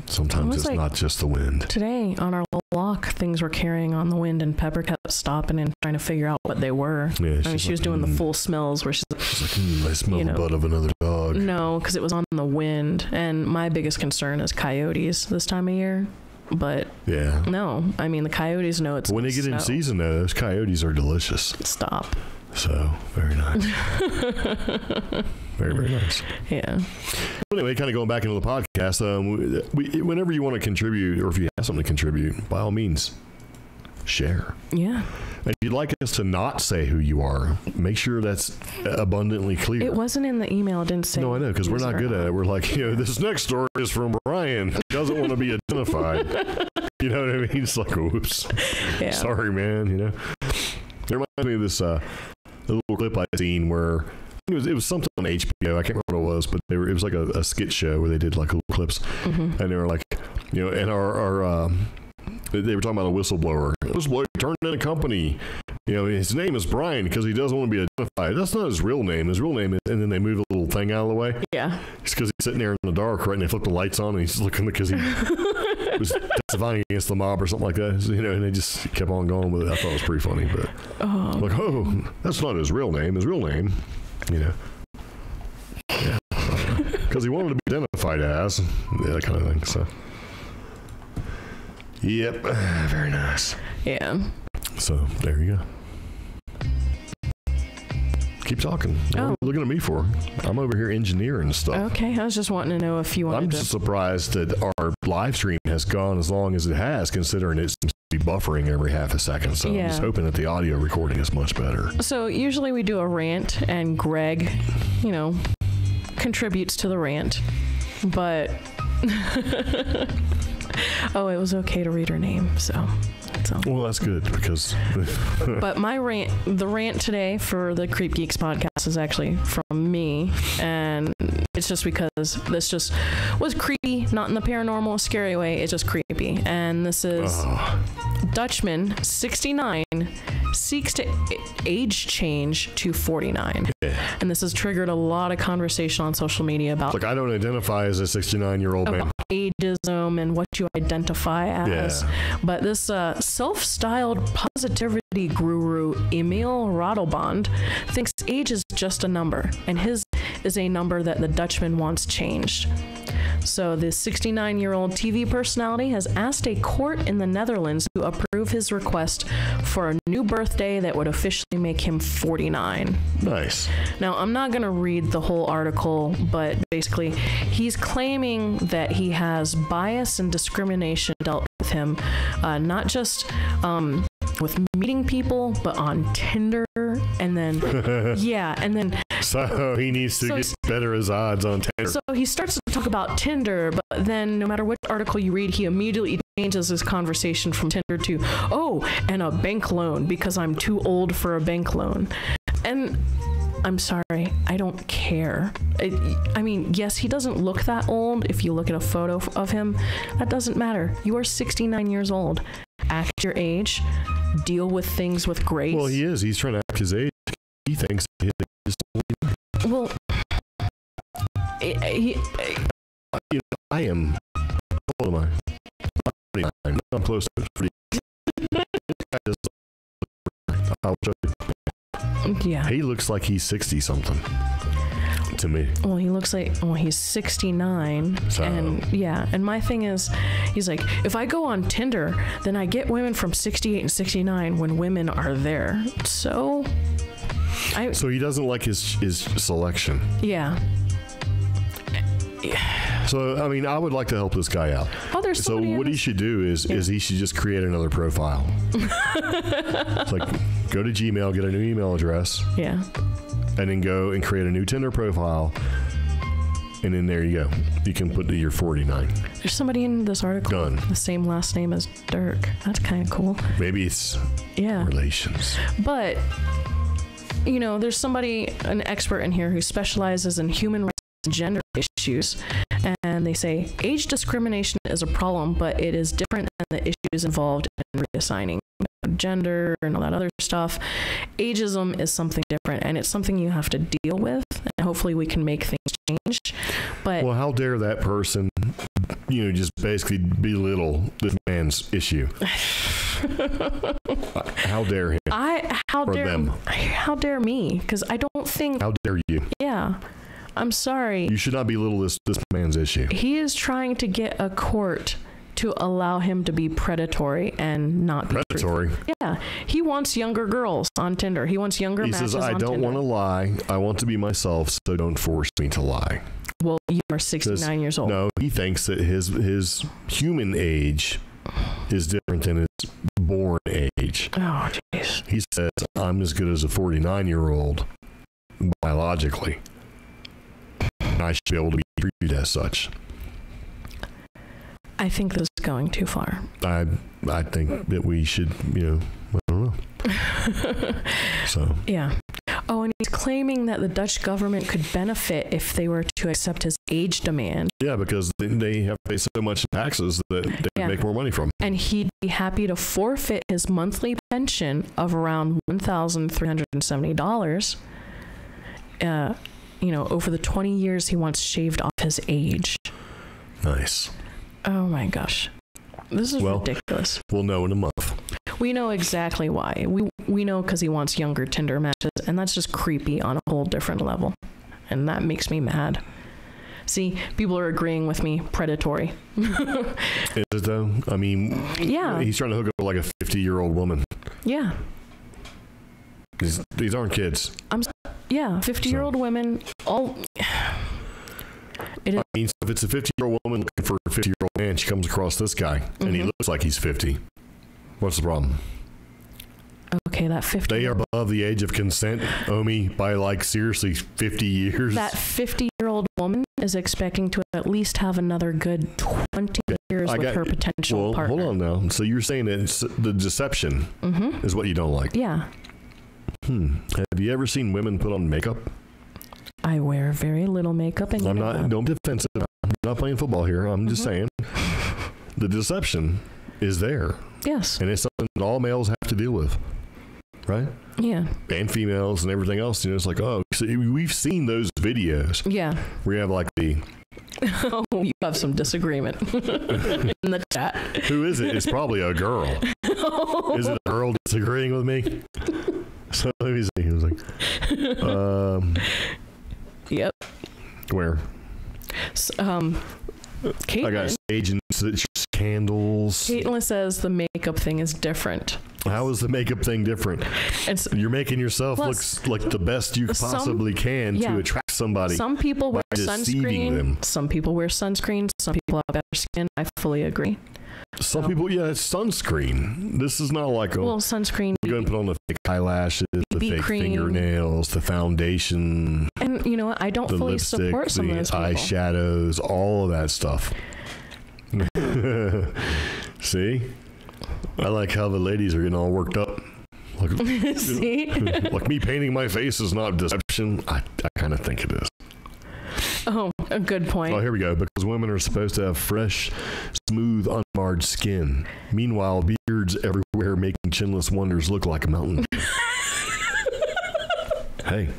sometimes it's like not just the wind. Today, on our walk, things were carrying on the wind, and Pepper kept stopping and trying to figure out what they were. Yeah, I mean, she was doing the full smells where she's like, I smell the butt of another dog. No, because it was on the wind, and my biggest concern is coyotes this time of year. But yeah, no, I mean, the coyotes know it's when they get in season, though, those coyotes are delicious. Stop. So, very nice. Very, very nice. Yeah. But anyway, kind of going back into the podcast, whenever you want to contribute, or if you have something to contribute, by all means, share. Yeah. And if you'd like us to not say who you are, make sure that's abundantly clear. It wasn't in the email. It didn't say. No, I know, because we're not good at it. We're like, you know, this next story is from Brian. He doesn't want to be identified. You know what I mean? It's like, oops. Yeah. Sorry, man. You know? It reminds me of this little clip I seen where it was something on HBO. I can't remember what it was, but it was like a skit show where they did like little clips, and they were like, you know, and our they were talking about a whistleblower. Whistleblower turned in a company. You know, his name is Brian because he doesn't want to be identified. That's not his real name. His real name is, and then they move a little thing out of the way. Yeah. It's because he's sitting there in the dark, right? And they flip the lights on, and he's looking because he was testifying against the mob or something like that. You know, and they just kept on going with it. I thought it was pretty funny, but like, oh, that's not his real name. His real name, you know, yeah, because he wanted to be identified as, yeah, that kind of thing. So. Yep. Very nice. Yeah. So, there you go. Keep talking. What are you looking at me for? I'm over here engineering stuff. Okay. I was just wanting to know if you wanted I'm just surprised that our live stream has gone as long as it has, considering it seems to be buffering every half a second. So, I'm just hoping that the audio recording is much better. So, usually we do a rant, and Greg, you know, contributes to the rant. But... Oh, it was okay to read her name, so. Well, that's good because. But the rant today for the CreepGeeks podcast is actually from me, and it's just because this just was creepy, not in the paranormal, scary way. It's just creepy, and this is Dutchman 69 seeks to age change to 49. Yeah. And this has triggered a lot of conversation on social media about Like, I don't identify as a 69-year-old man. ageism and what you identify as. Yeah. But this self-styled positivity guru Emil Radelband thinks age is just a number, and his is a number that the Dutchman wants changed. So the 69-year-old TV personality has asked a court in the Netherlands to approve his request for a new birthday that would officially make him 49. Nice. Now, I'm not going to read the whole article, but basically, he's claiming that he has bias and discrimination dealt with him, not just with meeting people, but on Tinder, and then, and then... So he needs to get better his odds on Tinder. So he starts to talk about Tinder, but then no matter which article you read, he immediately changes his conversation from Tinder to, and a bank loan, because I'm too old for a bank loan. And I'm sorry, I don't care. I mean, yes, he doesn't look that old. If you look at a photo of him, that doesn't matter. You are 69 years old. Act your age. Deal with things with grace. Well, he is. He's trying to act his age. He thinks his age is... Well, I am... How old am I? 49. I'm close to 40. I'll show you. Yeah. He looks like he's 60-something to me. Well, he looks like, he's 69. So. And my thing is, he's like, if I go on Tinder, then I get women from 68 and 69 when women are there. So he doesn't like his selection. Yeah. So, I mean, I would like to help this guy out. So what he should do is he should just create another profile. It's like, go to Gmail, get a new email address. Yeah. And then go and create a new Tinder profile. And then there you go. You can put that you're 49. There's somebody in this article. Done. The same last name as Dirk. That's kind of cool. Maybe it's relations. But, there's somebody, an expert in here who specializes in human rights and gender issues. And they say age discrimination is a problem, but it is different than the issues involved in reassigning gender and all that other stuff. Ageism is something different, and it's something you have to deal with, and hopefully we can make things change. But well, how dare that person, just basically belittle this man's issue? How dare him? How dare me? Because I don't think. How dare you? Yeah. I'm sorry. You should not belittle this man's issue. He is trying to get a court to allow him to be predatory and not predatory. Yeah. He wants younger girls on Tinder. He wants younger matches on Tinder. He says, I don't want to lie. I want to be myself, so don't force me to lie. Well, you are 69 years old. No, he thinks that his human age is different than his born age. Oh, jeez. He says, I'm as good as a 49-year-old biologically. I should be able to be treated as such. I think this is going too far. I think that we should, I don't know. So. Yeah. Oh, and he's claiming that the Dutch government could benefit if they were to accept his age demand. Yeah, because they have to pay so much taxes that they make more money from. And he'd be happy to forfeit his monthly pension of around $1,370. Over the 20 years he wants shaved off his age. Nice. Oh my gosh. This is ridiculous. We'll know in a month. We know exactly why. We know because he wants younger Tinder matches, and that's just creepy on a whole different level. And that makes me mad. See, people are agreeing with me. Predatory. Is it though? I mean, yeah. He's trying to hook up like a 50-year-old woman. Yeah. These aren't kids. 50-year-old women, all... I mean, if it's a 50-year-old woman looking for a 50-year-old man, she comes across this guy, and he looks like he's 50. What's the problem? Okay, that 50... They are above the age of consent, Omi, by seriously 50 years. That 50-year-old woman is expecting to at least have another good 20 years with her potential partner. Hold on now. So you're saying that it's the deception is what you don't like? Yeah. Have you ever seen women put on makeup? I wear very little makeup, and don't be defensive. I'm not playing football here. I'm just saying the deception is there. Yes. And it's something that all males have to deal with. right? Yeah. And females and everything else. You know, it's like, oh, so we've seen those videos. Yeah. Where you have like the... Oh, you have some disagreement in the chat. Who is it? It's probably a girl. Is it a girl disagreeing with me? So let me see. It was like, Yep. where? Caitlin, I got sage and candles. Caitlin says the makeup thing is different. How is the makeup thing different? You're making yourself look like the best you possibly can to attract somebody. Some people wear deceiving sunscreen. them. Some people wear sunscreen. Some people have better skin. I fully agree. Some people, it's sunscreen. This is not like sunscreen. You're going to put on the fake eyelashes, the fake cream, fingernails, the foundation. And you know what? I don't fully lipstick, support some of those people. Eyeshadows, all of that stuff. See? I like how the ladies are getting all worked up. Like, See? Like me painting my face is not deception. I kind of think it is. Oh, a good point. Oh, here we go. Because women are supposed to have fresh, smooth, unmarred skin. Meanwhile, beards everywhere making chinless wonders look like a mountain. Hey,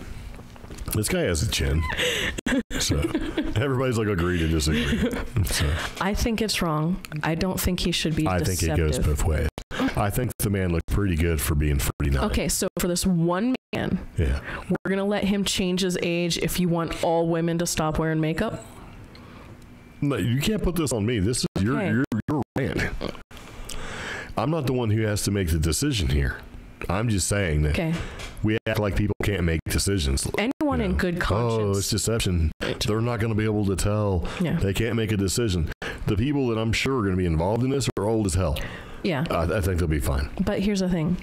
this guy has a chin. So everybody's like agree to disagree. So, I think it's wrong. I don't think he should be deceptive. think it goes both ways. I think the man looked pretty good for being 49. Okay, so for this one man, we're going to let him change his age if you want all women to stop wearing makeup? No, you can't put this on me. This is your rant. I'm not the one who has to make the decision here. I'm just saying that we act like people can't make decisions. Anyone in good conscience. Oh, it's deception. They're not going to be able to tell. Yeah. They can't make a decision. The people that I'm sure are going to be involved in this are old as hell. Yeah. I think they'll be fine. But here's the thing.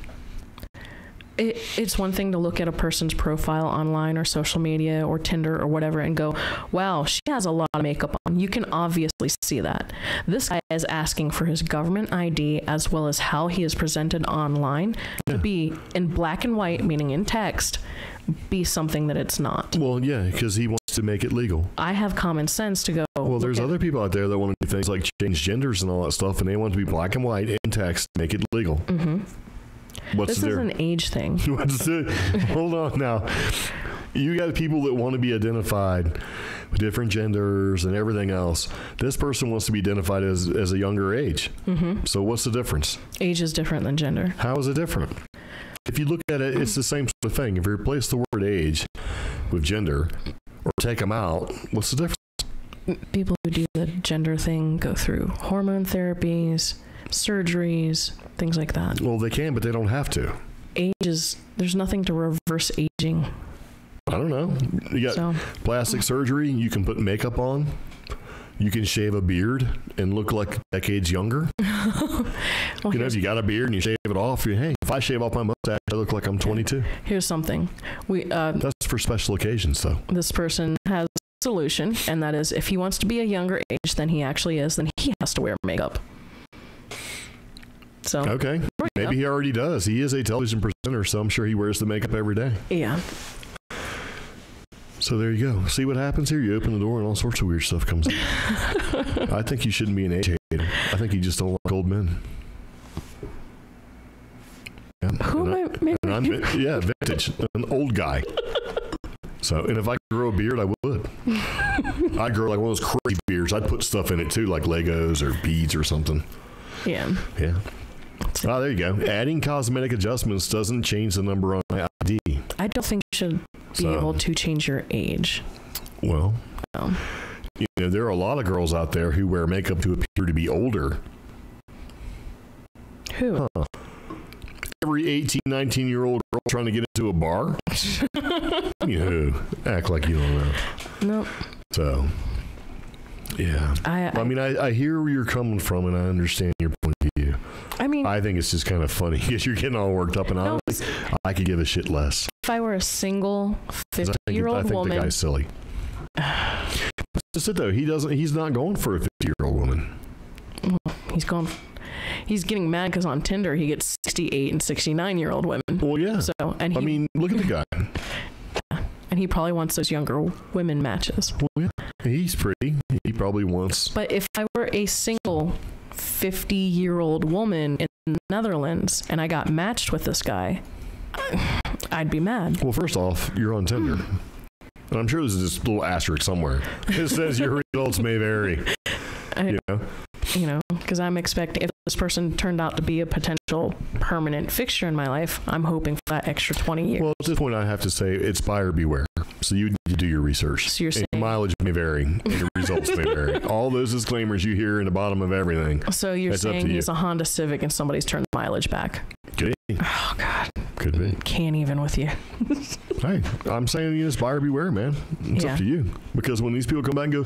It's one thing to look at a person's profile online or social media or Tinder or whatever and go, wow, she has a lot of makeup on. You can obviously see that. This guy is asking for his government ID as well as how he is presented online to be in black and white, meaning in text, be something that it's not. Well, yeah, because he wants to make it legal. I have common sense to go. Well, there's other people out there that want to do things like change genders and all that stuff, and they want to be black and white in text, make it legal. Mm-hmm. This is an age thing. Hold on now. You got people that want to be identified with different genders and everything else. This person wants to be identified as a younger age. Mm-hmm. So what's the difference? Age is different than gender. How is it different? If you look at it, it's the same sort of thing. If you replace the word age with gender or take them out, what's the difference? People who do the gender thing go through hormone therapies, surgeries, things like that. Well, they can, but they don't have to. There's nothing to reverse aging. I don't know. You got plastic surgery, you can put makeup on, you can shave a beard and look like decades younger. If you got a beard and you shave it off, if I shave off my mustache, I look like I'm 22. Here's something. That's for special occasions, though. This person has a solution, and that is if he wants to be a younger age than he actually is, then he has to wear makeup. So okay, maybe he already does. He is a television presenter, so I'm sure he wears the makeup every day. Yeah. So there you go. See what happens here? You open the door and all sorts of weird stuff comes in. I think you shouldn't be an age hater. I think you just don't like old men. Yeah. Who am I? I'm vintage, an old guy. So, and if I could grow a beard, I would. I'd grow like one of those crazy beards. I'd put stuff in it too, like Legos or beads or something. Yeah. Yeah. Oh, there you go. Adding cosmetic adjustments doesn't change the number on my ID. I don't think you should be able to change your age. Well, there are a lot of girls out there who wear makeup to appear to be older. Who? Huh. Every 18, 19-year-old girl trying to get into a bar? Act like you don't know. Nope. So, yeah. I hear where you're coming from, and I understand your point of view. I think it's just kind of funny because you're getting all worked up, and honestly, I could give a shit less. If I were a single 50-year-old woman, I think the guy's silly. That's it though. He's not going for a 50-year-old woman. He's getting mad because on Tinder he gets 68 and 69-year-old women. Well, yeah. So, look at the guy. And he probably wants those younger women matches. Well, yeah. He's pretty. He probably wants. But if I were a single 50-year-old woman in the Netherlands and I got matched with this guy, I'd be mad. Well, first off, you're on Tinder. And I'm sure there's this little asterisk somewhere. It says your results may vary. You know? Because I'm expecting, if this person turned out to be a potential permanent fixture in my life, I'm hoping for that extra 20 years. Well, at this point, I have to say it's buyer beware. So you need to do your research. So you're saying your mileage may vary, and your results may vary. All those disclaimers you hear in the bottom of everything. So you're saying he's a Honda Civic and somebody's turned the mileage back. Could be. Oh, God. Could be. Can't even with you. Hey, I'm saying you just buyer beware, man. It's up to you. Because when these people come back and go,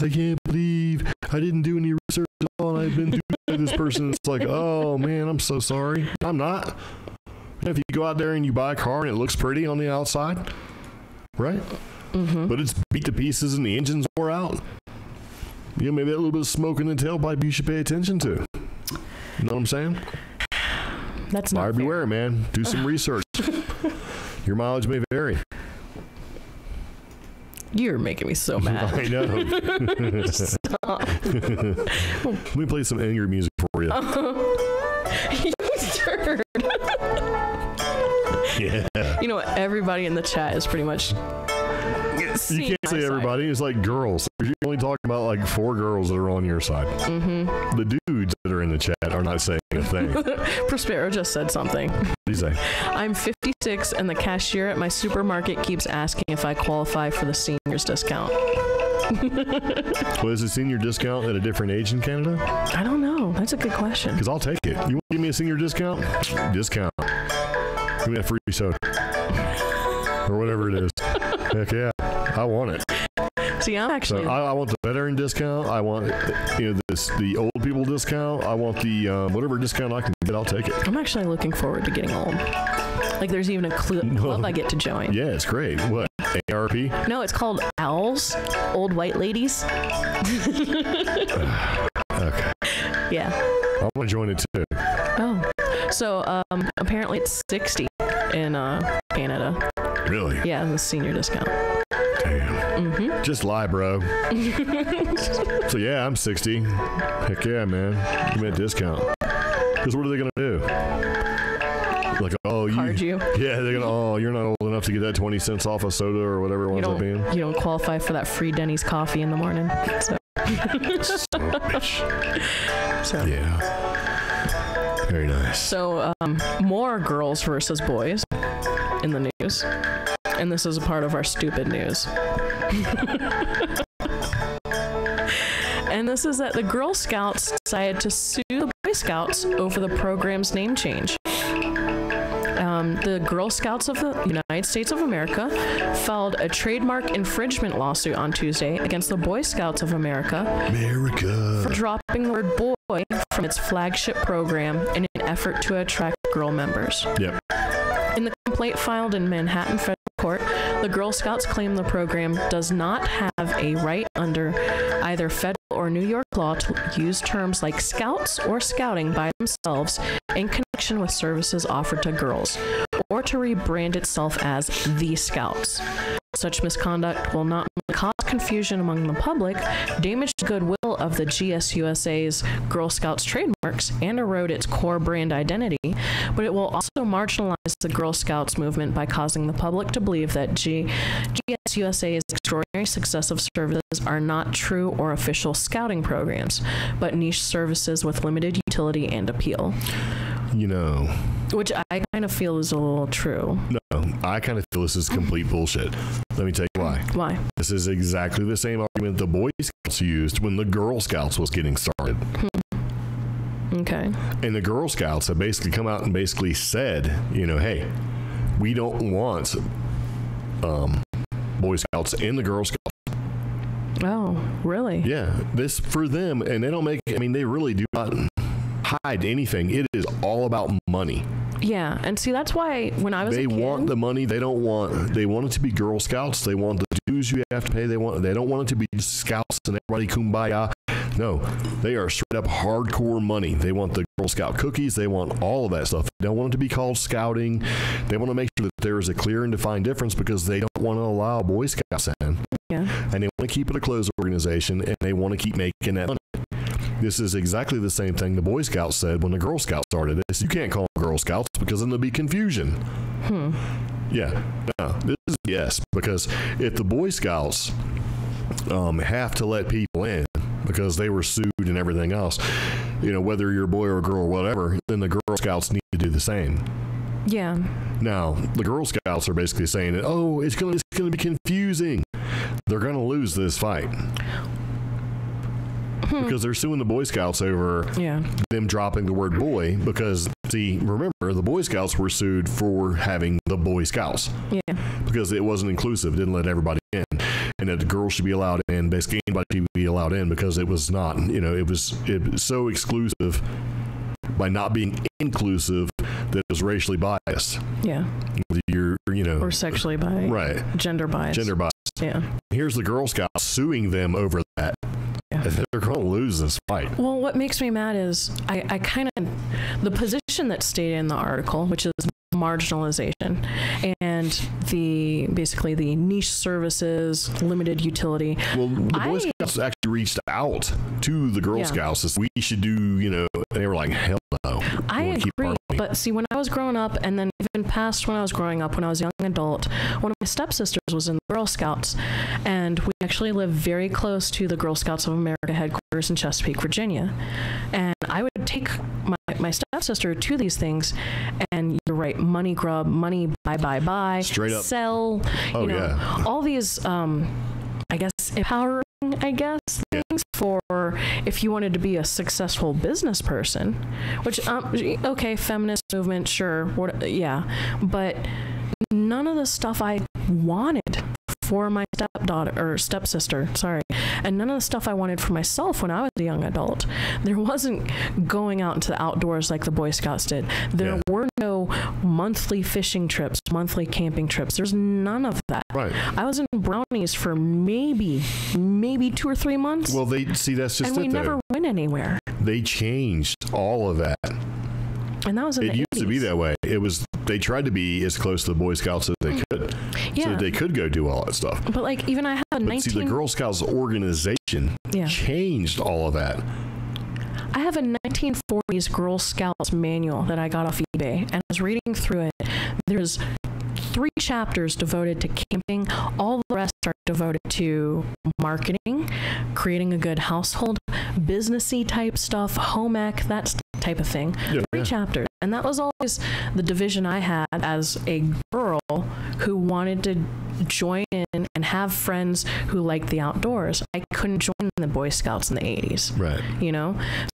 I can't believe I didn't do any research at all. I've been doing this person. It's like, oh, man, I'm so sorry. I'm not. If you go out there and you buy a car and it looks pretty on the outside, right? Mm-hmm. But it's beat to pieces and the engine's wore out. Maybe that little bit of smoke in the tailpipe you should pay attention to. You know what I'm saying? That's not buyer beware, man. Do some research. Your mileage may vary. You're making me so mad. I know. Stop. Let me play some angry music for you. You turd. Yeah. You know what? Everybody in the chat is pretty much. You can't say everybody. It's like girls. You're only talking about like 4 girls that are on your side. Mm-hmm. The dudes that are in the chat are not saying a thing. Prospero just said something. What did he say? I'm 56 and the cashier at my supermarket keeps asking if I qualify for the seniors discount. Well, is a senior discount at a different age in Canada? I don't know. That's a good question. Because I'll take it. You want to give me a senior discount? Discount. Give me a free soda. Or whatever it is. Heck yeah. I want it. See, I'm actually. So I want the veteran discount. I want, the old people discount. I want the whatever discount I can get. I'll take it. I'm actually looking forward to getting old. Like, there's even a club I get to join. Yeah, it's great. What? ARP? No, it's called OWLs, Old White Ladies. Okay. Yeah. I want to join it too. Oh. So apparently it's 60 in Canada. Really? Yeah, the senior discount. Damn. Mm-hmm. Just lie, bro. So yeah, I'm 60. Heck yeah, man. Give me a discount. Because what are they going to do? Like, oh, you. Yeah, they're going to, oh, you're not old enough to get that 20 cents off a soda or whatever it winds up being. You don't qualify for that free Denny's coffee in the morning. So. So. Yeah. Very nice. So, more girls versus boys in the news. And this is a part of our stupid news. And this is that the Girl Scouts decided to sue the Boy Scouts over the program's name change. The Girl Scouts of the United States of America filed a trademark infringement lawsuit on Tuesday against the Boy Scouts of America for dropping the word boy from its flagship program in an effort to attract girl members. Yep. In the complaint filed in Manhattan Federal Court, the Girl Scouts claim the program does not have a right under either federal or New York law to use terms like scouts or scouting by themselves in connection with services offered to girls, or to rebrand itself as the Scouts. Such misconduct will not only cause confusion among the public, damage the goodwill of the GSUSA's Girl Scouts trademarks, and erode its core brand identity, but it will also marginalize the Girl Scouts movement by causing the public to believe that GSUSA's extraordinary success of services are not true or official scouting programs, but niche services with limited utility and appeal. Which I kind of feel is a little true. No, I kind of feel this is complete bullshit. Let me tell you why. Why? This is exactly the same argument the Boy Scouts used when the Girl Scouts was getting started. Okay. And the Girl Scouts have basically come out and basically said, hey, we don't want Boy Scouts in the Girl Scouts. Oh, really? Yeah. This for them, and they don't make, they really do not hide anything. It is all about money. Yeah, and see, that's why when I was a kid, want the money. They want it to be Girl Scouts. They want the dues you have to pay. They don't want it to be scouts and everybody kumbaya. No, they are straight up hardcore money. They want the Girl Scout cookies. They want all of that stuff. They don't want it to be called scouting. They want to make sure that there is a clear and defined difference because they don't want to allow Boy Scouts in. Yeah. And they want to keep it a closed organization, and they want to keep making that money. This is exactly the same thing the Boy Scouts said when the Girl Scouts started this. You can't call them Girl Scouts because then there'll be confusion. Yeah, no, this is yes, because if the Boy Scouts have to let people in because they were sued and everything else, whether you're a boy or a girl or whatever, then the Girl Scouts need to do the same. Yeah. Now, the Girl Scouts are basically saying that, it's going to be confusing. They're going to lose this fight. Because they're suing the Boy Scouts over them dropping the word boy. Because, see, remember, the Boy Scouts were sued for having the Boy Scouts. Yeah. Because it wasn't inclusive, didn't let everybody in. And that the girls should be allowed in, basically anybody should be allowed in, because it was not, it was so exclusive by not being inclusive that it was racially biased. Yeah. Or sexually biased. Right. Gender biased. Gender biased. Yeah. Here's the Girl Scouts suing them over that. Yeah. They're going to lose this fight. Well, what makes me mad is I kind of, the position that's stated in the article, which is marginalization and basically the niche services, limited utility. Well, the Boy Scouts actually reached out to the Girl Scouts as we should do, they were like, hell no. I agree, but see, when I was growing up, and then even past when I was growing up, when I was a young adult, one of my stepsisters was in the Girl Scouts, and we actually lived very close to the Girl Scouts of America headquarters in Chesapeake, Virginia. And I would take my stepsister to these things, and you're right, money grub, money buy, straight up sell, all these, I guess, empowering, things for if you wanted to be a successful business person, which, okay, feminist movement, sure, but none of the stuff I wanted for my stepsister, and none of the stuff I wanted for myself when I was a young adult. There wasn't going out into the outdoors like the Boy Scouts did. There were no monthly fishing trips, monthly camping trips. There's none of that. Right. I was in Brownies for maybe 2 or 3 months. Well, that's just and we never went anywhere. They changed all of that. And that was in the 80s. It used to be that way. They tried to be as close to the Boy Scouts as they could. Yeah. So that they could go do all that stuff. But even I have a the Girl Scouts organization changed all of that. I have a 1940s Girl Scouts manual that I got off eBay, and I was reading through it. There's 3 chapters devoted to camping. All the rest are devoted to marketing, creating a good household, businessy type stuff, home ec, that type of thing. 3 chapters. And that was always the division I had as a girl who wanted to join in and have friends who liked the outdoors. I couldn't join the Boy Scouts in the 80s. Right.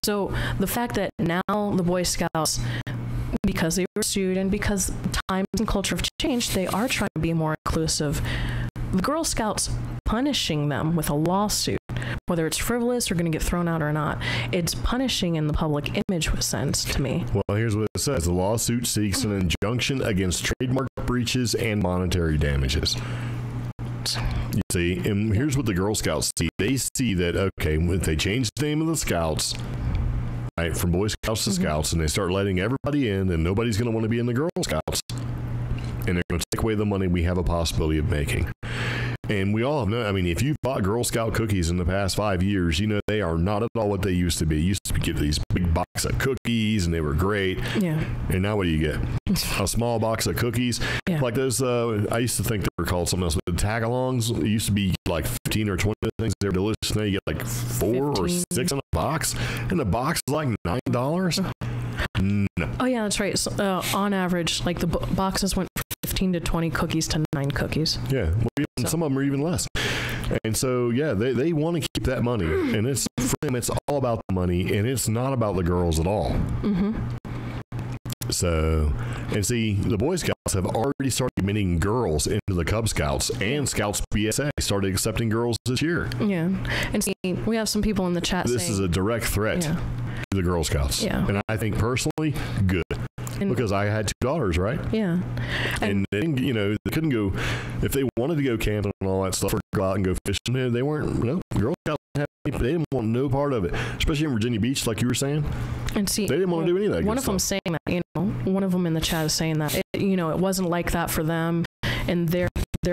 So the fact that now the Boy Scouts, because they were sued and because times and culture have changed, they are trying to be more inclusive. The Girl Scouts punishing them with a lawsuit, whether it's frivolous or going to get thrown out or not, it's punishing in the public image sense to me. Well, here's what it says. The lawsuit seeks an injunction against trademark breaches and monetary damages. You see, and here's what the Girl Scouts see. They see that, okay, if they change the name of the Scouts, right, from Boy Scouts to Scouts, and they start letting everybody in, then nobody's going to want to be in the Girl Scouts. And they're going to take away the money we have a possibility of making. And we all know, if you've bought Girl Scout cookies in the past 5 years, they are not at all what they used to be. You used to get these big box of cookies, and they were great. Yeah. And now what do you get? A small box of cookies. Yeah. Like those, I used to think they were called something else, but the tag-alongs, it used to be like 15 or 20 things. They were delicious. Now you get like 4 or 6 in a box, and the box is like $9. No. Oh, yeah, that's right. So, on average, like the boxes went from 15 to 20 cookies to 9 cookies. Yeah, some of them are even less. And so, they want to keep that money. And it's for them, it's all about the money, and it's not about the girls at all. So, and see, the Boy Scouts have already started admitting girls into the Cub Scouts, and Scouts BSA started accepting girls this year. Yeah. And see, we have some people in the chat This saying, is a direct threat to the Girl Scouts. Yeah. And I think personally, good. Because I had 2 daughters, right? Yeah. And they didn't, they couldn't go, if they wanted to go camping and all that stuff, or go out and go fishing, they weren't, Girl Scouts, they didn't want no part of it, especially in Virginia Beach, like you were saying. And see, they didn't want to do any of that. One of them saying that, one of them in the chat is saying that, it wasn't like that for them and their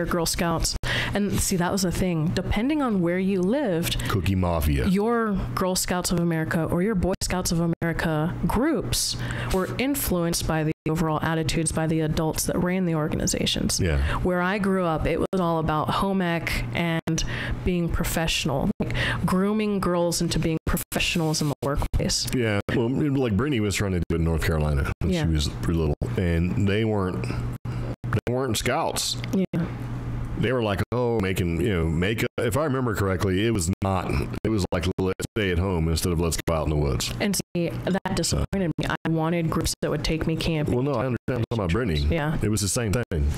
Girl Scouts. And see, that was the thing. Depending on where you lived, Cookie Mafia. your Girl Scouts of America or your Boy Scouts of America groups were influenced by the overall attitudes by the adults that ran the organizations. Yeah. Where I grew up, it was all about home ec and being professional, like grooming girls into being professionals in the workplace. Yeah. Well, like Brittany was trying to do it in North Carolina when she was pretty little, and they weren't scouts. Yeah. They were like, oh, making, makeup. If I remember correctly, it was not. It was like, let's stay at home instead of let's go out in the woods. And see, that disappointed me. I wanted groups that would take me camping. Well, no, I understand. I'm talking about Brittany. Yeah. It was the same thing.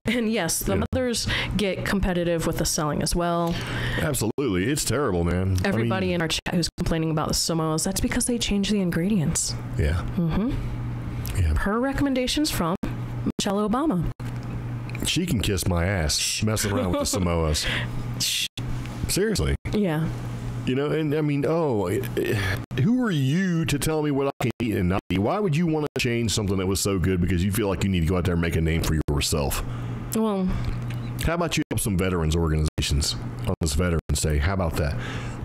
And yes, the mothers get competitive with the selling as well. Absolutely. It's terrible, man. Everybody in our chat who's complaining about the Samoas, that's because they change the ingredients. Yeah. Yeah. Per recommendations from Michelle Obama. She can kiss my ass messing around with the Samoas. Seriously. Yeah. And I mean, who are you to tell me what I can eat and not eat? Why would you want to change something that was so good because you feel like you need to go out there and make a name for yourself? Well, how about you help some veterans organizations on this Veterans Day? How about that?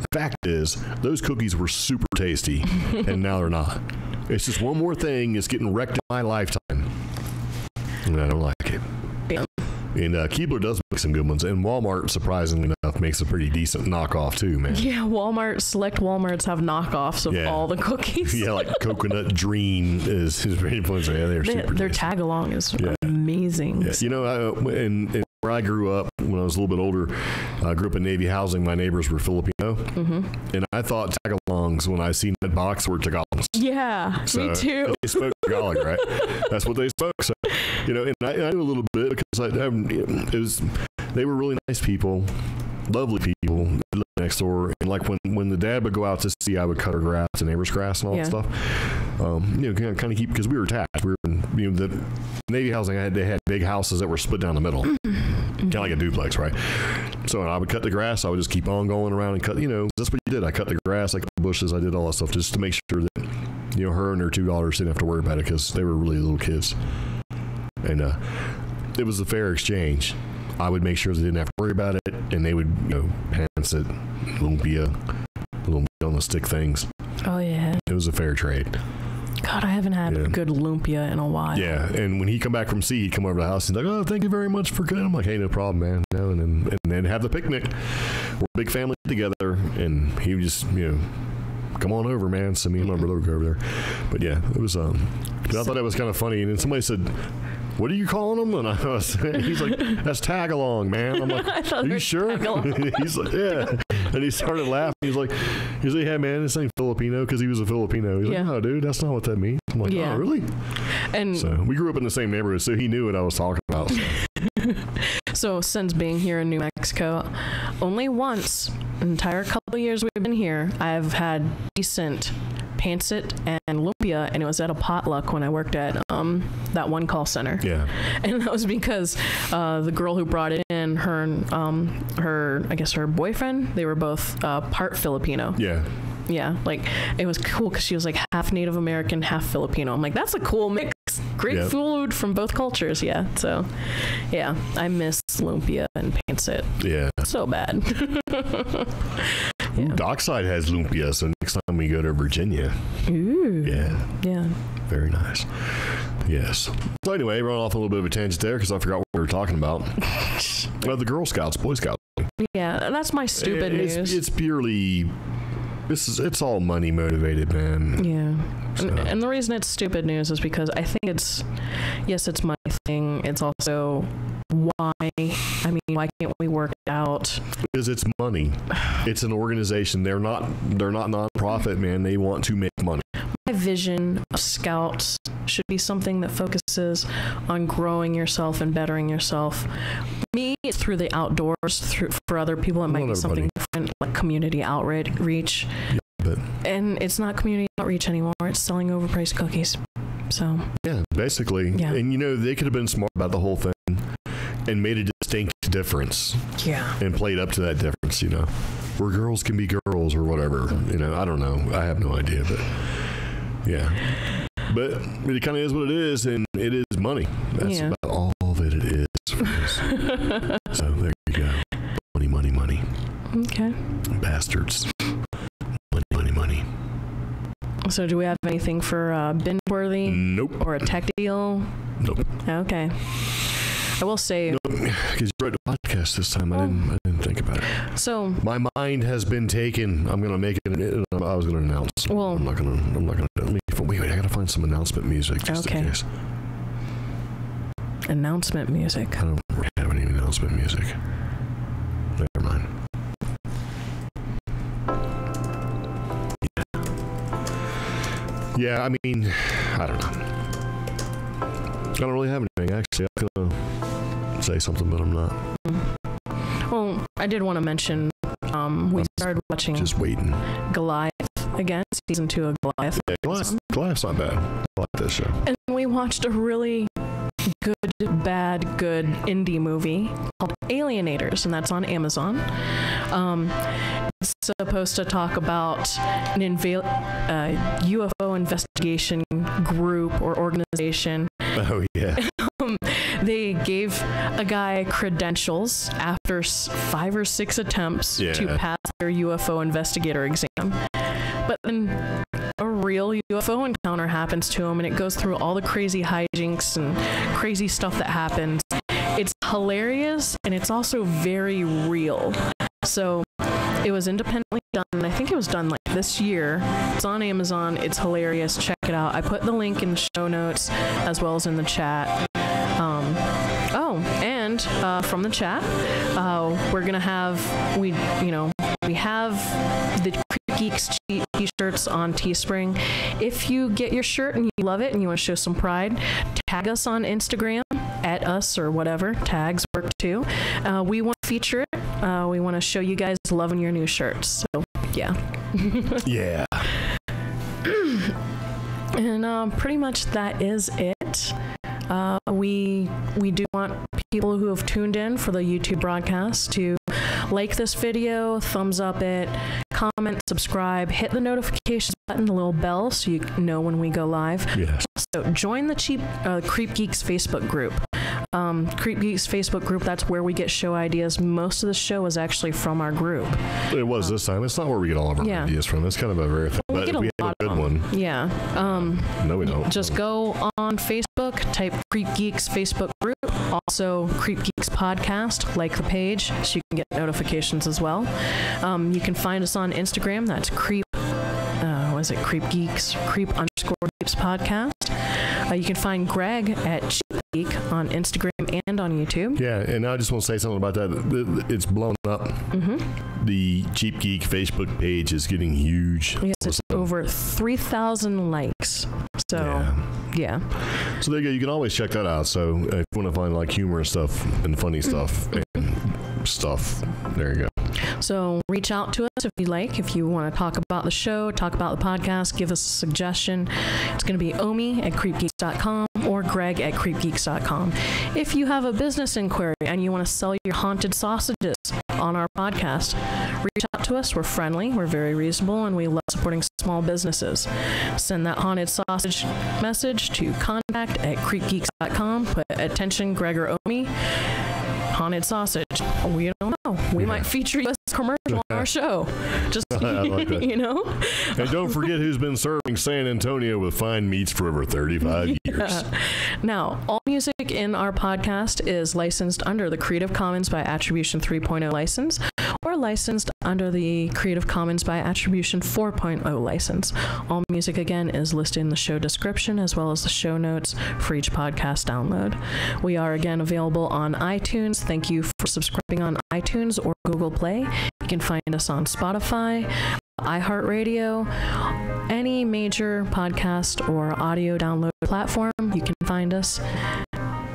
The fact is, those cookies were super tasty, and now they're not. It's just one more thing that's getting wrecked in my lifetime, and I don't like it. Yeah. And Keebler does make some good ones, and Walmart, surprisingly enough, makes a pretty decent knockoff too, man. Yeah, select Walmarts have knockoffs of all the cookies. Yeah, like Coconut Dream is very influential. Yeah, they're super Their tasty. tag along is amazing. Yeah. And where I grew up, when I was a little bit older, I grew up in Navy housing. My neighbors were Filipino, and I thought tagalongs when I seen that box were Tagalogs. Yeah, me too. They spoke Tagalog, right? That's what they spoke. So, and I knew a little bit because they were really nice people, lovely people. They lived next door, and like when the dad would go out to sea, I would cut her grass, the neighbor's grass, and all that stuff. Kind of keep, because we were attached. We were in, the Navy housing. They had big houses that were split down the middle, kind of like a duplex, right? So I would cut the grass. I would just keep on going around and cut. That's what you did. I cut the grass, I cut the bushes, I did all that stuff just to make sure that her and her two daughters didn't have to worry about it because they were really little kids, and it was a fair exchange. I would make sure they didn't have to worry about it, and they would, pants it, lumpia, little on the stick things. Oh yeah. It was a fair trade. God, I haven't had a good lumpia in a while. Yeah, and when he come back from sea, he'd come over to the house and he's like, "Oh, thank you very much for coming." I'm like, "Hey, no problem, man." And then have the picnic. We're a big family together, and he would just, come on over, man. So me and my brother would go over there. But yeah, it was. I thought it was kind of funny, and then somebody said, "What are you calling them?" And he's like, "That's tag-along, man." I'm like, "Are you sure?" He's like, "Yeah." And he started laughing. He's like, "Yeah, man, this ain't Filipino," because he was a Filipino. He's like, "No, dude, that's not what that means." I'm like, "Oh, really?" And so we grew up in the same neighborhood, so he knew what I was talking about. So since being here in New Mexico, only once, an entire couple of years we've been here, I've had decent pancit and lumpia, and it was at a potluck when I worked at that one call center. Yeah. And that was because the girl who brought it in, her I guess her boyfriend, they were both part Filipino. Yeah. Yeah, like it was cool because she was like half Native American, half Filipino. I'm like, that's a cool mix. Great food from both cultures. Yeah. So, yeah, I miss lumpia and pancit. Yeah. So bad. Ooh, Dockside has lumpia, so next time we go to Virginia. Ooh. Yeah. Yeah. Very nice. Yes. So anyway, run off a little bit of a tangent there because I forgot what we were talking about. The Girl Scouts, Boy Scouts. Yeah, that's my stupid news. It's purely... It's all money motivated, man. Yeah. So. And the reason it's stupid news is because I think it's money thing. It's also why can't we work it out? Because it's money. It's an organization. They're not nonprofit, man. They want to make money. My vision of Scouts should be something that focuses on growing yourself and bettering yourself. Me, it's through the outdoors. For other people, it might be something different, like community outreach. Yeah, and it's not community outreach anymore. It's selling overpriced cookies. So yeah, basically. Yeah. And they could have been smart about the whole thing and made a distinct difference. Yeah. And played up to that difference. Where girls can be girls or whatever. I don't know. I have no idea, but. Yeah. But it kind of is what it is, and it is money. That's about all that it is for us. So there you Okay. Bastards. Money, money, money. So do we have anything for binge-worthy? Nope. Or a tech deal? Nope. Okay. I will say... Nope. Because you wrote the podcast this time. I didn't think about it. So... My mind has been taken. I'm going to make it... I was going to announce. Well... I'm not going to... Wait, I got to find some announcement music just in case. Announcement music. I don't have any announcement music. Never mind. Yeah, I mean, I don't know. I don't really have anything, actually. I was going to say something, but I'm not. Well, I did want to mention we started watching just waiting. Goliath again, season 2 of Goliath. Yeah, Goliath's not bad. I like this show. And we watched a really good indie movie called Alienators, and that's on Amazon. It's supposed to talk about an UFO investigation group or organization. Oh, yeah. They gave a guy credentials after 5 or 6 attempts to pass their UFO investigator exam. But then a real UFO encounter happens to him, and it goes through all the crazy hijinks and crazy stuff that happens. It's hilarious, and it's also very real. So it was independently done, and I think it was done like this year. It's on Amazon. It's hilarious. Check it out. I put the link in the show notes as well as in the chat. And from the chat, we're gonna have we have the CreepGeeks t-shirts on Teespring. If you get your shirt and you love it and you want to show some pride, tag us on Instagram at us or whatever. Tags work too. We want to feature it. We want to show you guys loving your new shirts. So yeah. Yeah. And pretty much that is it. We do want people who have tuned in for the YouTube broadcast to like this video, thumbs up it, comment, subscribe, hit the notifications button, the little bell, so you know when we go live. Yes. So join the CreepGeeks Facebook group. CreepGeeks Facebook group, that's where we get show ideas. Most of the show is actually from our group. It was this time. It's not where we get all of our ideas from. It's kind of a rare thing. But if we have a good one. Yeah. No, we don't. Just go on Facebook, type CreepGeeks Facebook group. Also, CreepGeeks podcast, like the page, so you can get notifications as well. You can find us on Instagram. That's CreepGeeks, Creep_Geeks podcast. You can find Greg at CheapGeek on Instagram and on YouTube. Yeah, and I just want to say something about that. It's blown up. Mm-hmm. The CheapGeek Facebook page is getting huge. Yes, it's over 3,000 likes. So, yeah. So there you go. You can always check that out. So if you want to find like humor and stuff and funny stuff and stuff, there you go. So reach out to us if you like. If you want to talk about the show, talk about the podcast, give us a suggestion. It's going to be Omi at creepgeeks.com or Greg at creepgeeks.com. If you have a business inquiry and you want to sell your haunted sausages on our podcast, reach out to us. We're friendly, we're very reasonable, and we love supporting small businesses. Send that haunted sausage message to contact at creepgeeks.com. Put attention Greg or Omi. Haunted sausage. We don't know. We might feature you as a commercial on our show. Just, I like that. you know? And don't forget who's been serving San Antonio with fine meats for over 35 years. Now, all music in our podcast is licensed under the Creative Commons by Attribution 3.0 license or licensed under the Creative Commons by Attribution 4.0 license. All music, again, is listed in the show description as well as the show notes for each podcast download. We are, again, available on iTunes. Thank you for subscribing on iTunes or Google Play. You can find us on Spotify, iHeartRadio, any major podcast or audio download platform. You can find us.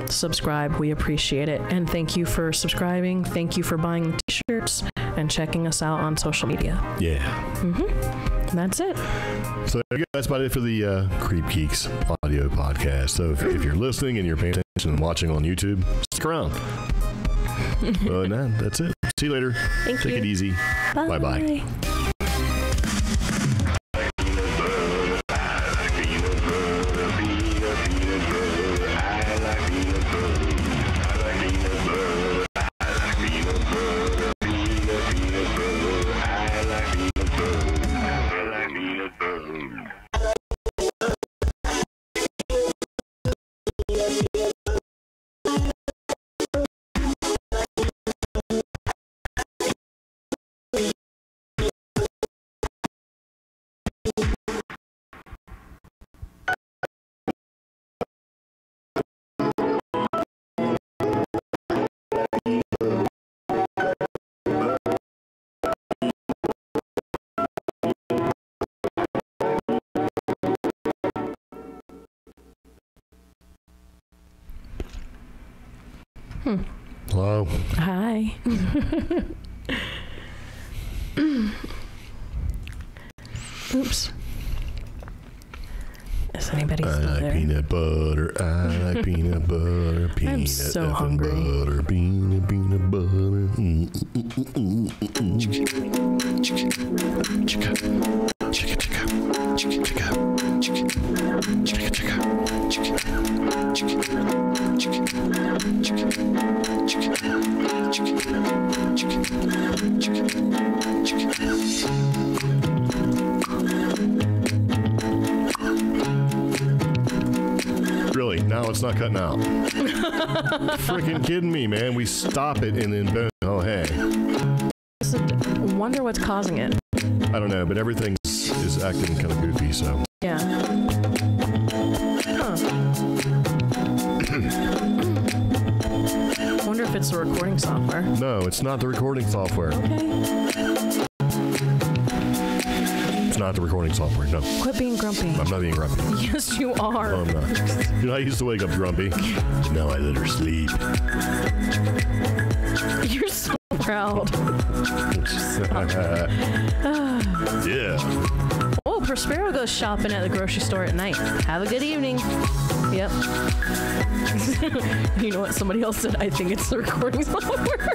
Subscribe. We appreciate it. And thank you for subscribing. Thank you for buying the t-shirts and checking us out on social media. Yeah. Mm-hmm. That's it. So that's about it for the CreepGeeks audio podcast. So if you're listening and you're paying attention and watching on YouTube, stick around. No, that's it. See you later. Thank you. Take it easy. Bye. Bye-bye. Hello. Hi. Oops. Is anybody still I like there? peanut butter. I like peanut butter. Peanut so effing hungry. butter. Peanut butter. Chicka. Chicka chicka. Chicka chicka. Chicka chicka. Chicka Really? Now it's not cutting out. Freaking kidding me, man. We stop it and then boom. Oh, hey. I wonder what's causing it. I don't know, but everything is acting kind of goofy, so. Yeah. Huh. Wonder if it's the recording software. No, it's not the recording software. Okay. It's not the recording software, no. Quit being grumpy. I'm not being grumpy. Yes, you are. No, I'm not. You know, I used to wake up grumpy. Now I let her sleep. You're so proud. Yeah. Oh, Prospero goes shopping at the grocery store at night. Have a good evening. Yep. You know what? Somebody else said, I think it's the recording software.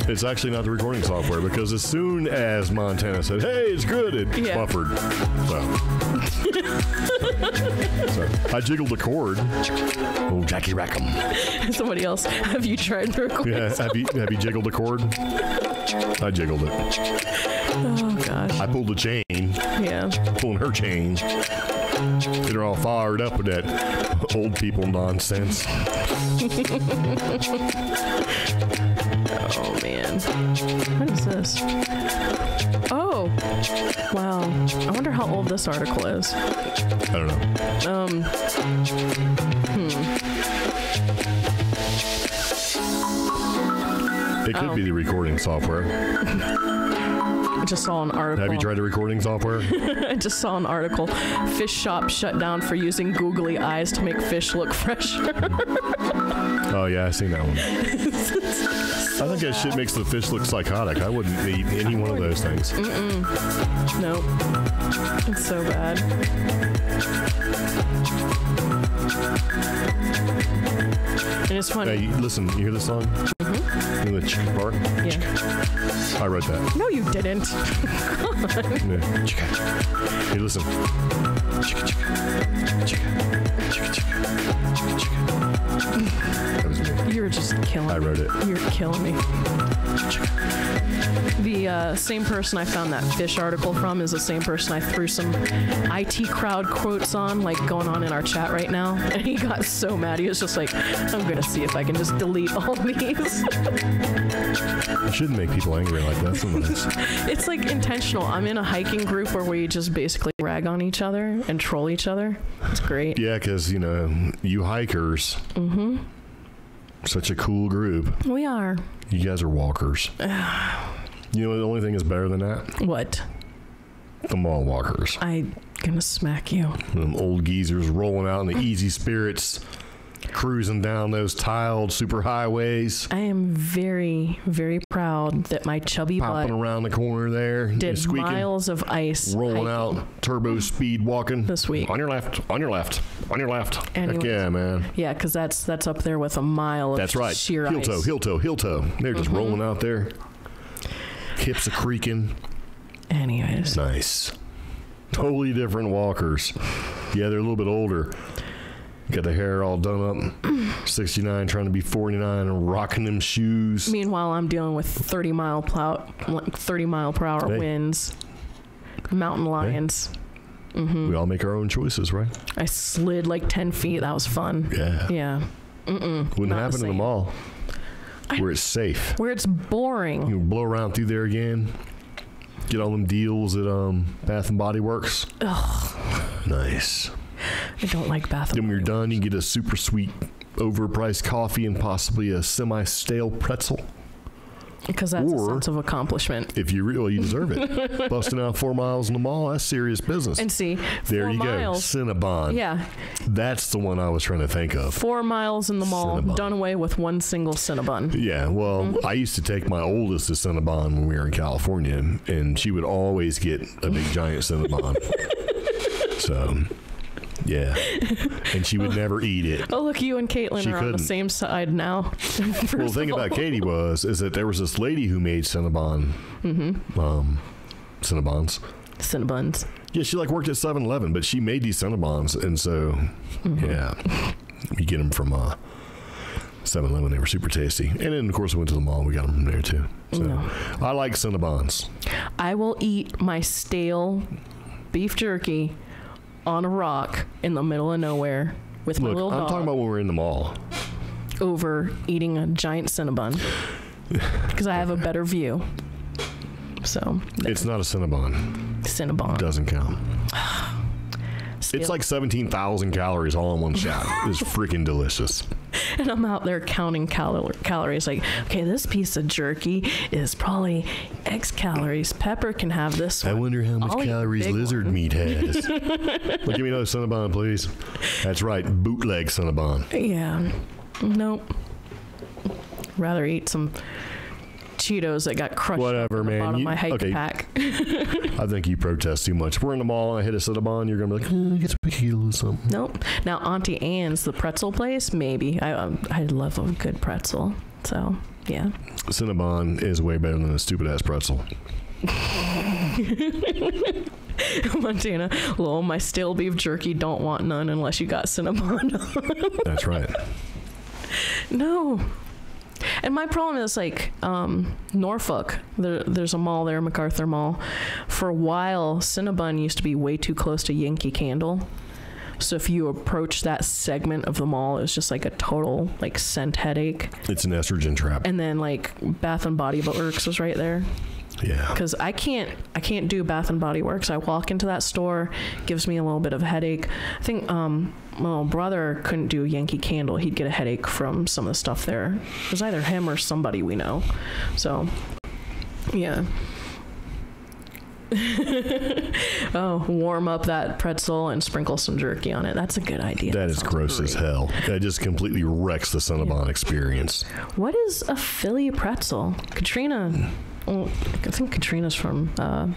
It's actually not the recording software because as soon as Montana said, hey, it's good, it buffered. So I jiggled the cord. Oh, Jackie Rackham. Somebody else, have you tried the recording software? Have you jiggled the cord? I jiggled it. Oh, gosh. I pulled the chain. Yeah. Pulling her chain. Get her all fired up with that old people nonsense. Oh, man. What is this? Oh. Wow. I wonder how old this article is. I don't know. It could be the recording software. I just saw an article. Have you tried the recording software? I just saw an article. Fish shop shut down for using googly eyes to make fish look fresher. Oh, yeah, I seen that one. I think that shit makes the fish look psychotic. I wouldn't eat any one of those things. Nope. It's so bad. And it's funny. Hey, listen, you hear this song? Mm-hmm. The chicken part? Yeah. I wrote that. No, you didn't. Yeah. Hey, listen. Chicka, chicka. Chicka. Chicka, chicka. Chicka. That was me. You're just killing me. I wrote it. You're killing me. The same person I found that fish article from is the same person I threw some IT crowd quotes on, like going on in our chat right now. And he got so mad. He was just like, I'm going to see if I can just delete all these. You shouldn't make people angry like that sometimes. It's like intentional. I'm in a hiking group where we just basically rag on each other and troll each other. It's great. Yeah, because, you know, you hikers, such a cool group. We are. You guys are walkers. You know, the only thing is better than that? What? The mall walkers. I'm going to smack you. Them old geezers rolling out in the easy spirits, cruising down those tiled super highways. I am very, very proud that my chubby Popping butt around the corner there. did squeaking, miles of ice rolling hiking out, turbo speed walking. this week. On your left, on your left, on your left. Heck Anyways. yeah, man. Yeah, because that's up there with a mile of That's right. sheer Heel ice. toe, heel toe, heel toe. They're just rolling out there. Hips a creaking. Anyways. Nice. Totally different walkers. Yeah, they're a little bit older. Got the hair all done up. 69, trying to be 49 and rocking them shoes. Meanwhile, I'm dealing with 30 mile per hour Hey. winds, mountain lions. We all make our own choices, right? I slid like 10 feet. That was fun. Yeah. Yeah. Wouldn't happen in the mall where it's safe. Where it's boring. You blow around through there again. Get all them deals at Bath and Body Works. Ugh. Nice. I don't like Bath. Then when you're done, you get a super sweet, overpriced coffee and possibly a semi-stale pretzel. Because that's Or, a sense of accomplishment. If you really, you deserve it. Busting out 4 miles in the mall, that's serious business. And see, there 4 you miles. go, Cinnabon. Yeah. That's the one I was trying to think of. 4 miles in the mall, Cinnabon. done away with one single Cinnabon. Yeah, well, I used to take my oldest to Cinnabon when we were in California, and she would always get a big giant Cinnabon. So, yeah. And she would never eat it. Oh, look, you and Caitlin are on the same side now. Well, the thing about Katie is that there was this lady who made Cinnabon. Cinnabons. Cinnabons. Yeah, she like worked at 7-Eleven, but she made these Cinnabons, and so, yeah. You get them from 7-Eleven. They were super tasty. And then, of course, we went to the mall. We got them from there, too. So, I like Cinnabons. I will eat my stale beef jerky on a rock in the middle of nowhere with my little dog. I'm talking about when we're in the mall. Over eating a giant Cinnabon. Because I have a better view. So. It's not a Cinnabon. Cinnabon. Doesn't count. It's like 17,000 calories all in one shot. It's freaking delicious. And I'm out there counting calories. Like, okay, this piece of jerky is probably X calories. Pepper can have this one. I wonder how much I'll calories lizard meat has. Well, give me another Cinnabon, please. That's right, bootleg Cinnabon. Yeah. Nope. Rather eat some Cheetos that got crushed Whatever, on the man. bottom of my hike pack. I think you protest too much. If we're in the mall and I hit a Cinnabon, you're going to be like, I guess we could lose something. Nope. Now, Auntie Anne's, the pretzel place, maybe. I love a good pretzel. So, yeah. Cinnabon is way better than a stupid-ass pretzel. Montana, lol, my stale beef jerky, don't want none unless you got Cinnabon. That's right. No. And my problem is like Norfolk. There's a mall there, MacArthur Mall. For a while, Cinnabon used to be way too close to Yankee Candle. So if you approach that segment of the mall, it was just like a total like scent headache. It's an estrogen trap. And then like Bath and Body Works was right there. Yeah. Because I can't do Bath and Body Works. I walk into that store, gives me a little bit of a headache. I think my little brother couldn't do Yankee Candle. He'd get a headache from some of the stuff there. It was either him or somebody we know. So, yeah. Oh, warm up that pretzel and sprinkle some jerky on it. That's a good idea. That is gross as hell. That just completely wrecks the Cinnabon experience. What is a Philly pretzel? Katrina... Well, I think Katrina's from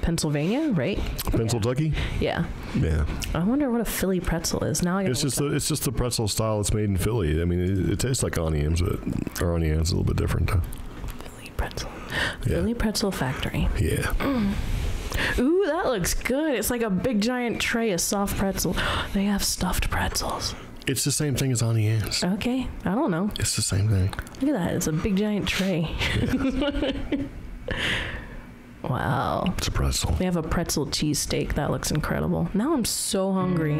Pennsylvania, right? Pennsylvania? Yeah. Yeah. I wonder what a Philly pretzel is. Now I it's just the pretzel style that's made in Philly. I mean, it tastes like onions, but our onions a little bit different. Philly pretzel. Philly Pretzel Factory. Yeah. Ooh, that looks good. It's like a big giant tray of soft pretzel. They have stuffed pretzels. It's the same thing as onions. Okay. I don't know. It's the same thing. Look at that. It's a big giant tray. Yeah. Wow. It's a pretzel. They have a pretzel cheesesteak. That looks incredible. Now I'm so hungry.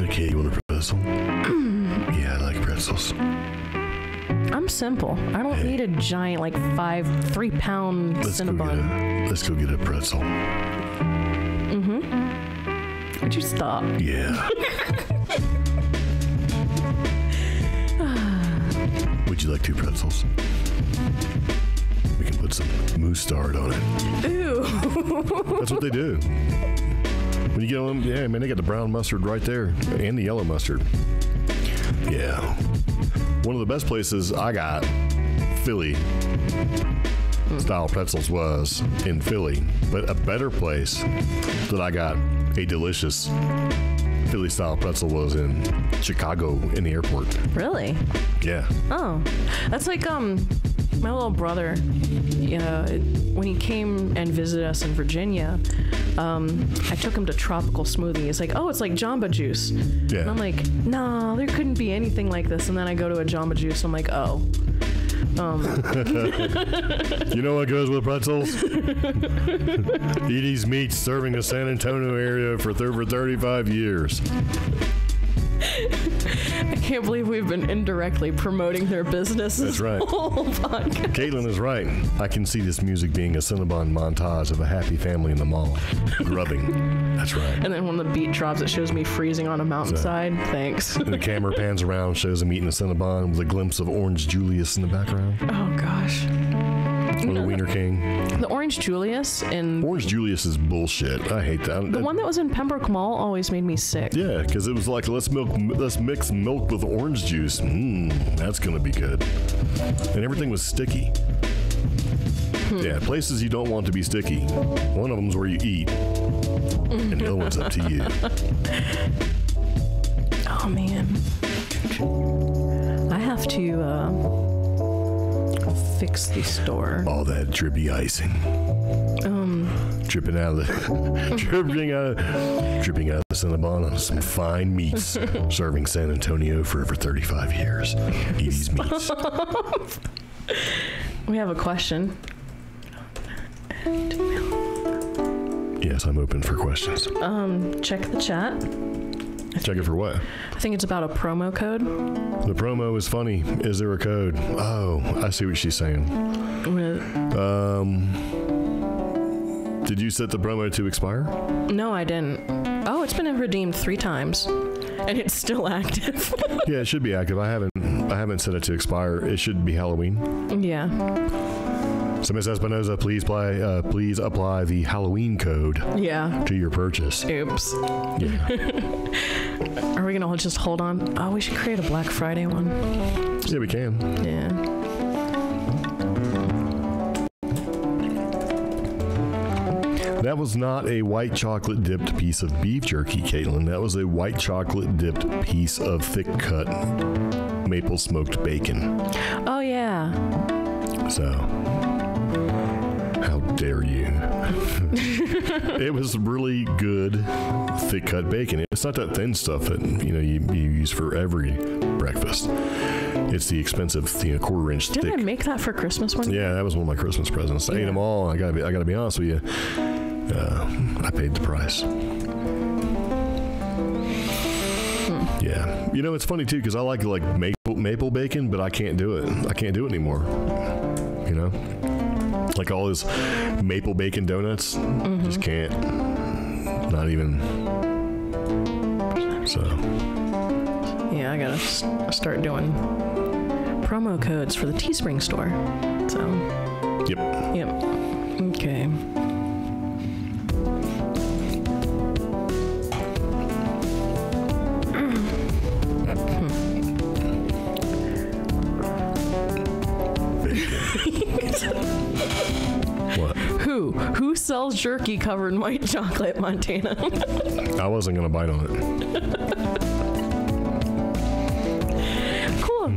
Okay, you want a pretzel? Yeah, I like pretzels. I'm simple. I don't need a giant, like 3-pound Cinnabon. Let's go get a pretzel. Mm-hmm. Would you stop? Yeah. Would you like 2 pretzels? We can put some mustard on it. Ew. That's what they do. When you get them, yeah, man, they got the brown mustard right there and the yellow mustard. Yeah. One of the best places I got Philly style pretzels was in Philly, but a better place that I got a delicious Philly style pretzel was in Chicago in the airport. Really? Yeah. Oh, that's like my little brother. You know, when he came and visited us in Virginia, I took him to Tropical Smoothie. He's like, oh, it's like Jamba Juice. Yeah. And I'm like, no, there couldn't be anything like this. And then I go to a Jamba Juice. I'm like, oh, You know what goes with pretzels? Edie's Meats, serving the San Antonio area for over 35 years. I can't believe we've been indirectly promoting their business. That's right. Caitlin is right. I can see this music being a Cinnabon montage of a happy family in the mall. Grubbing. That's right. And then when the beat drops, it shows me freezing on a mountainside. Thanks. And the camera pans around, shows them eating a Cinnabon with a glimpse of Orange Julius in the background. Oh, gosh. Or the Wiener King. The Orange Julius and... Orange Julius is bullshit. I hate that. The one that was in Pembroke Mall always made me sick. Yeah, because it was like, let's mix milk with orange juice. That's going to be good. And everything was sticky. Yeah, places you don't want to be sticky. One of them's where you eat. And the other one's up to you. Oh, man. I have to fix the store. All that drippy icing. Dripping out of the Cinnabon on some fine meats. Serving San Antonio for over 35 years. Edie's Meats. We have a question. Yes, I'm open for questions. Check the chat. Check it for what? I think it's about a promo code. The promo is funny. Is there a code? Oh, I see what she's saying. Did you set the promo to expire? No, I didn't. Oh, it's been redeemed 3 times, and it's still active. Yeah, it should be active. I haven't set it to expire. It should be Halloween. Yeah. So, Ms. Espinoza, please apply the Halloween code. Yeah. To your purchase. Oops. Yeah. Are we gonna just hold on? Oh, we should create a Black Friday one. Yeah, we can. Yeah. That was not a white chocolate dipped piece of beef jerky, Caitlin. That was a white chocolate dipped piece of thick cut maple smoked bacon. Oh, yeah. So, how dare you? It was really good thick cut bacon. It's not that thin stuff that you use for every breakfast. It's the expensive, 1/4-inch thick. Didn't I make that for Christmas one? Yeah, that was one of my Christmas presents. I ate them all. I gotta be honest with you. I paid the price. Yeah, it's funny too because I like maple bacon, but I can't do it. I can't do it anymore. Like all those maple bacon donuts, just can't. Not even. So. Yeah, I gotta start doing promo codes for the Teespring store. So. Yep. Okay. What? Who sells jerky covered in white chocolate, Montana? I wasn't gonna bite on it. Cool.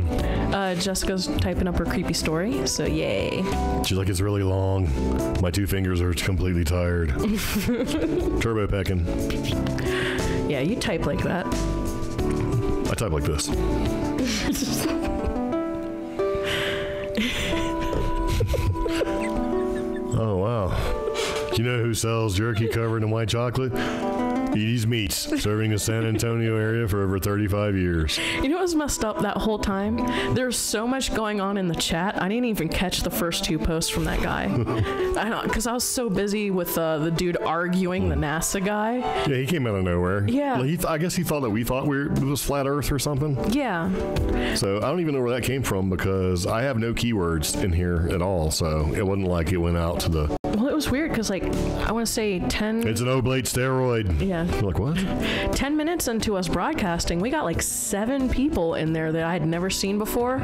Jessica's typing up her creepy story, so yay. She's like, it's really long. My 2 fingers are completely tired. Turbo pecking. Yeah, you type like that. I type like this. Oh, wow. You know who sells jerky covered in white chocolate? Edie's Meats, serving the San Antonio area for over 35 years. You know what was messed up that whole time? There's so much going on in the chat. I didn't even catch the first 2 posts from that guy. I know, because I was so busy with the dude arguing the NASA guy. Yeah, he came out of nowhere. Yeah. I guess he thought that we thought it was flat Earth or something. Yeah. So I don't even know where that came from because I have no keywords in here at all. So it wasn't like it went out to the... Well, it was weird because, I want to say 10... It's an oblate steroid. Yeah. You're like, what? 10 minutes into us broadcasting, we got 7 people in there that I had never seen before.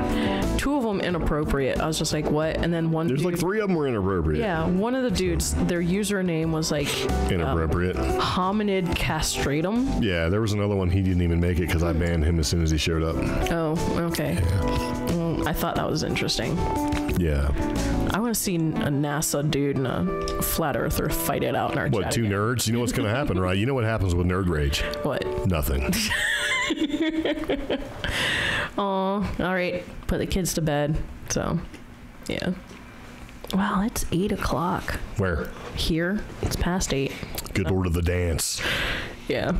2 of them inappropriate. I was just like, what? And then one There's dude, 3 of them were inappropriate. Yeah, one of the dudes, their username was inappropriate. Hominid castratum. Yeah, there was another one. He didn't even make it because I banned him as soon as he showed up. Oh, okay. Yeah. Well, I thought that was interesting. Yeah. I want to see a NASA dude and a flat earther fight it out in our chat. What, 2 again. nerds? You know what's going to happen, right? You know what happens with nerd rage? What? Nothing. Oh, all right. Put the kids to bed. So. Yeah. Wow, it's 8 o'clock. Where? Here, it's past 8. Good Lord of the dance. Yeah.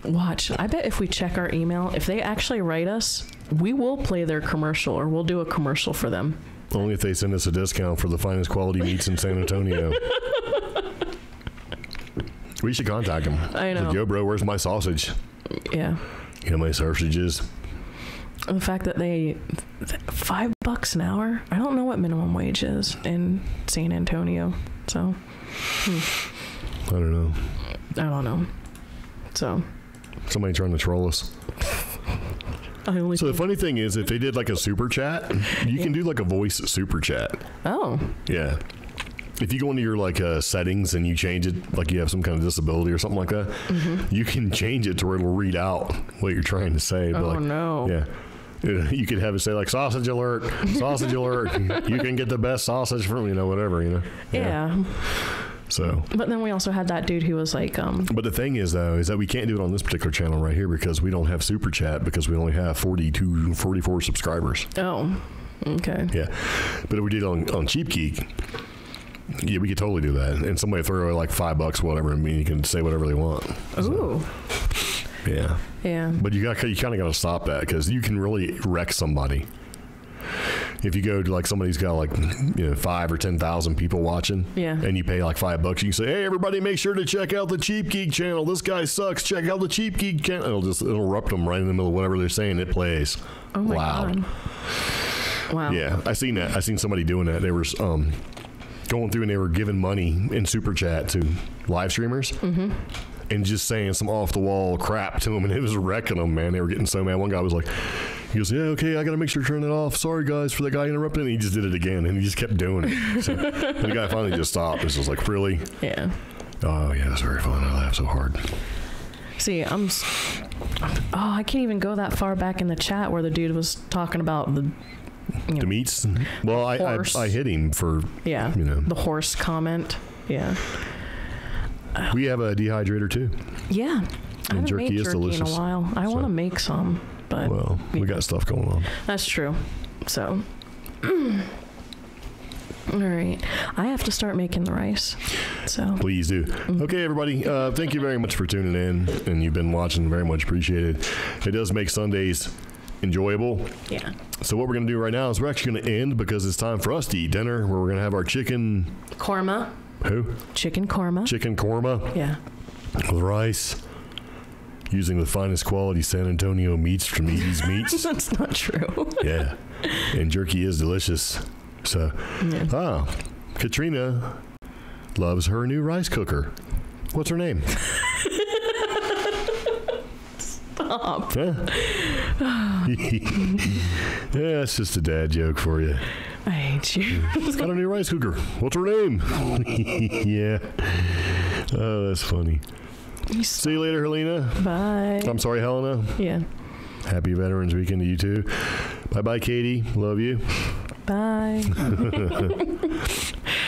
Watch. I bet if we check our email, if they actually write us, we will play their commercial, or we'll do a commercial for them. Only if they send us a discount for the finest quality meats in San Antonio. We should contact them. I know. Like, yo, bro, where's my sausage? Yeah. You know my sausages? The fact that they $5 an hour. I don't know what minimum wage is in San Antonio. So I don't know. So Somebody trying to troll us. So the funny thing is, if they did like a super chat, you can do like a voice super chat. Oh. Yeah. If you go into your like settings and you change it, like you have some kind of disability or something like that, you can change it to where it'll read out what you're trying to say. Oh, like, no. Yeah. You could have it say like sausage alert, sausage alert. You can get the best sausage from, whatever, Yeah. So. But then we also had that dude who was like, But the thing is, though, is that we can't do it on this particular channel right here because we don't have super chat because we only have 44 subscribers. Oh, okay. Yeah. But if we did on CreepGeek, yeah, we could totally do that. And somebody throw away like $5, whatever, and you can say whatever they want. Ooh. Yeah. Yeah. But you kind of got to stop that because you can really wreck somebody. If you go to like somebody's got like 5 or 10,000 people watching, and you pay like $5, you can say, "Hey, everybody, make sure to check out the CreepGeek channel. This guy sucks. Check out the CreepGeek channel." It'll interrupt them right in the middle of whatever they're saying. It plays loud. God. Wow. Yeah, I seen that. I seen somebody doing that. They were going through and they were giving money in super chat to live streamers. And just saying some off the wall crap to them, and it was wrecking them, man. They were getting so mad. One guy was like, he goes, "Yeah, okay, I got to make sure to turn it off. Sorry, guys, for that guy interrupting." And he just did it again, and he just kept doing it. So the guy finally just stopped. It was like, really? Yeah. Oh, yeah, it's very fun. I laugh so hard. See, I can't even go that far back in the chat where the dude was talking about the meats. Well, I hit him for the horse comment. Yeah. We have a dehydrator too. Yeah. I haven't made jerky in a while. I want to make some, but we got stuff going on. That's true. So all right, I have to start making the rice. So please do. Okay, everybody. Thank you very much for tuning in, and you've been watching. Very much appreciated. It does make Sundays enjoyable. Yeah. So what we're going to do right now is we're actually going to end because it's time for us to eat dinner, where we're going to have our chicken korma. Who? Chicken korma. Chicken korma. Yeah. With rice. Using the finest quality San Antonio meats from Edie's Meats. That's not true. Yeah. And jerky is delicious. So, Katrina loves her new rice cooker. What's her name? Stop. Yeah, it's just a dad joke for you. I hate you. Got a new rice cooker. What's her name? Yeah. Oh, that's funny. See you later, Helena. Bye. I'm sorry, Helena. Yeah. Happy Veterans Weekend to you too. Bye-bye, Katie. Love you. Bye.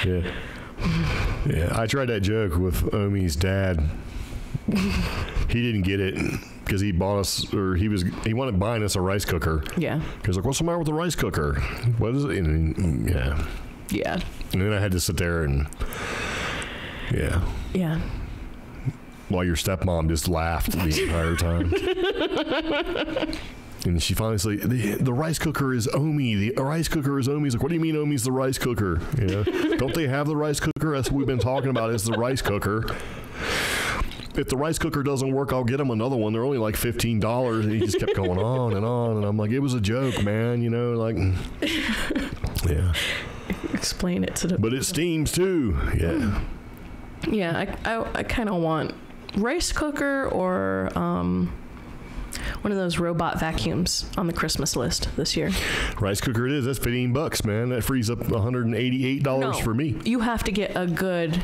Yeah. Yeah. I tried that joke with Omi's dad. He didn't get it because he bought us, or he wanted buying us a rice cooker. Yeah. Because like, what's the matter with the rice cooker? What is it? And, yeah. Yeah. And then I had to sit there and yeah. While your stepmom just laughed the entire time. And she finally said, the rice cooker is Omi. The rice cooker is Omi. He's like, what do you mean Omi's the rice cooker? Don't they have the rice cooker? That's what we've been talking about is the rice cooker. If the rice cooker doesn't work, I'll get him another one. They're only like $15. And he just kept going on and on. And I'm like, it was a joke, man. Yeah. Explain it to the... But it steams too. Yeah. Yeah, I kind of want rice cooker or one of those robot vacuums on the Christmas list this year. Rice cooker it is. That's $15, man. That frees up $188 for me. You have to get a good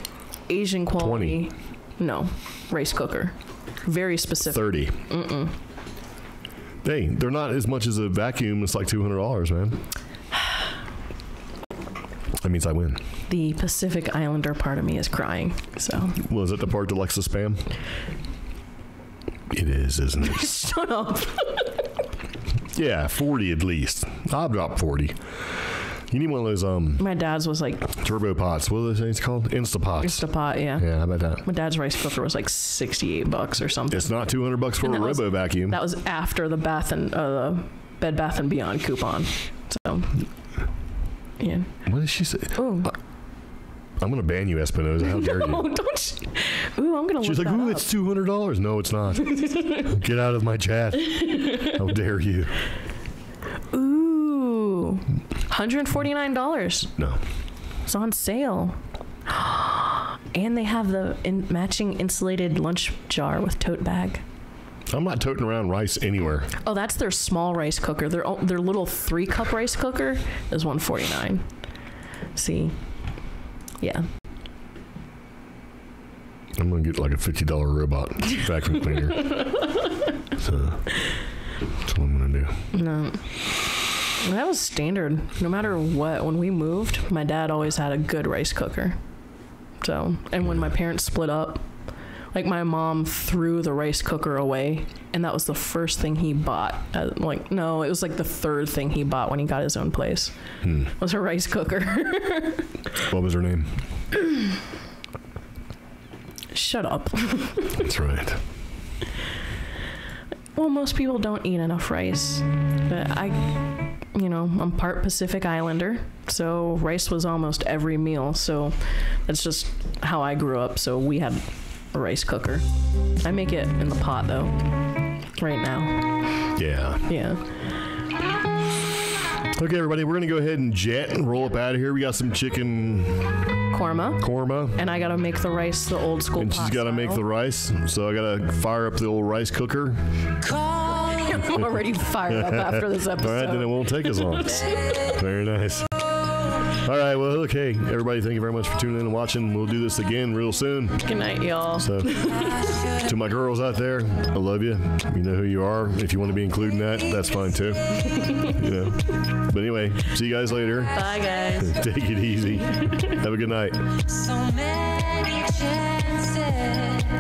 Asian quality. 20. No, rice cooker. Very specific. 30. Mm-mm. Hey, they're not as much as a vacuum. It's like $200, man. That means I win. The Pacific Islander part of me is crying. So. Well, is it the part that likes the spam? It is, isn't it? Shut up. Yeah, 40 at least. I'll drop 40. You need one of those My dad's was like turbo pots. What are those things called? Instapots. Instapot, yeah. Yeah, how about that? My dad's rice cooker was like $68 or something. It's not $200 for a Robo vacuum. That was after the Bed Bath and Beyond coupon. So, yeah. What did she say? Oh. I'm going to ban you, Espinoza. How dare you? No, don't. Ooh, I'm going to look She's like, that ooh, up. it's $200. No, it's not. Get out of my chat. How dare you? Ooh, $149. No. It's on sale. And they have the matching insulated lunch jar with tote bag. I'm not toting around rice anywhere. Oh, that's their small rice cooker. Their little 3-cup rice cooker is $149. See? Yeah. I'm going to get like a $50 robot vacuum cleaner. So that's what I'm going to do. No. That was standard. No matter what, when we moved, my dad always had a good rice cooker. So, and when my parents split up, like my mom threw the rice cooker away, and that was the first thing he bought. No, it was like the third thing he bought when he got his own place. Was a rice cooker. What was her name? Shut up. That's right. Well, most people don't eat enough rice, but I'm part Pacific Islander, so rice was almost every meal. So that's just how I grew up. So we had a rice cooker. I make it in the pot though, right now. Yeah. Yeah. Okay, everybody, we're going to go ahead and jet and roll up out of here. We got some chicken korma. And I got to make the rice the old school And she's got to make the rice. So I got to fire up the old rice cooker. I'm already fired up after this episode. All right, then it won't take as long. Very nice. All right, well, okay, everybody, thank you very much for tuning in and watching. We'll do this again real soon. Good night, y'all. So, to my girls out there, I love you. You know who you are. If you want to be included in that, that's fine too. But anyway, see you guys later. Bye, guys. Take it easy. Have a good night. So many chances.